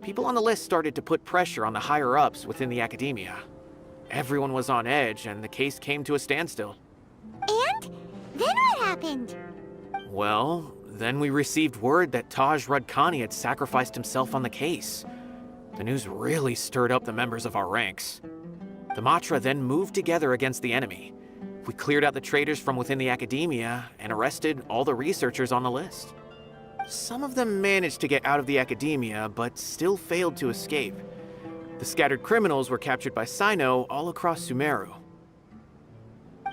people on the list started to put pressure on the higher-ups within the Academia. Everyone was on edge, and the case came to a standstill. And? Then what happened? Well, then we received word that Taj Radkani had sacrificed himself on the case. The news really stirred up the members of our ranks. The Matra then moved together against the enemy. We cleared out the traitors from within the Academia and arrested all the researchers on the list. Some of them managed to get out of the Academia, but still failed to escape. The scattered criminals were captured by Sino all across Sumeru.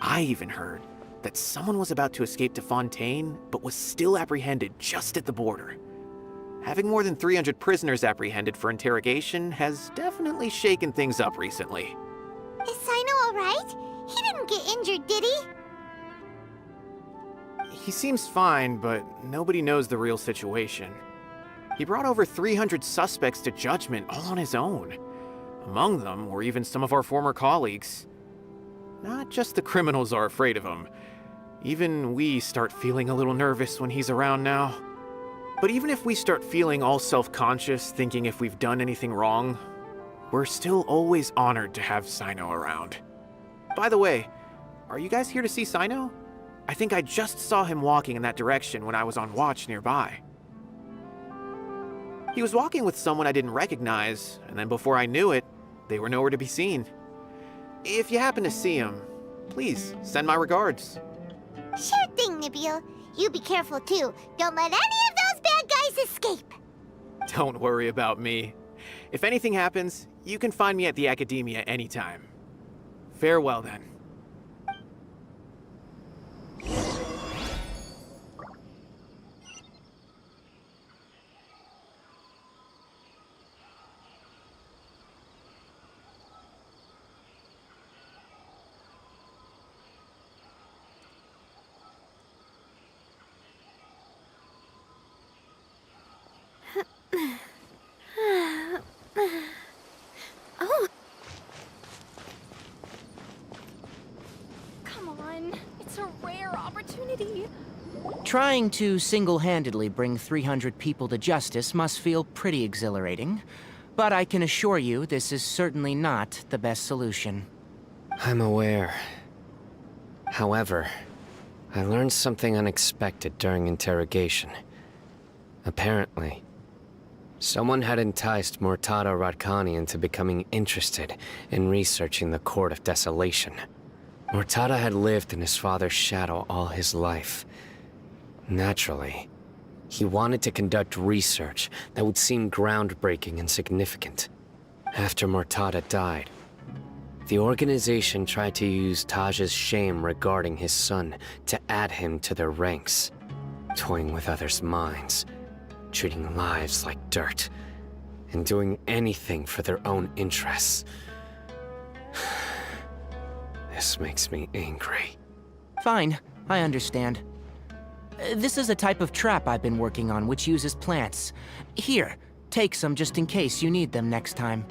I even heard that someone was about to escape to Fontaine, but was still apprehended just at the border. Having more than 300 prisoners apprehended for interrogation has definitely shaken things up recently. Is Sino alright? He didn't get injured, did he? He seems fine, but nobody knows the real situation. He brought over 300 suspects to judgment all on his own. Among them were even some of our former colleagues. Not just the criminals are afraid of him. Even we start feeling a little nervous when he's around now. But even if we start feeling all self-conscious, thinking if we've done anything wrong, we're still always honored to have Sino around. By the way, are you guys here to see Sino? I think I just saw him walking in that direction when I was on watch nearby. He was walking with someone I didn't recognize, and then before I knew it, they were nowhere to be seen. If you happen to see him, please send my regards. Sure thing, Nabil. You be careful too. Don't let any of those bad guys escape. Don't worry about me. If anything happens, you can find me at the Academia anytime. Farewell then. Oh. Come on. It's a rare opportunity. Trying to single-handedly bring 300 people to justice must feel pretty exhilarating. But I can assure you this is certainly not the best solution. I'm aware. However, I learned something unexpected during interrogation. Apparently, someone had enticed Murtada Radkani into becoming interested in researching the Court of Desolation. Murtada had lived in his father's shadow all his life. Naturally, he wanted to conduct research that would seem groundbreaking and significant. After Murtada died, the organization tried to use Taj's shame regarding his son to add him to their ranks, toying with others' minds, treating lives like dirt, and doing anything for their own interests. This makes me angry. Fine, I understand. This is a type of trap I've been working on which uses plants. Here, take some just in case you need them next time.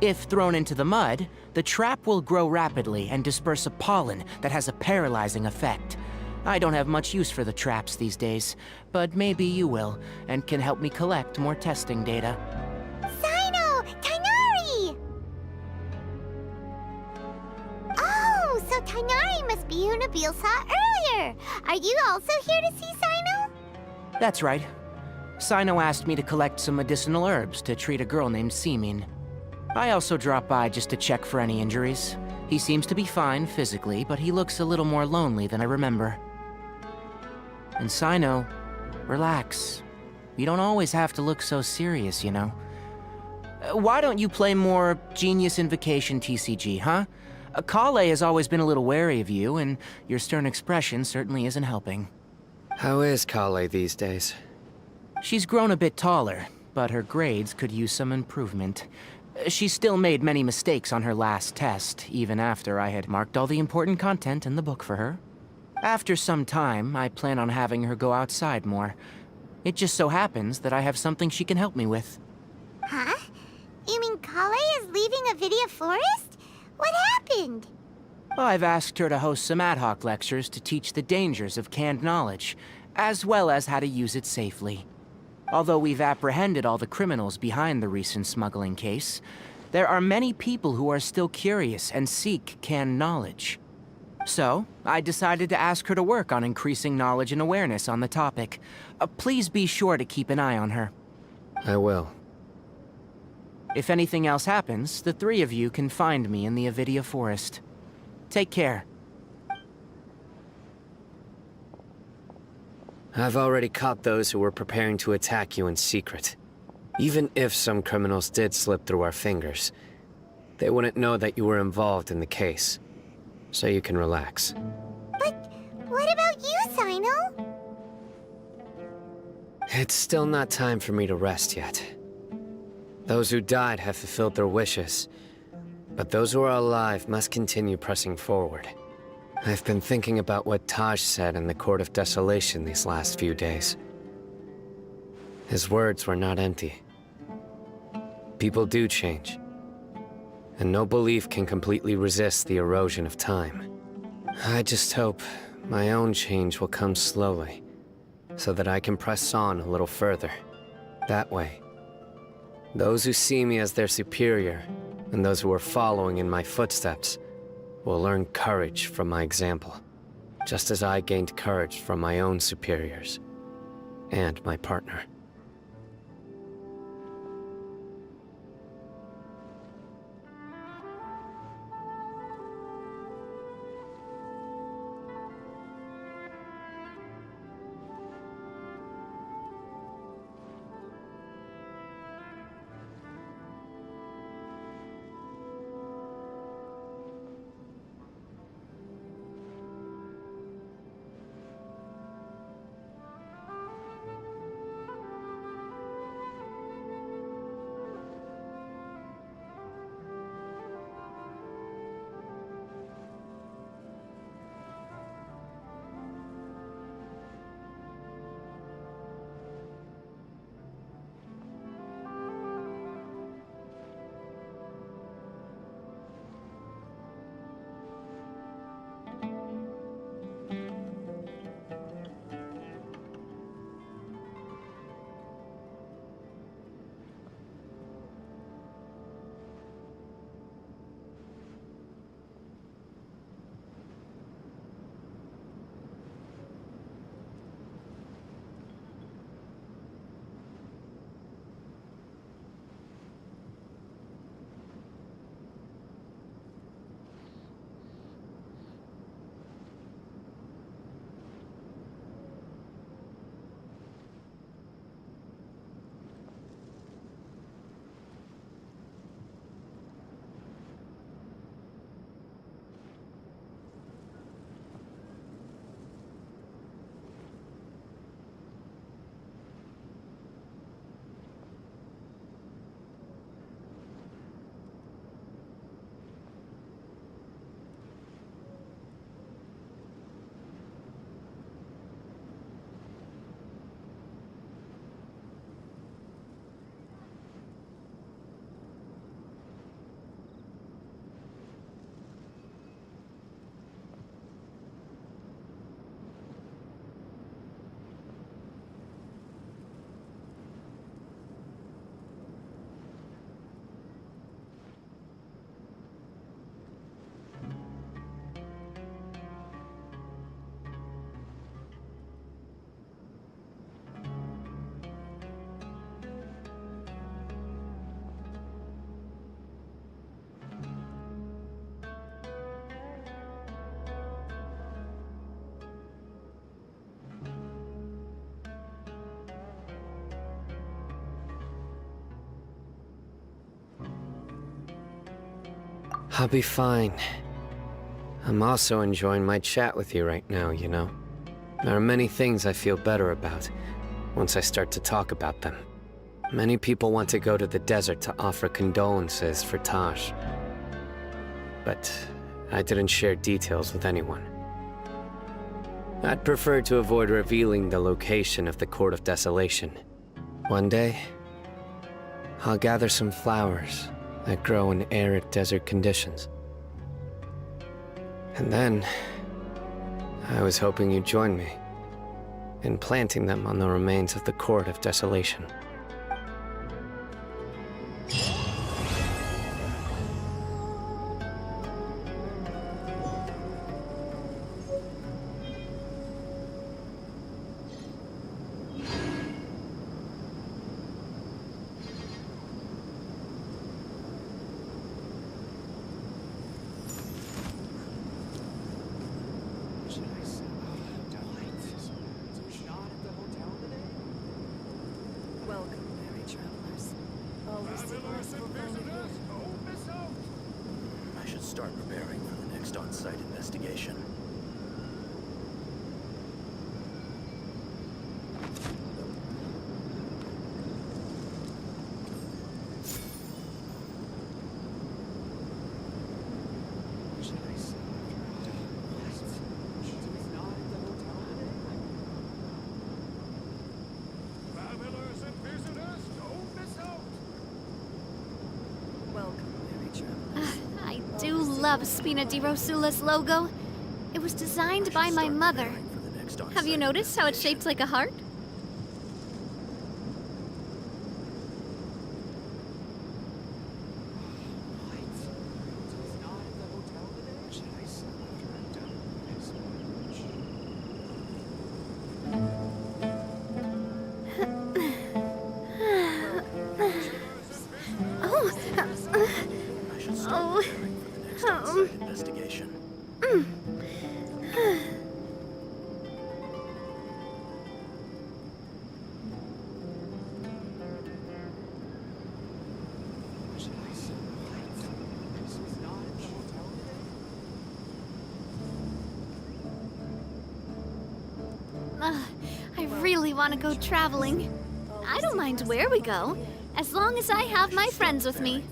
If thrown into the mud, the trap will grow rapidly and disperse a pollen that has a paralyzing effect. I don't have much use for the traps these days, but maybe you will, and can help me collect more testing data. Sino! Tainari! Oh, so Tainari must be who Nabil saw earlier! Are you also here to see Sino? That's right. Sino asked me to collect some medicinal herbs to treat a girl named Simin. I also dropped by just to check for any injuries. He seems to be fine physically, but he looks a little more lonely than I remember. And Sino, relax. You don't always have to look so serious, you know. Why don't you play more Genius Invocation TCG, huh? Kale has always been a little wary of you, and your stern expression certainly isn't helping. How is Kale these days? She's grown a bit taller, but her grades could use some improvement. She still made many mistakes on her last test, even after I had marked all the important content in the book for her. After some time, I plan on having her go outside more. It just so happens that I have something she can help me with. Huh? You mean Kale is leaving Avidia Forest? What happened? I've asked her to host some ad hoc lectures to teach the dangers of canned knowledge, as well as how to use it safely. Although we've apprehended all the criminals behind the recent smuggling case, there are many people who are still curious and seek canned knowledge. So, I decided to ask her to work on increasing knowledge and awareness on the topic. Please be sure to keep an eye on her. I will. If anything else happens, the three of you can find me in the Avidia Forest. Take care. I've already caught those who were preparing to attack you in secret. Even if some criminals did slip through our fingers, they wouldn't know that you were involved in the case. So you can relax. But what about you, Sino? It's still not time for me to rest yet. Those who died have fulfilled their wishes, but those who are alive must continue pressing forward. I've been thinking about what Taj said in the Court of Desolation these last few days. His words were not empty. People do change, and no belief can completely resist the erosion of time. I just hope my own change will come slowly, so that I can press on a little further. That way, those who see me as their superior, and those who are following in my footsteps, will learn courage from my example, just as I gained courage from my own superiors, and my partner. I'll be fine. I'm also enjoying my chat with you right now, you know? There are many things I feel better about once I start to talk about them. Many people want to go to the desert to offer condolences for Taj. But I didn't share details with anyone. I'd prefer to avoid revealing the location of the Court of Desolation. One day, I'll gather some flowers that grow in arid desert conditions. And then, I was hoping you'd join me in planting them on the remains of the Court of Desolation. I should start preparing for the next on-site investigation. I do love Spina di Rosula's logo. It was designed by my mother. Have you noticed how it's shaped like a heart? Investigation. I really want to go traveling. I don't mind where we go, as long as I have my friends with me.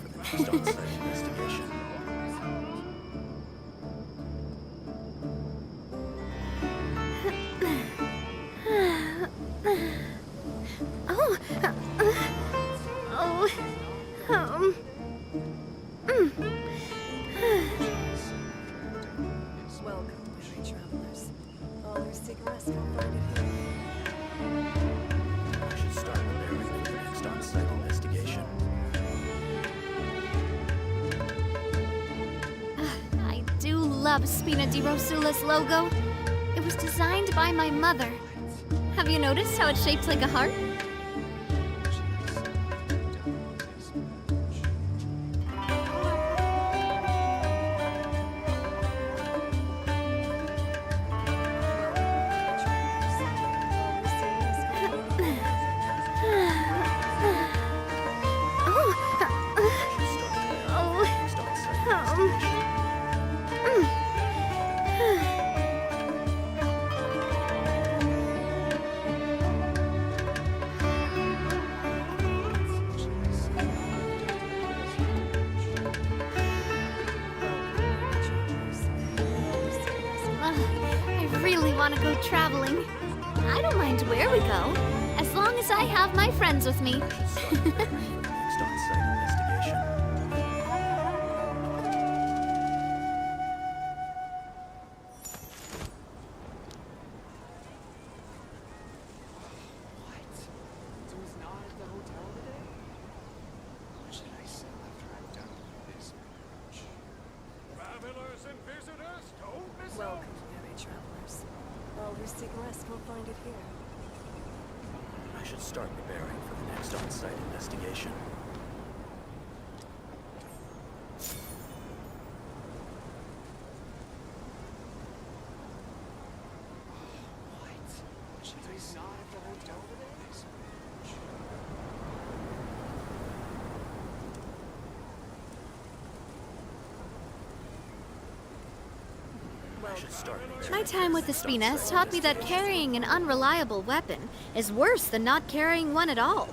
Love Spina di Rosula's logo. It was designed by my mother. Have you noticed how it's shaped like a heart? Want to go traveling. I don't mind where we go, as long as I have my friends with me. I should start preparing for the next on-site investigation. My time with the Spina has taught me that carrying an unreliable weapon is worse than not carrying one at all.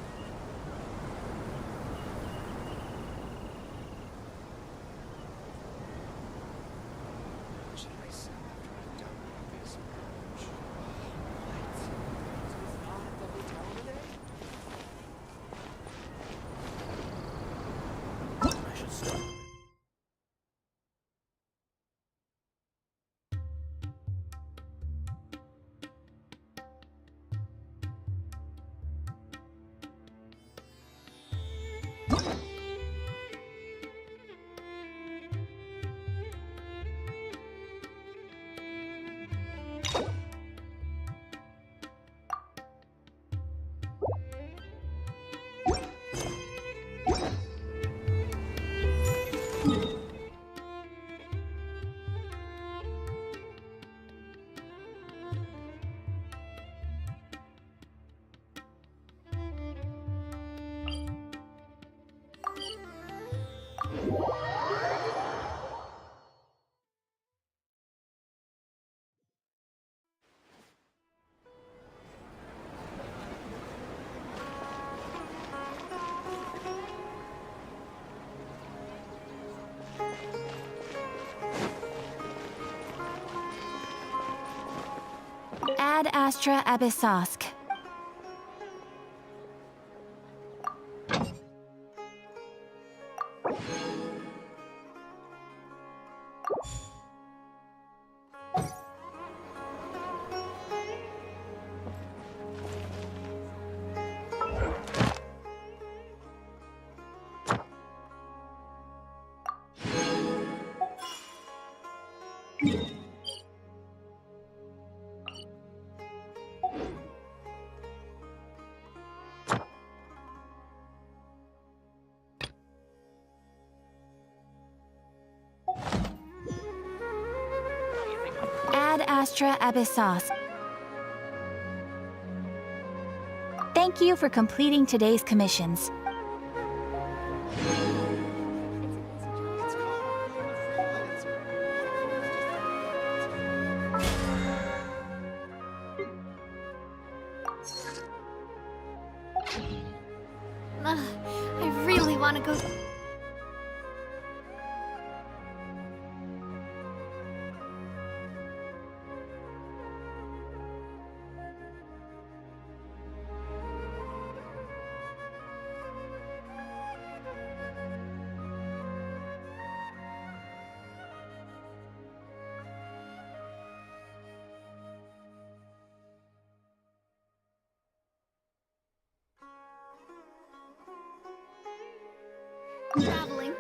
Ad Astra Abyssosk. Ad Astra Abyssosk. Thank you for completing today's commissions. I really want to go. Traveling.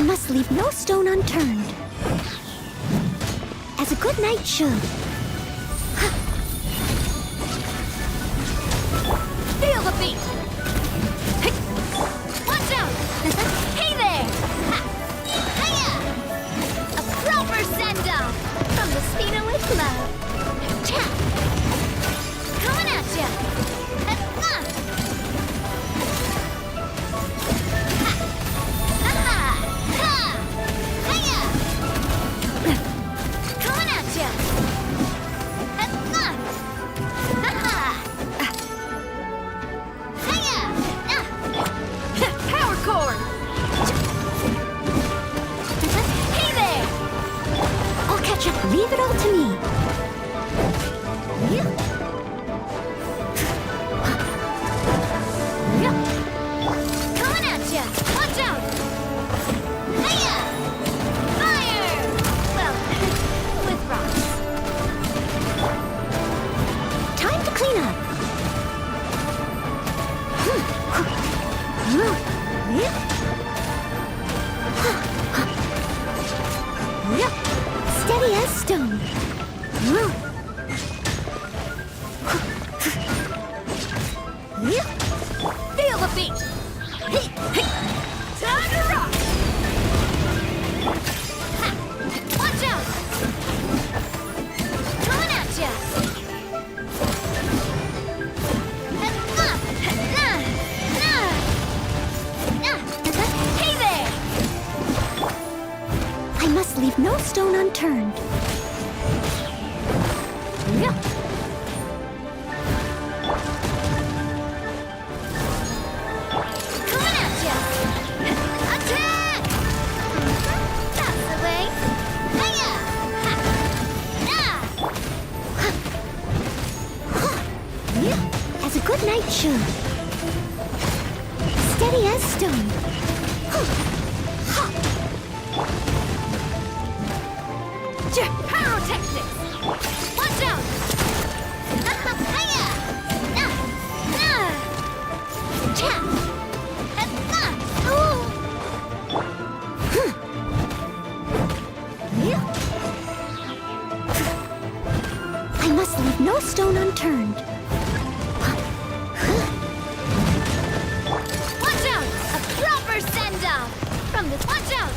must leave no stone unturned. As a good knight should. Feel the beat! Watch out! Hey there! Hiya! A proper send-off from the Spinoway Club. Cha! Coming at ya! Coming at ya! Power cord! Hey there! I'll catch up. Leave it all to me. Coming at ya! Watch out! Hiya! Fire! Well, with rocks. Time to clean up. Steady as stone. Feel the beat! Time to rock! Watch out! Coming at ya! Hey there! I must leave no stone unturned. Coming at ya! Attack! That's the way! Hiya! As a good knight should. Steady as stone. Pyrotechnics! Watch out! Hiya! Cha! I must leave no stone unturned. Watch out! A proper send-off! From this... Watch out!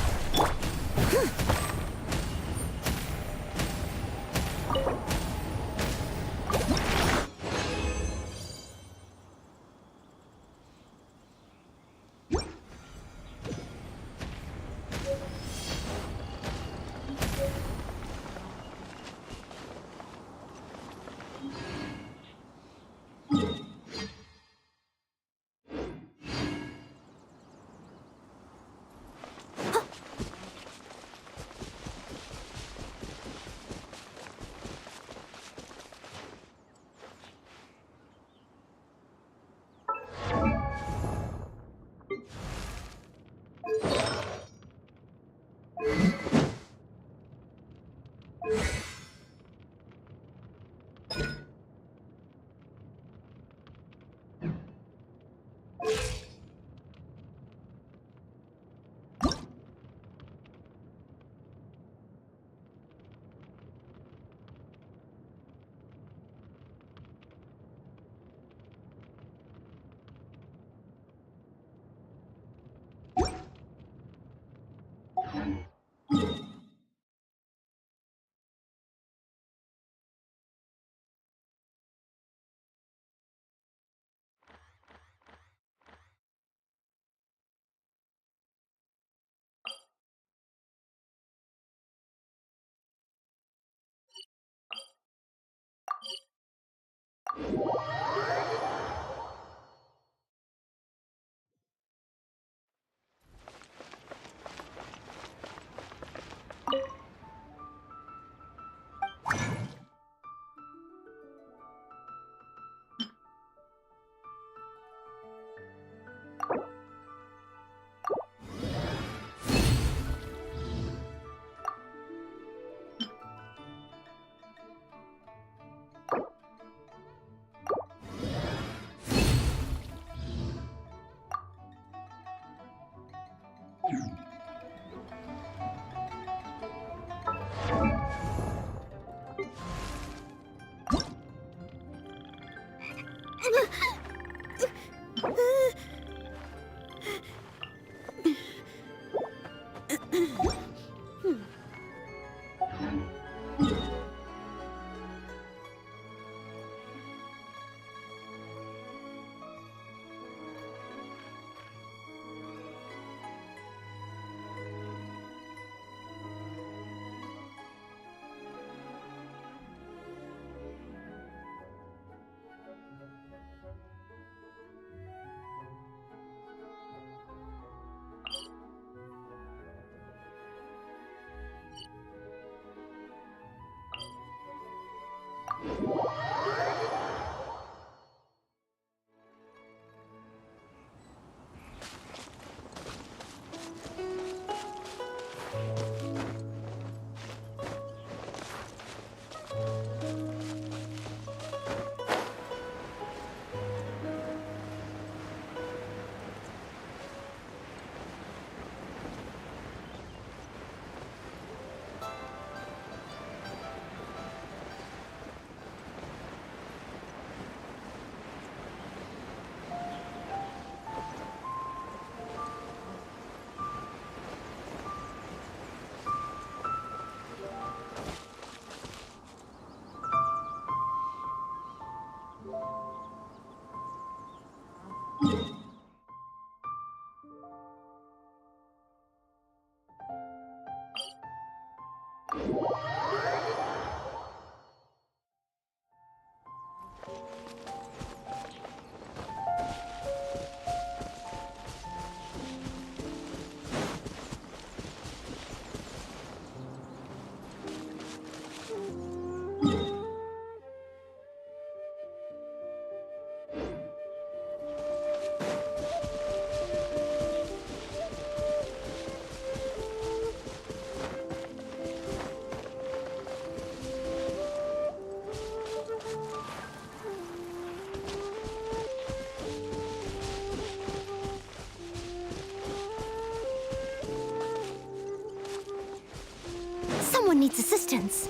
Someone needs assistance.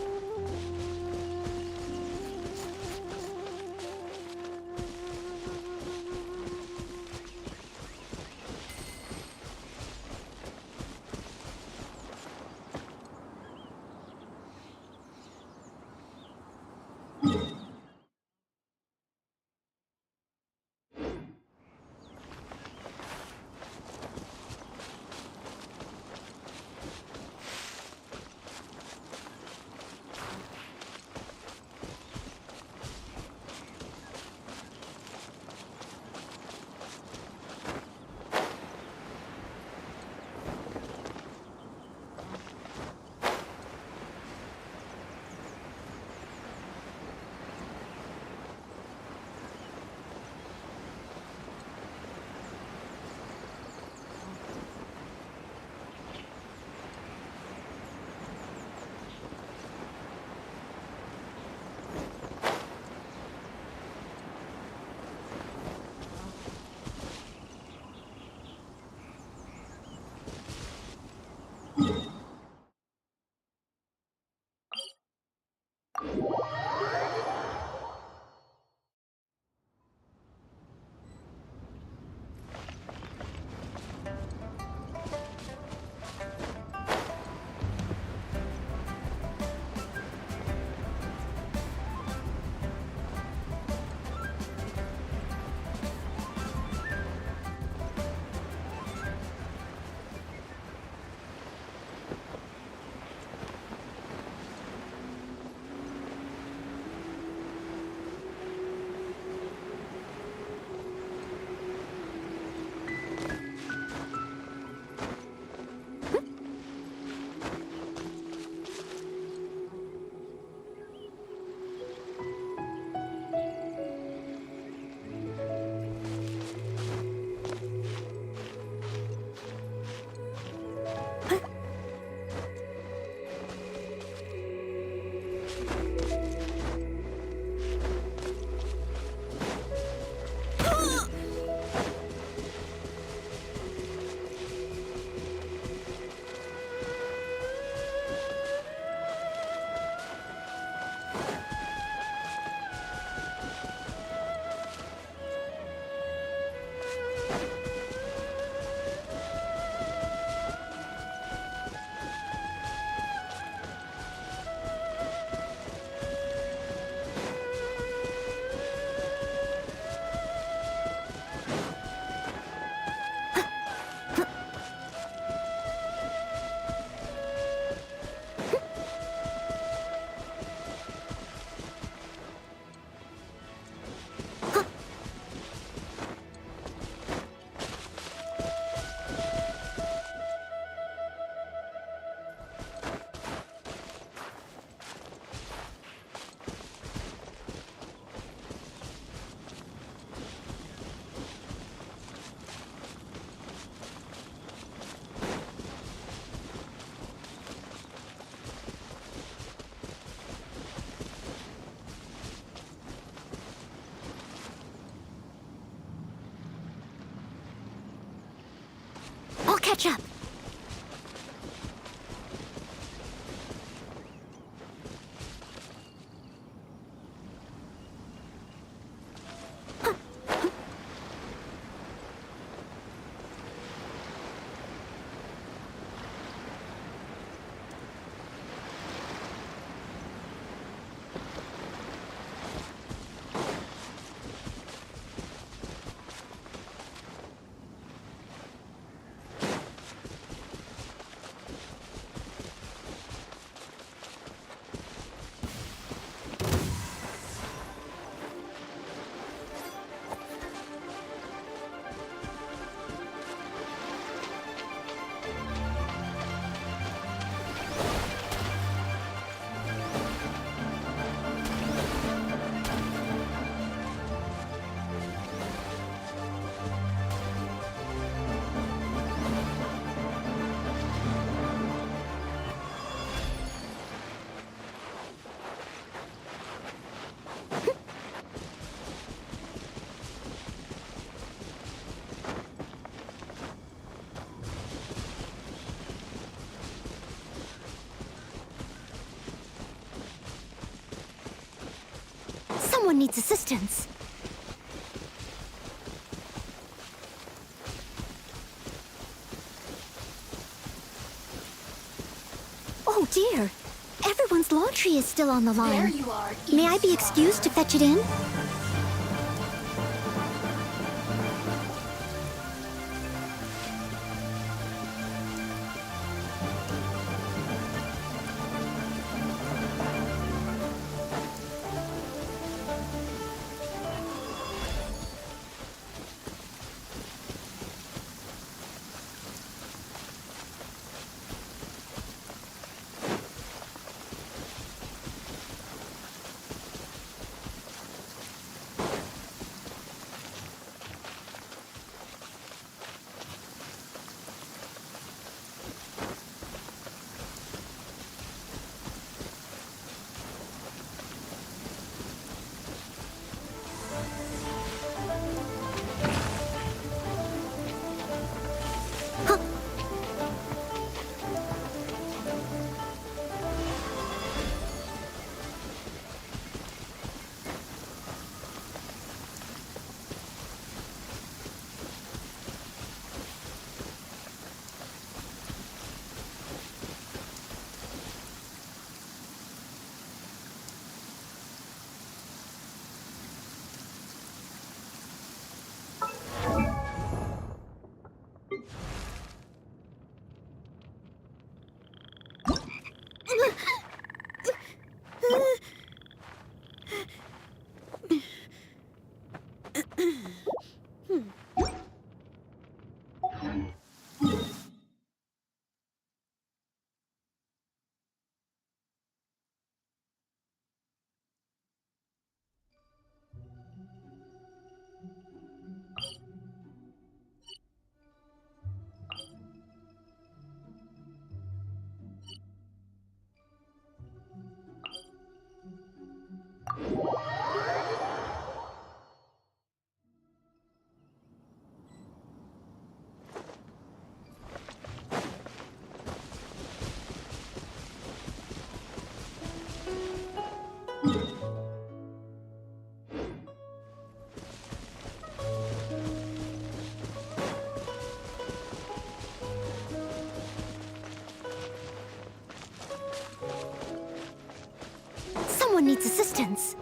catch up. Someone needs assistance. Oh dear. Everyone's laundry is still on the line. There you are. May I be excused to fetch it in? Someone needs assistance.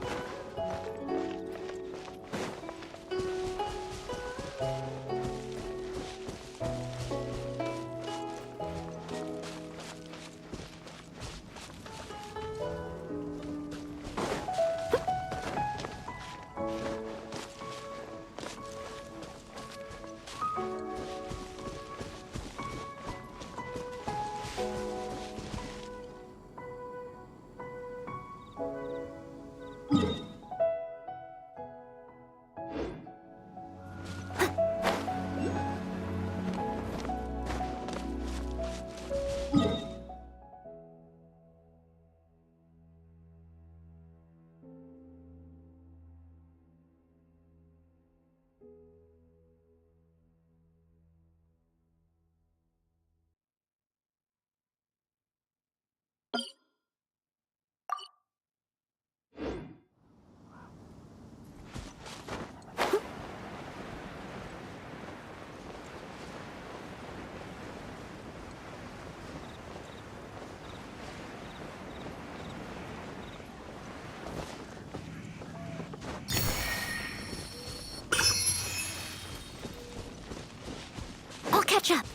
I'll catch up.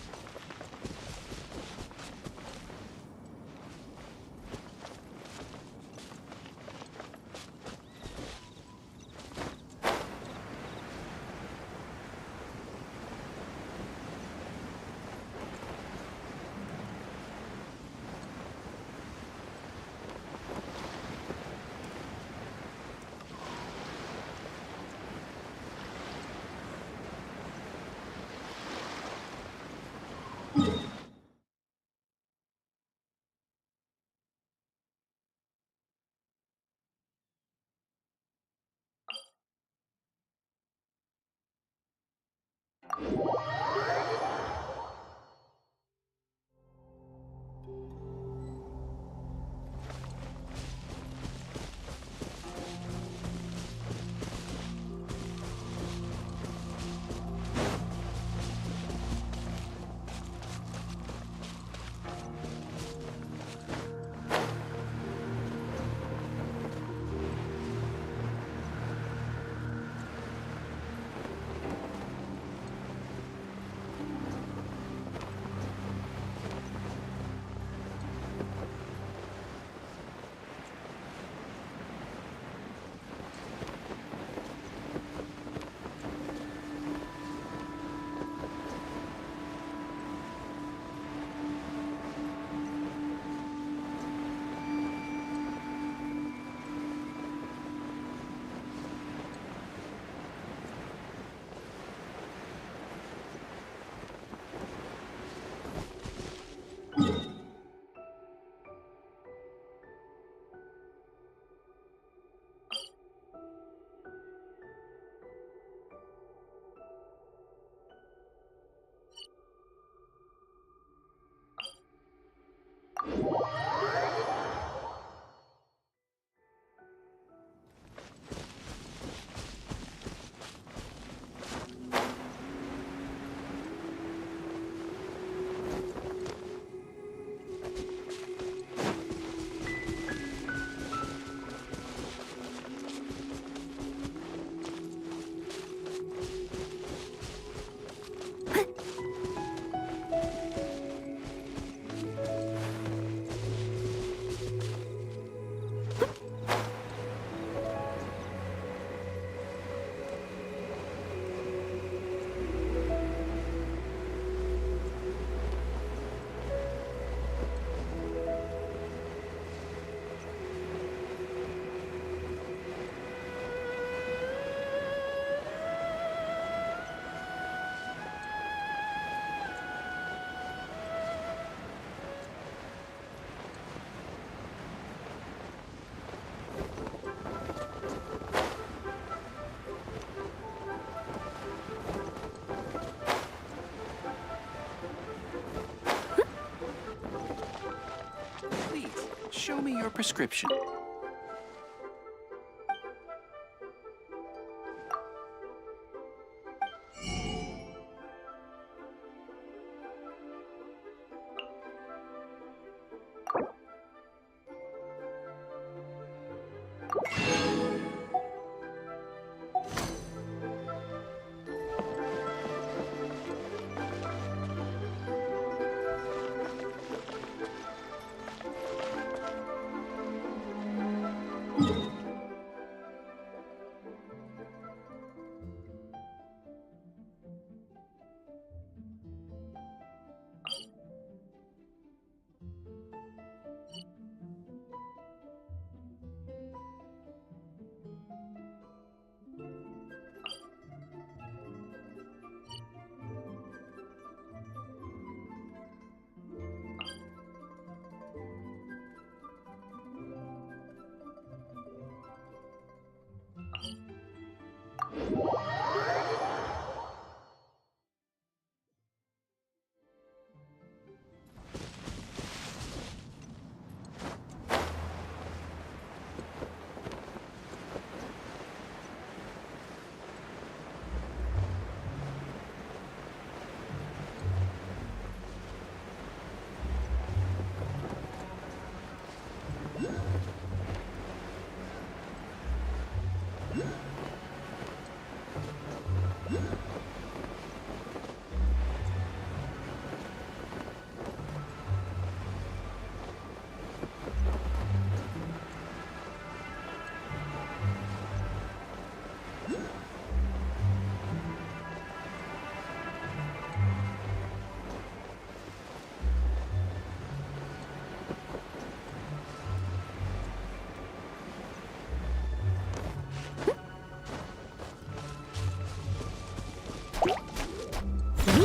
Show me your prescription.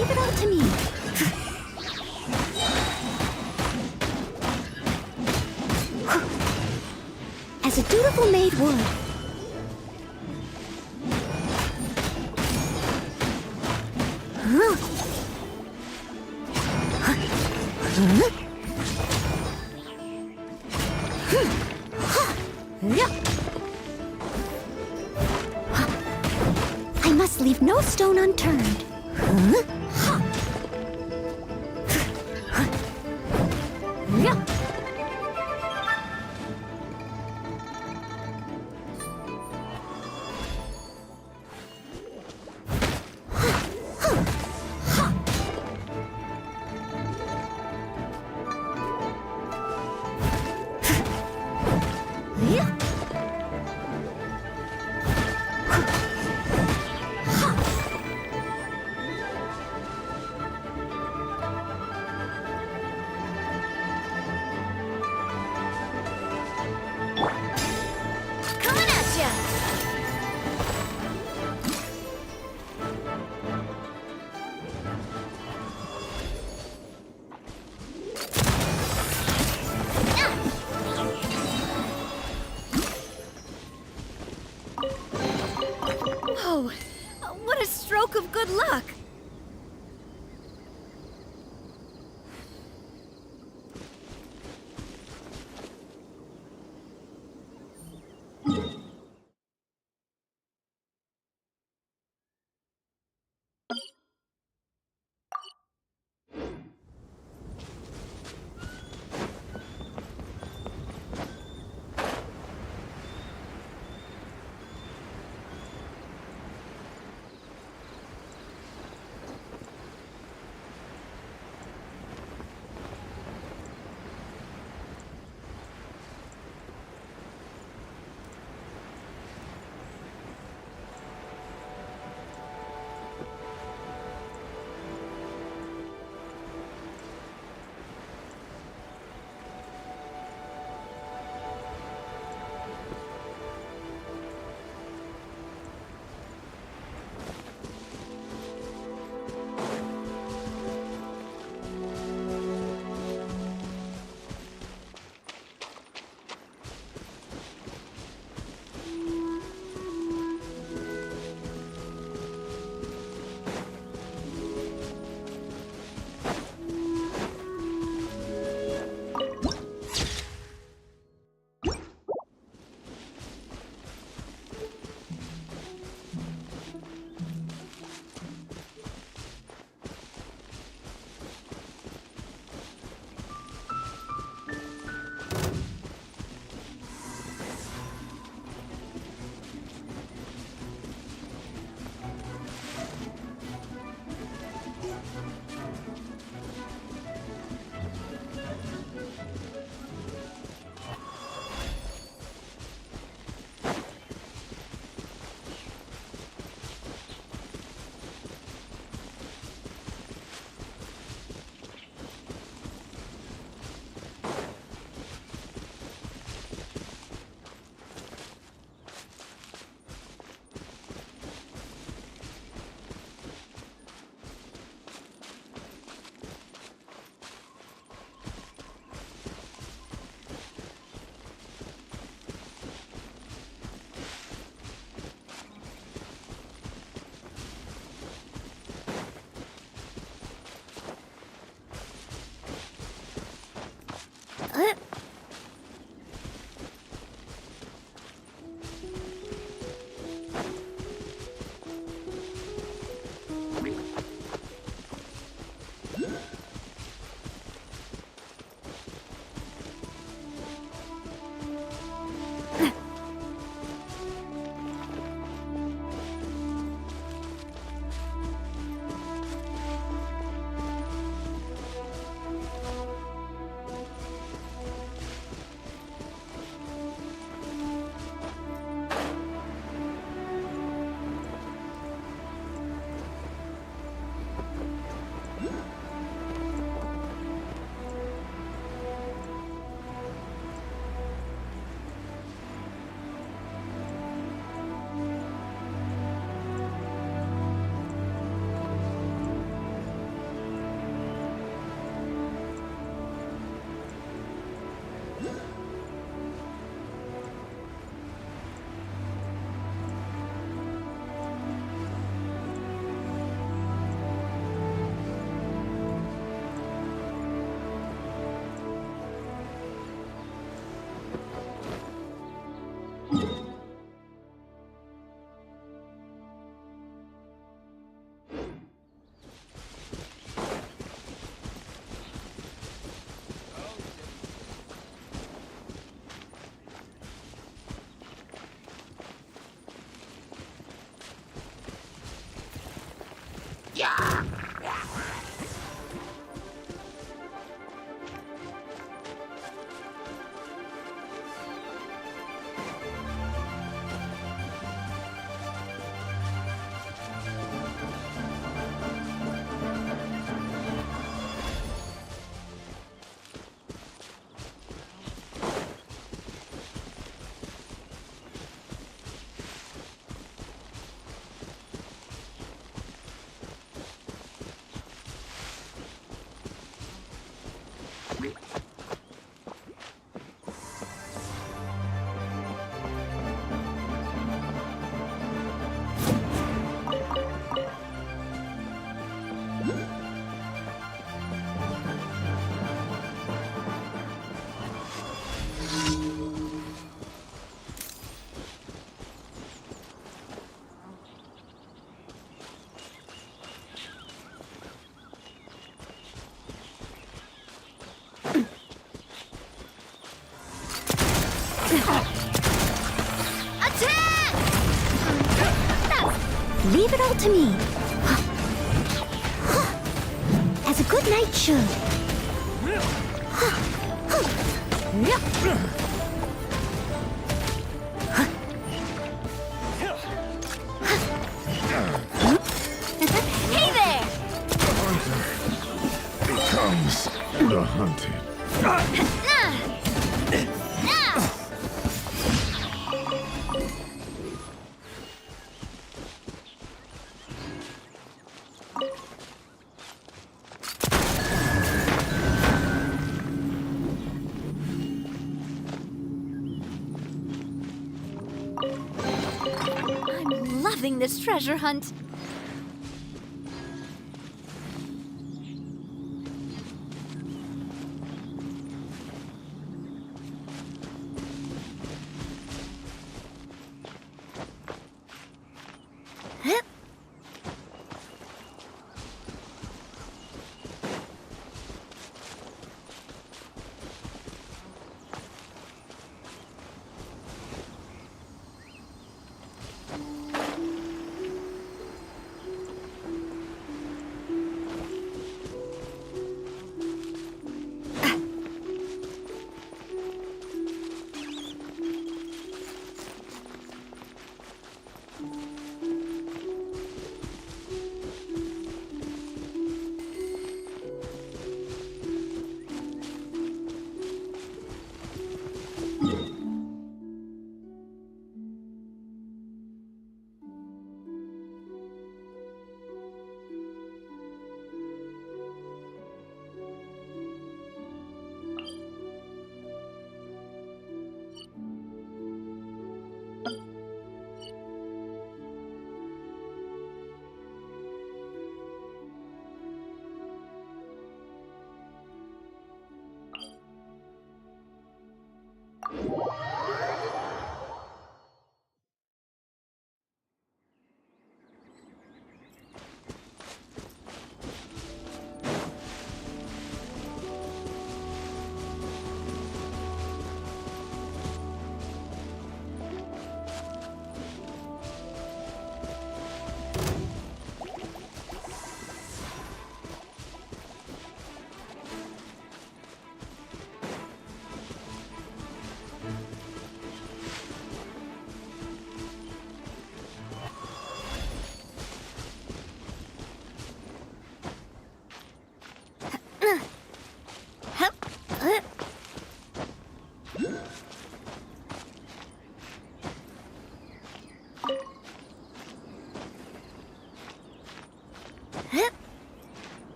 Leave it all to me. As a dutiful maid would. I must leave no stone unturned. Oh, what a stroke of good luck! Leave it all to me. As a good knight should. Hey there! Becomes the hunted. I'm loving this treasure hunt.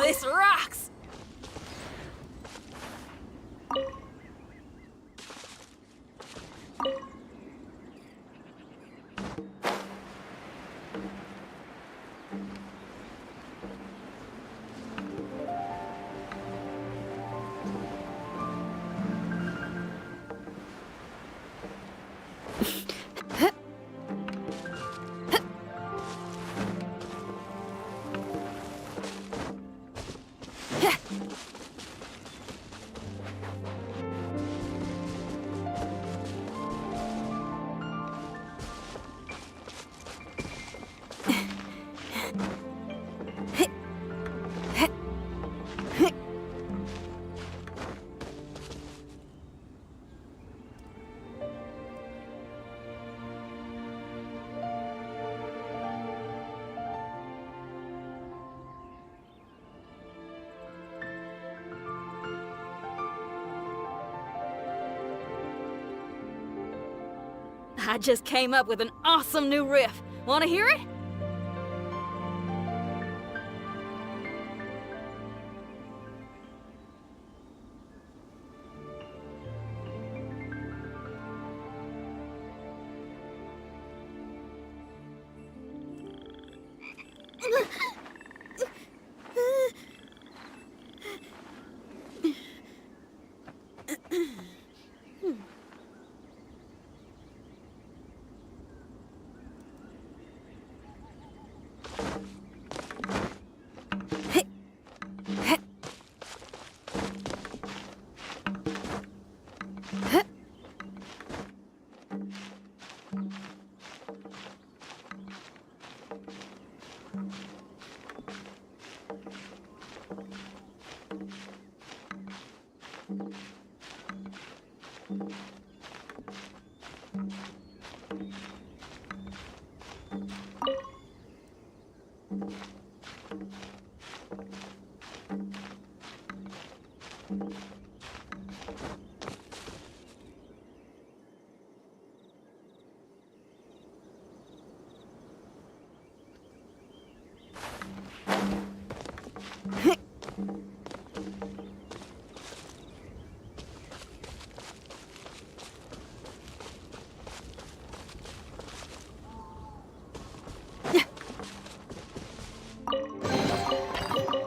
This rocks! I just came up with an awesome new riff. Want to hear it?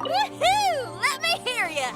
Woohoo! Let me hear ya!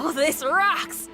Oh, this rocks!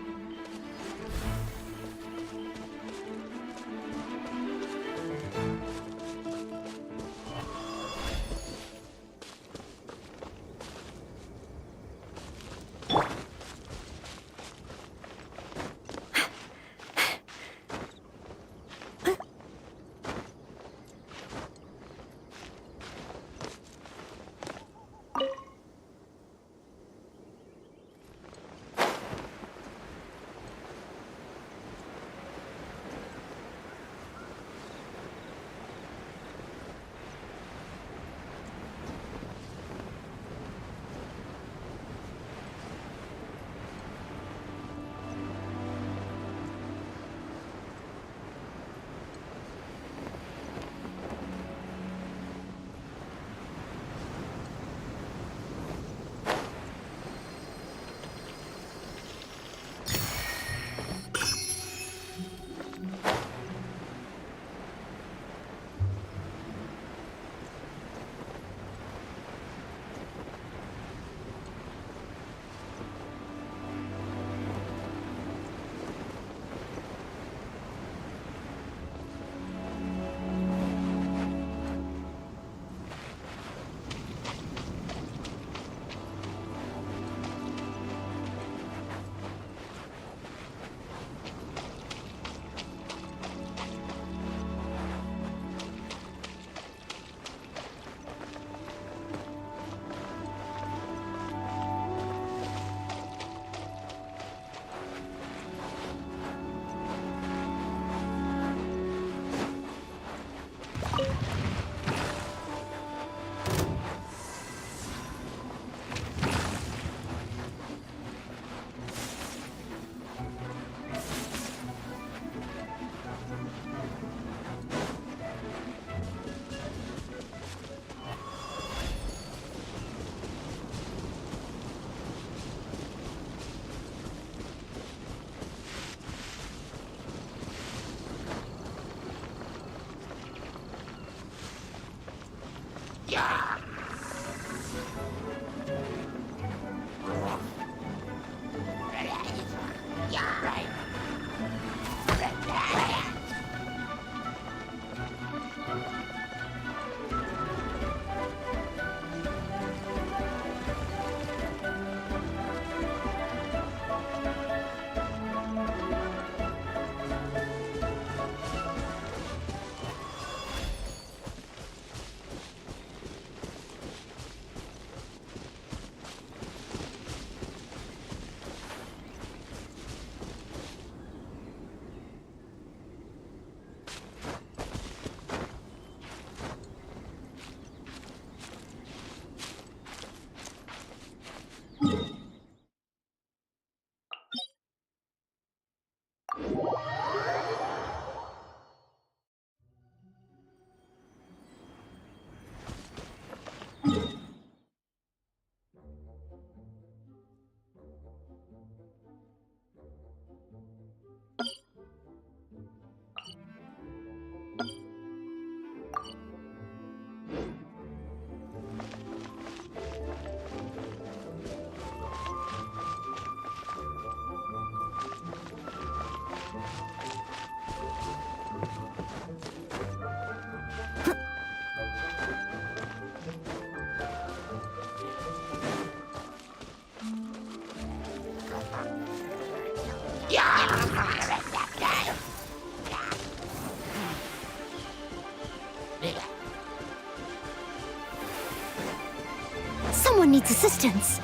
Someone needs assistance.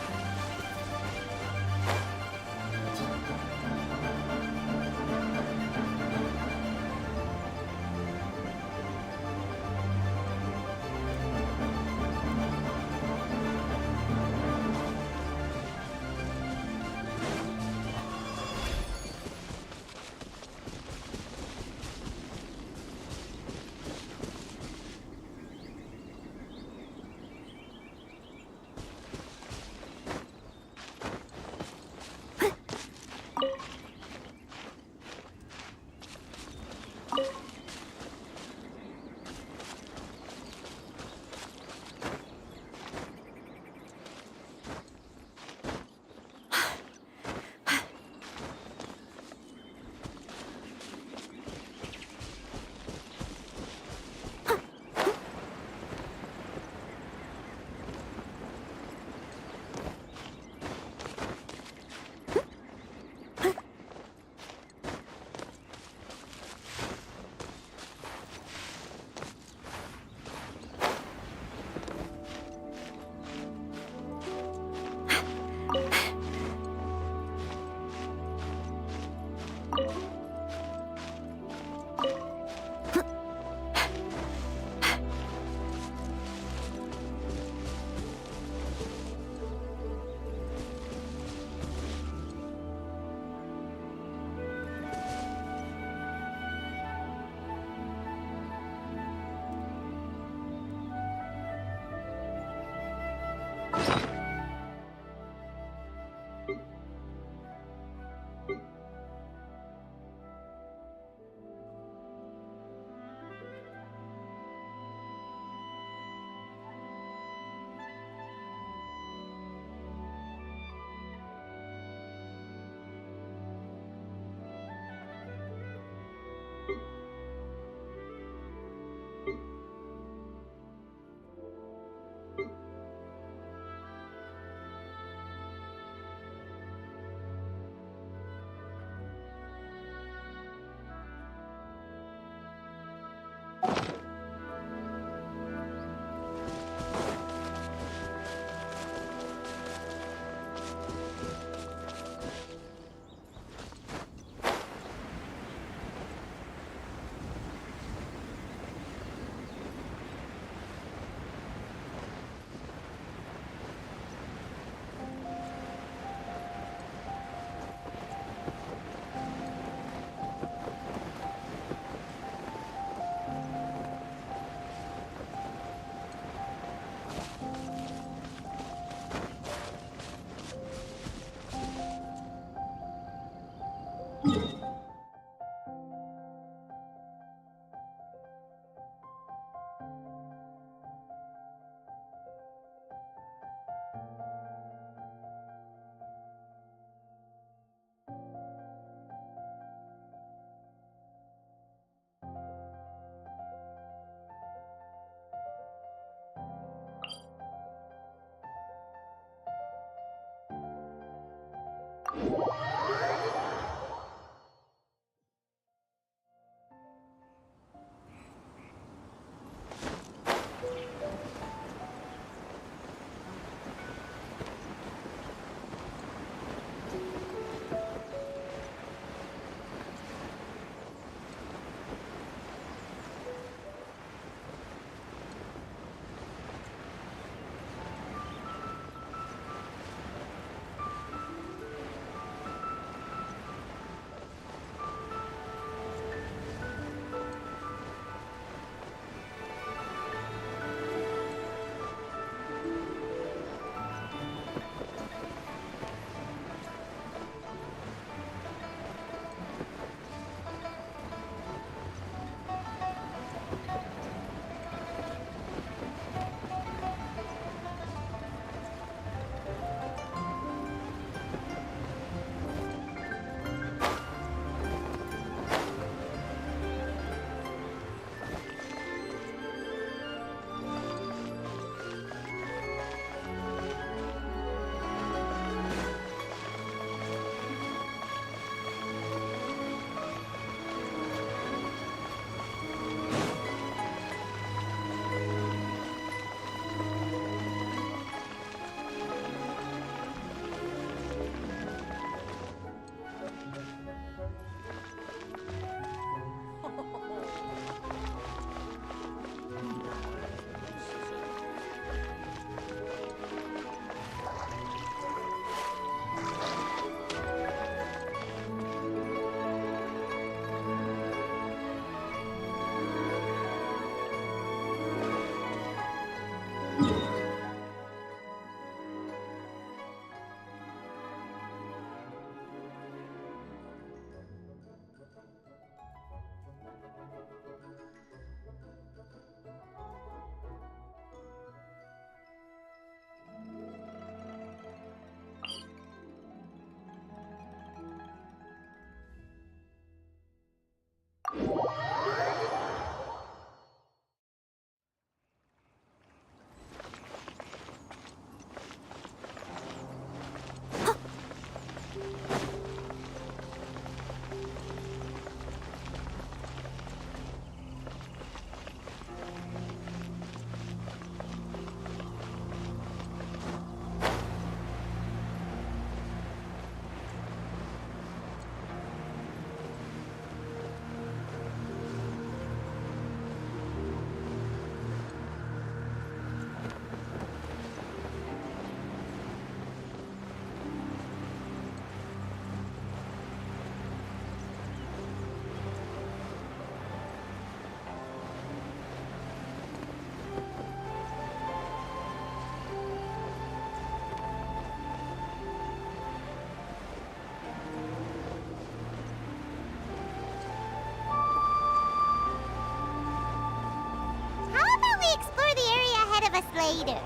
later.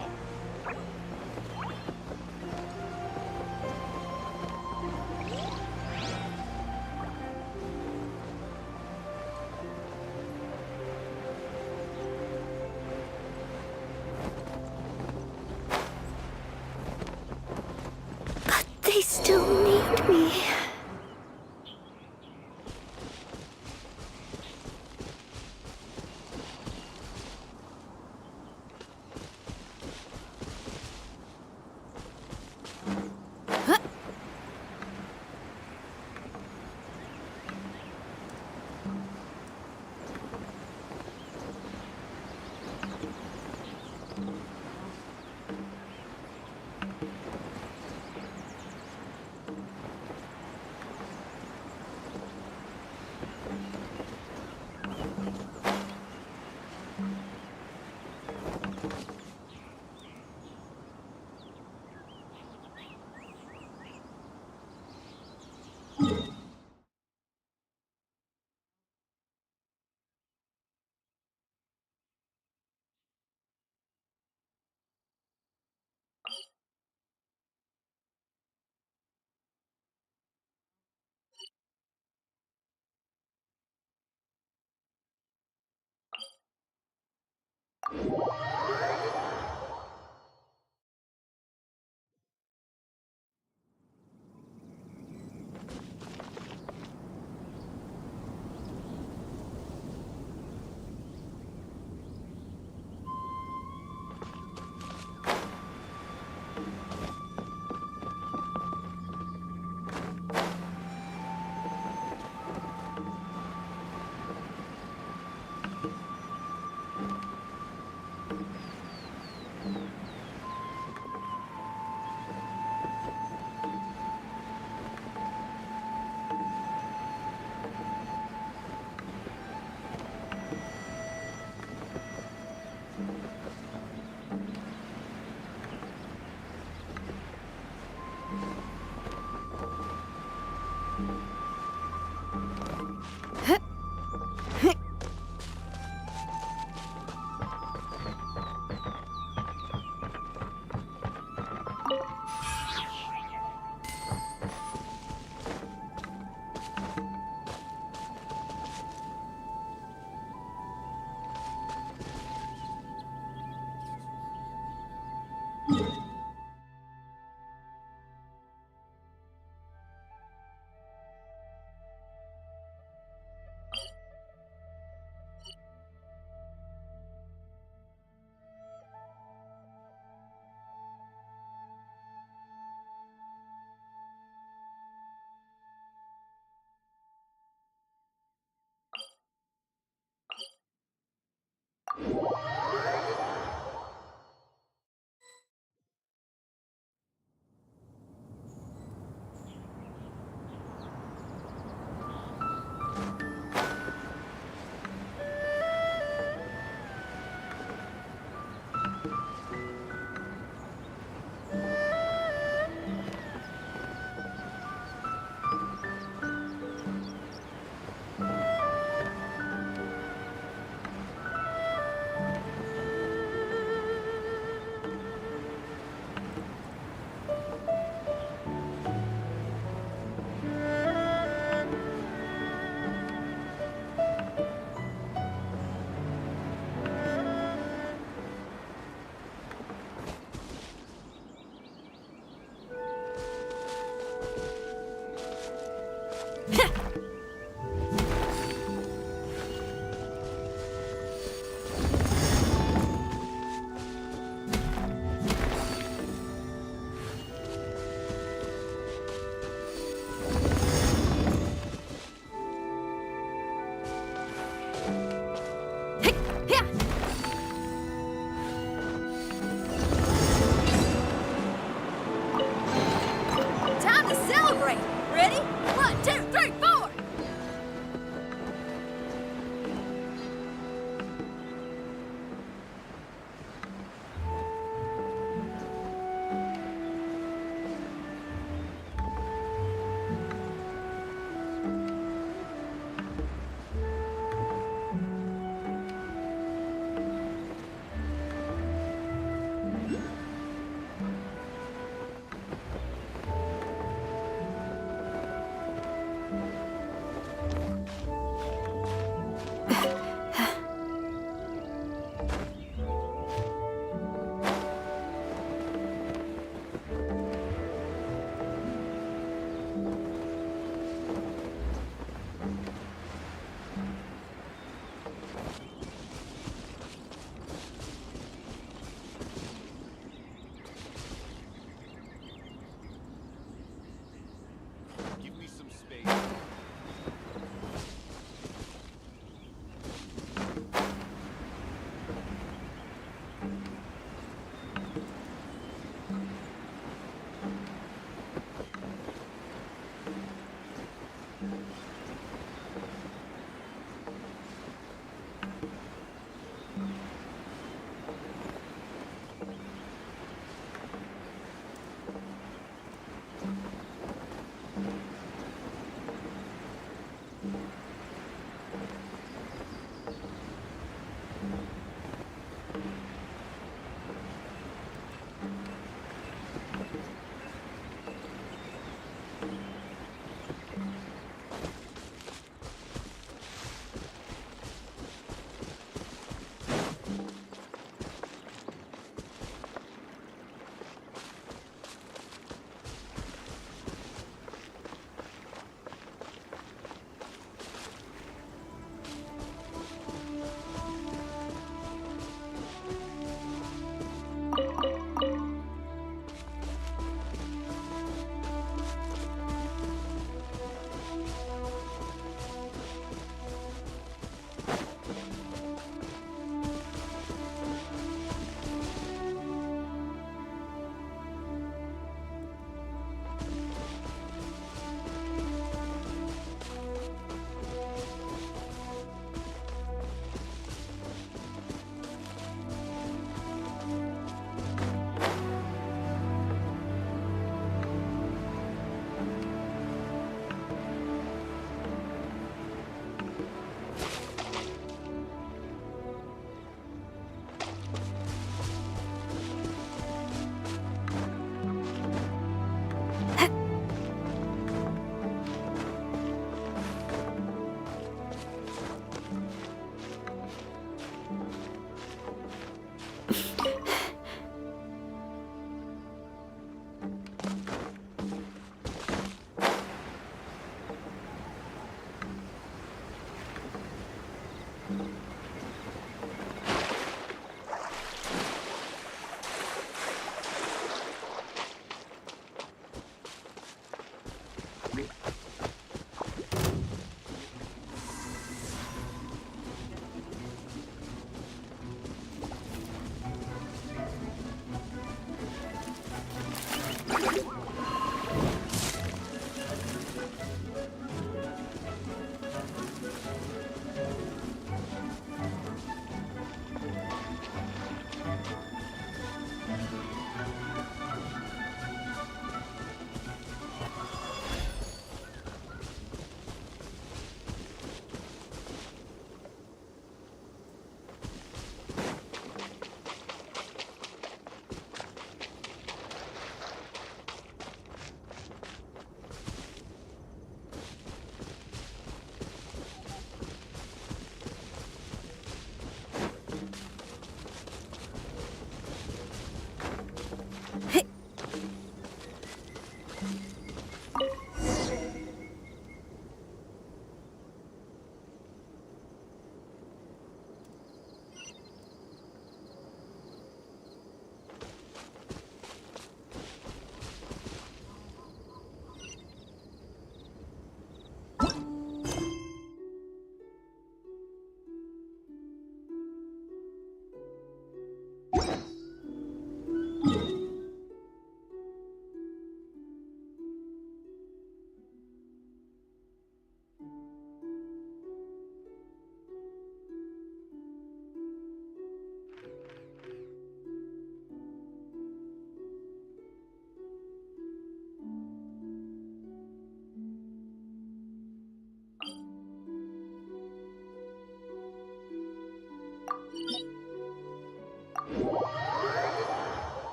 But they still need me.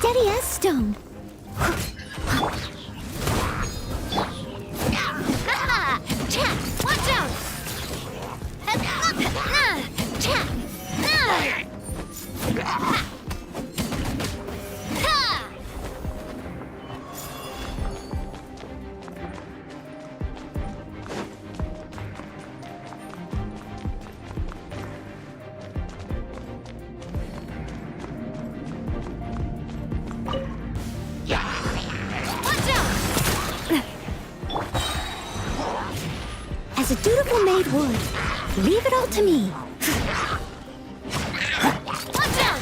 Steady as stone. Watch out! As a dutiful maid would, leave it all to me. Watch out!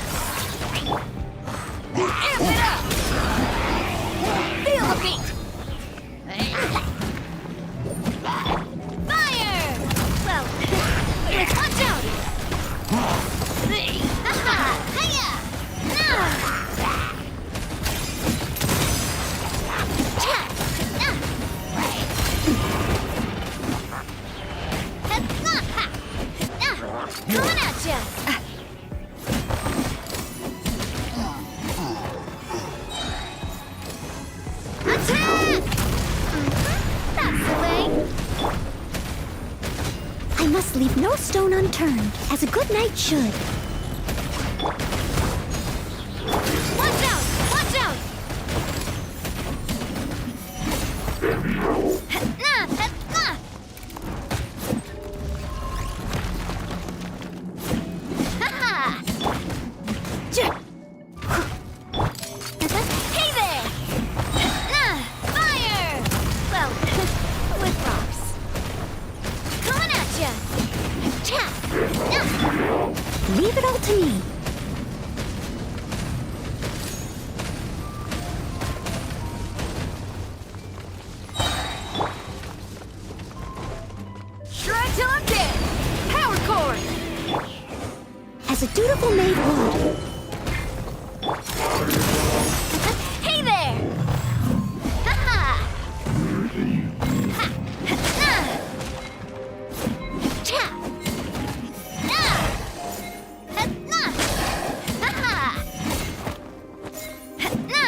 Amp it up! Feel the beat! Fire! Well, watch out! Hiya! Coming at ya! Attack! That's the way. I must leave no stone unturned, as a good knight should. Watch out! Watch out! Leave it all to me. Shred till I'm dead! Power cord! As a dutiful maid would. Hey there! Ha-ha! Ha! Ha! Cha! Na! Ha! Na! Ha-ha! Ha! Na!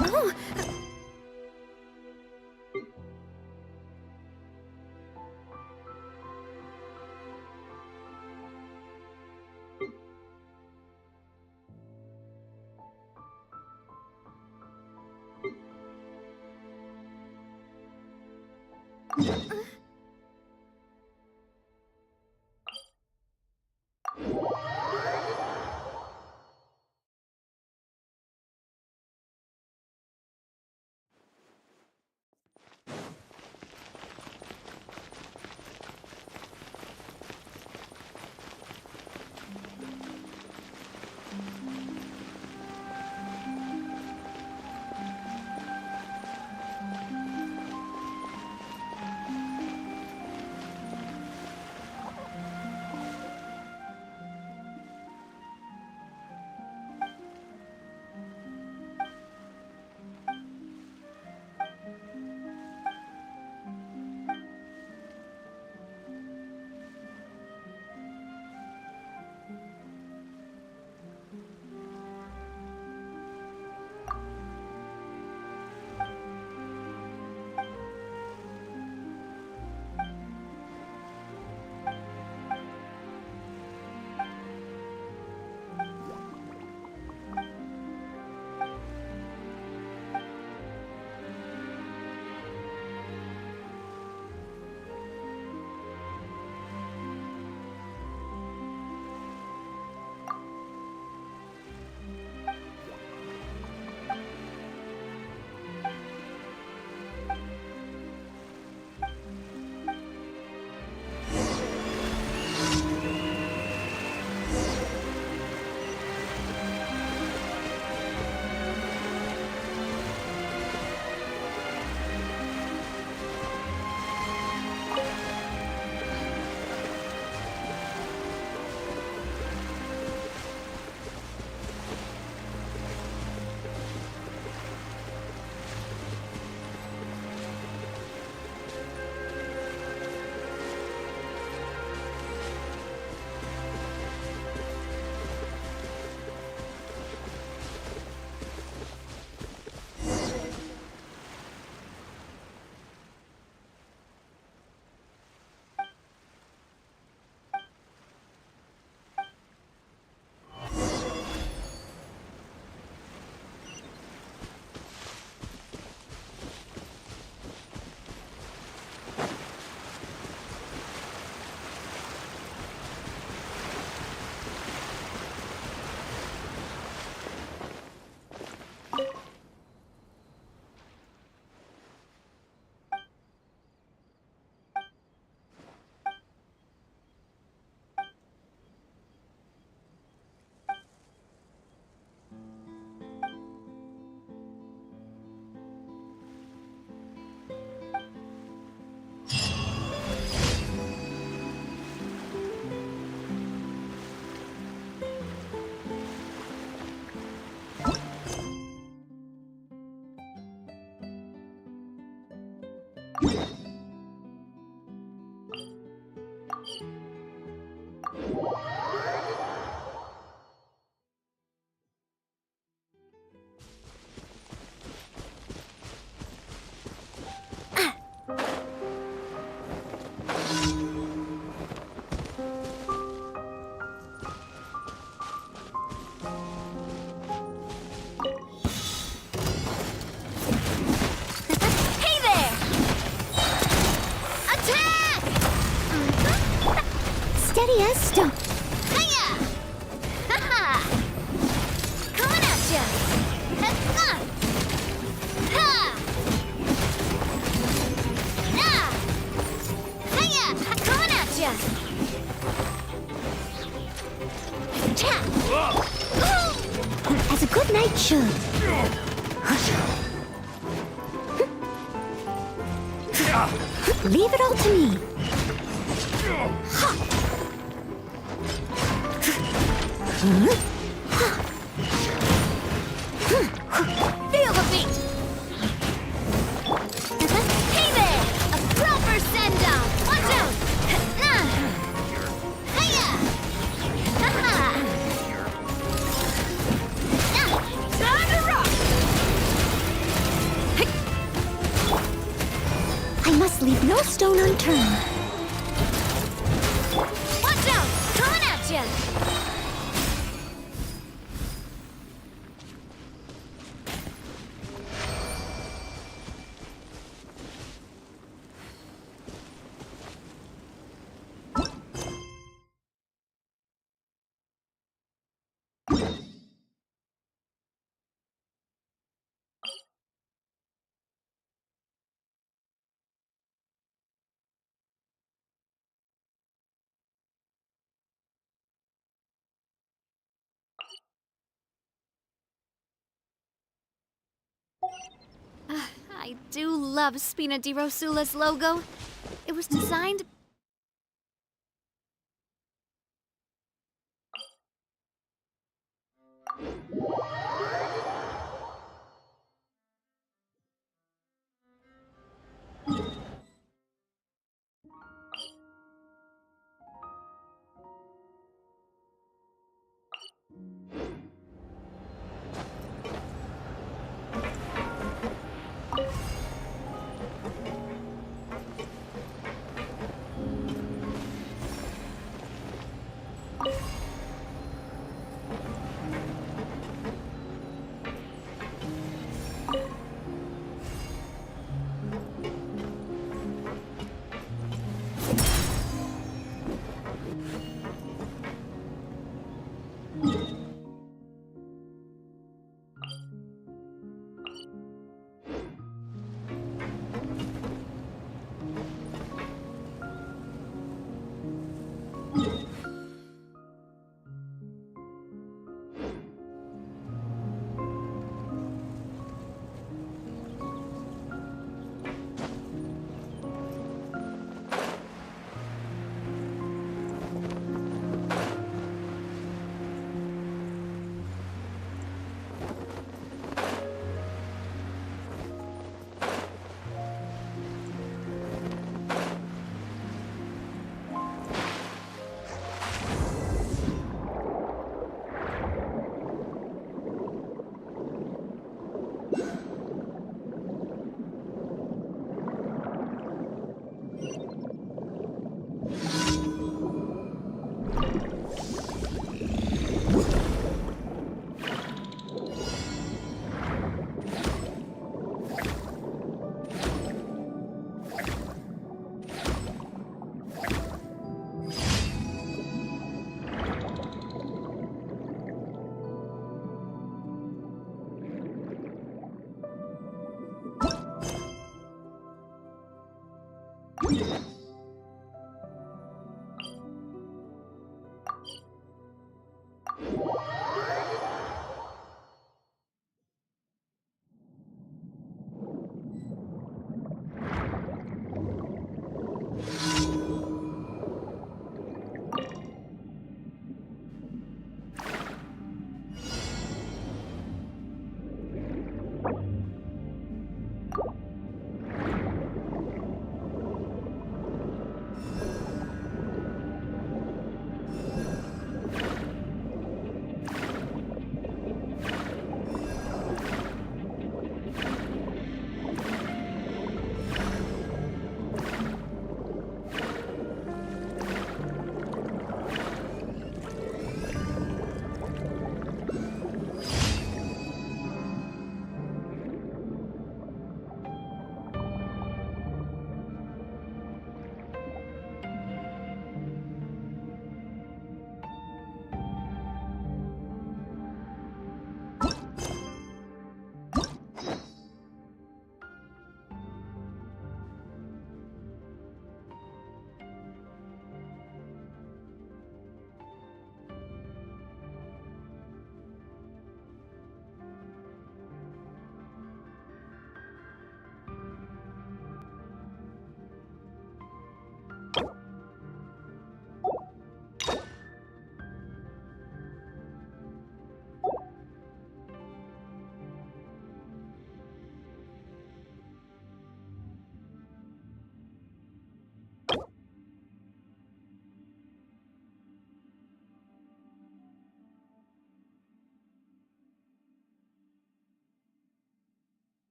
Oh. steady as stone. Hiya! Ha-ha! Coming at ya! Ha! Nah! Hiya! Coming at ya! Cha! As a good knight should. Leave it all to me. Feel the beat. Hey there! A proper send-down. Watch out! Hiya! Ha-ha! Time to rock! I must leave no stone unturned. Watch out! Coming at ya! I do love Spina di Rosula's logo. It was designed...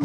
I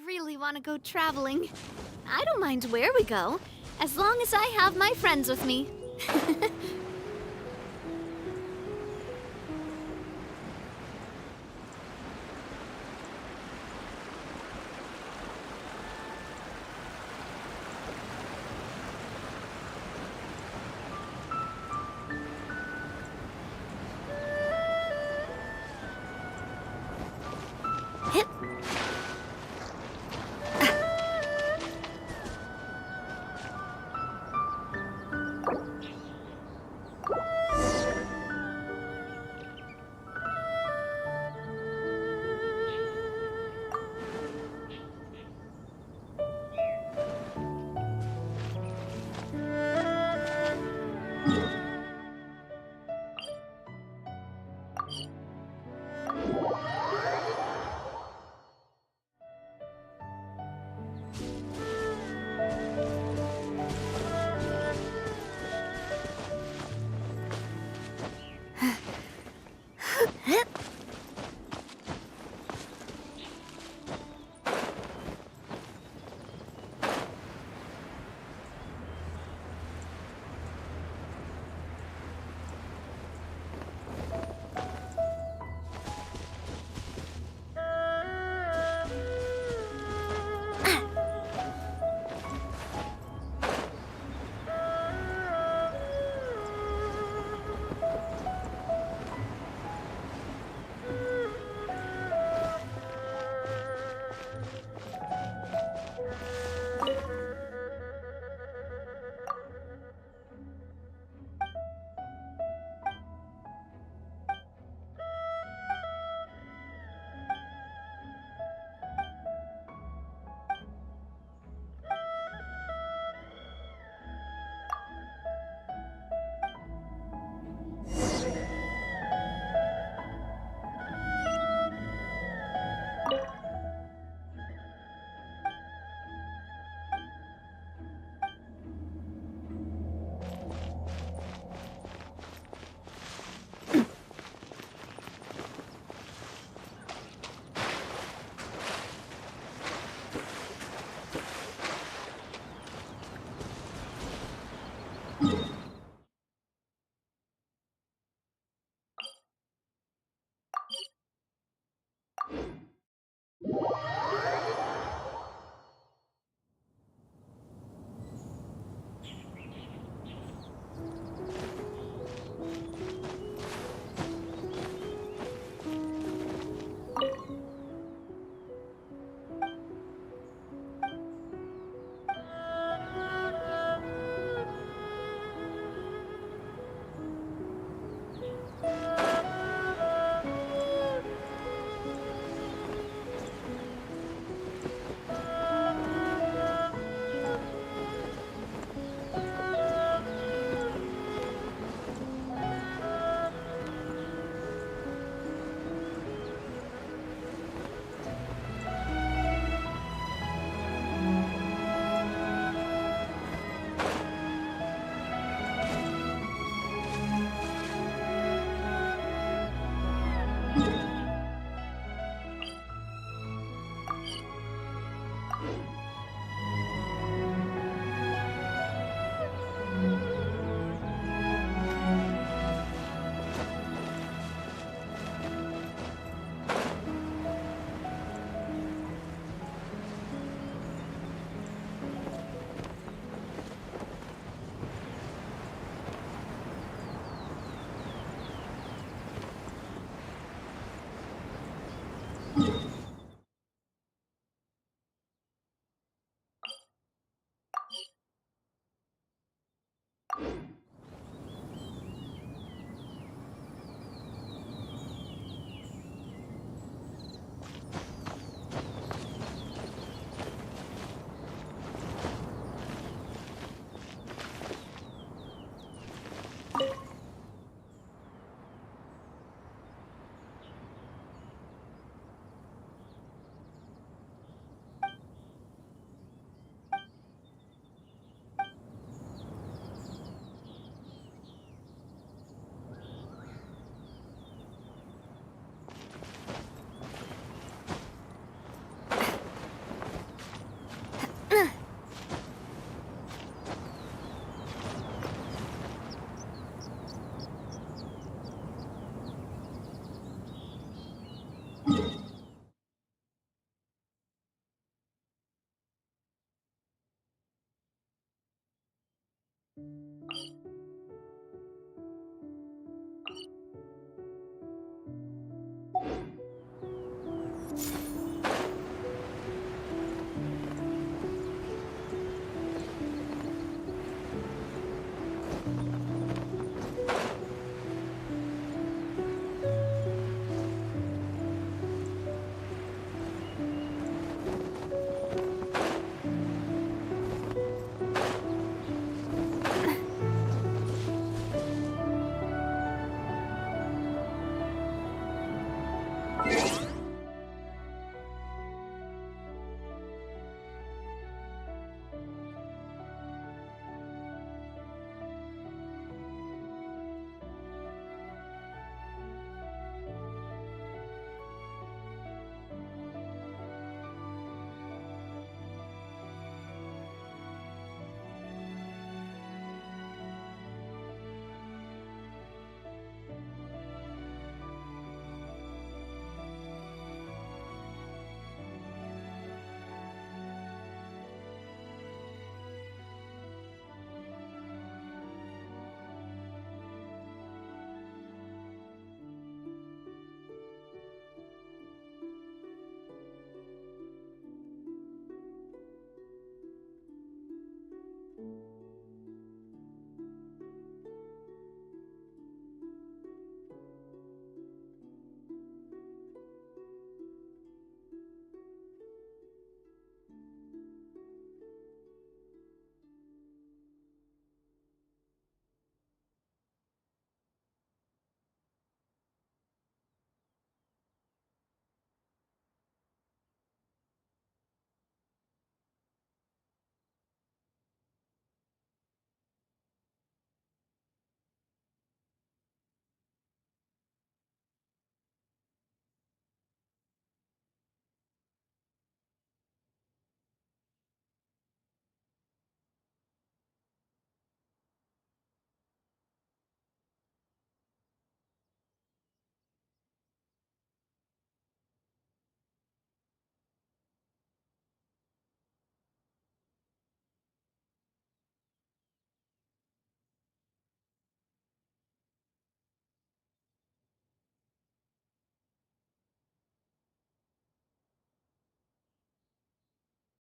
really want to go traveling. I don't mind where we go, as long as I have my friends with me.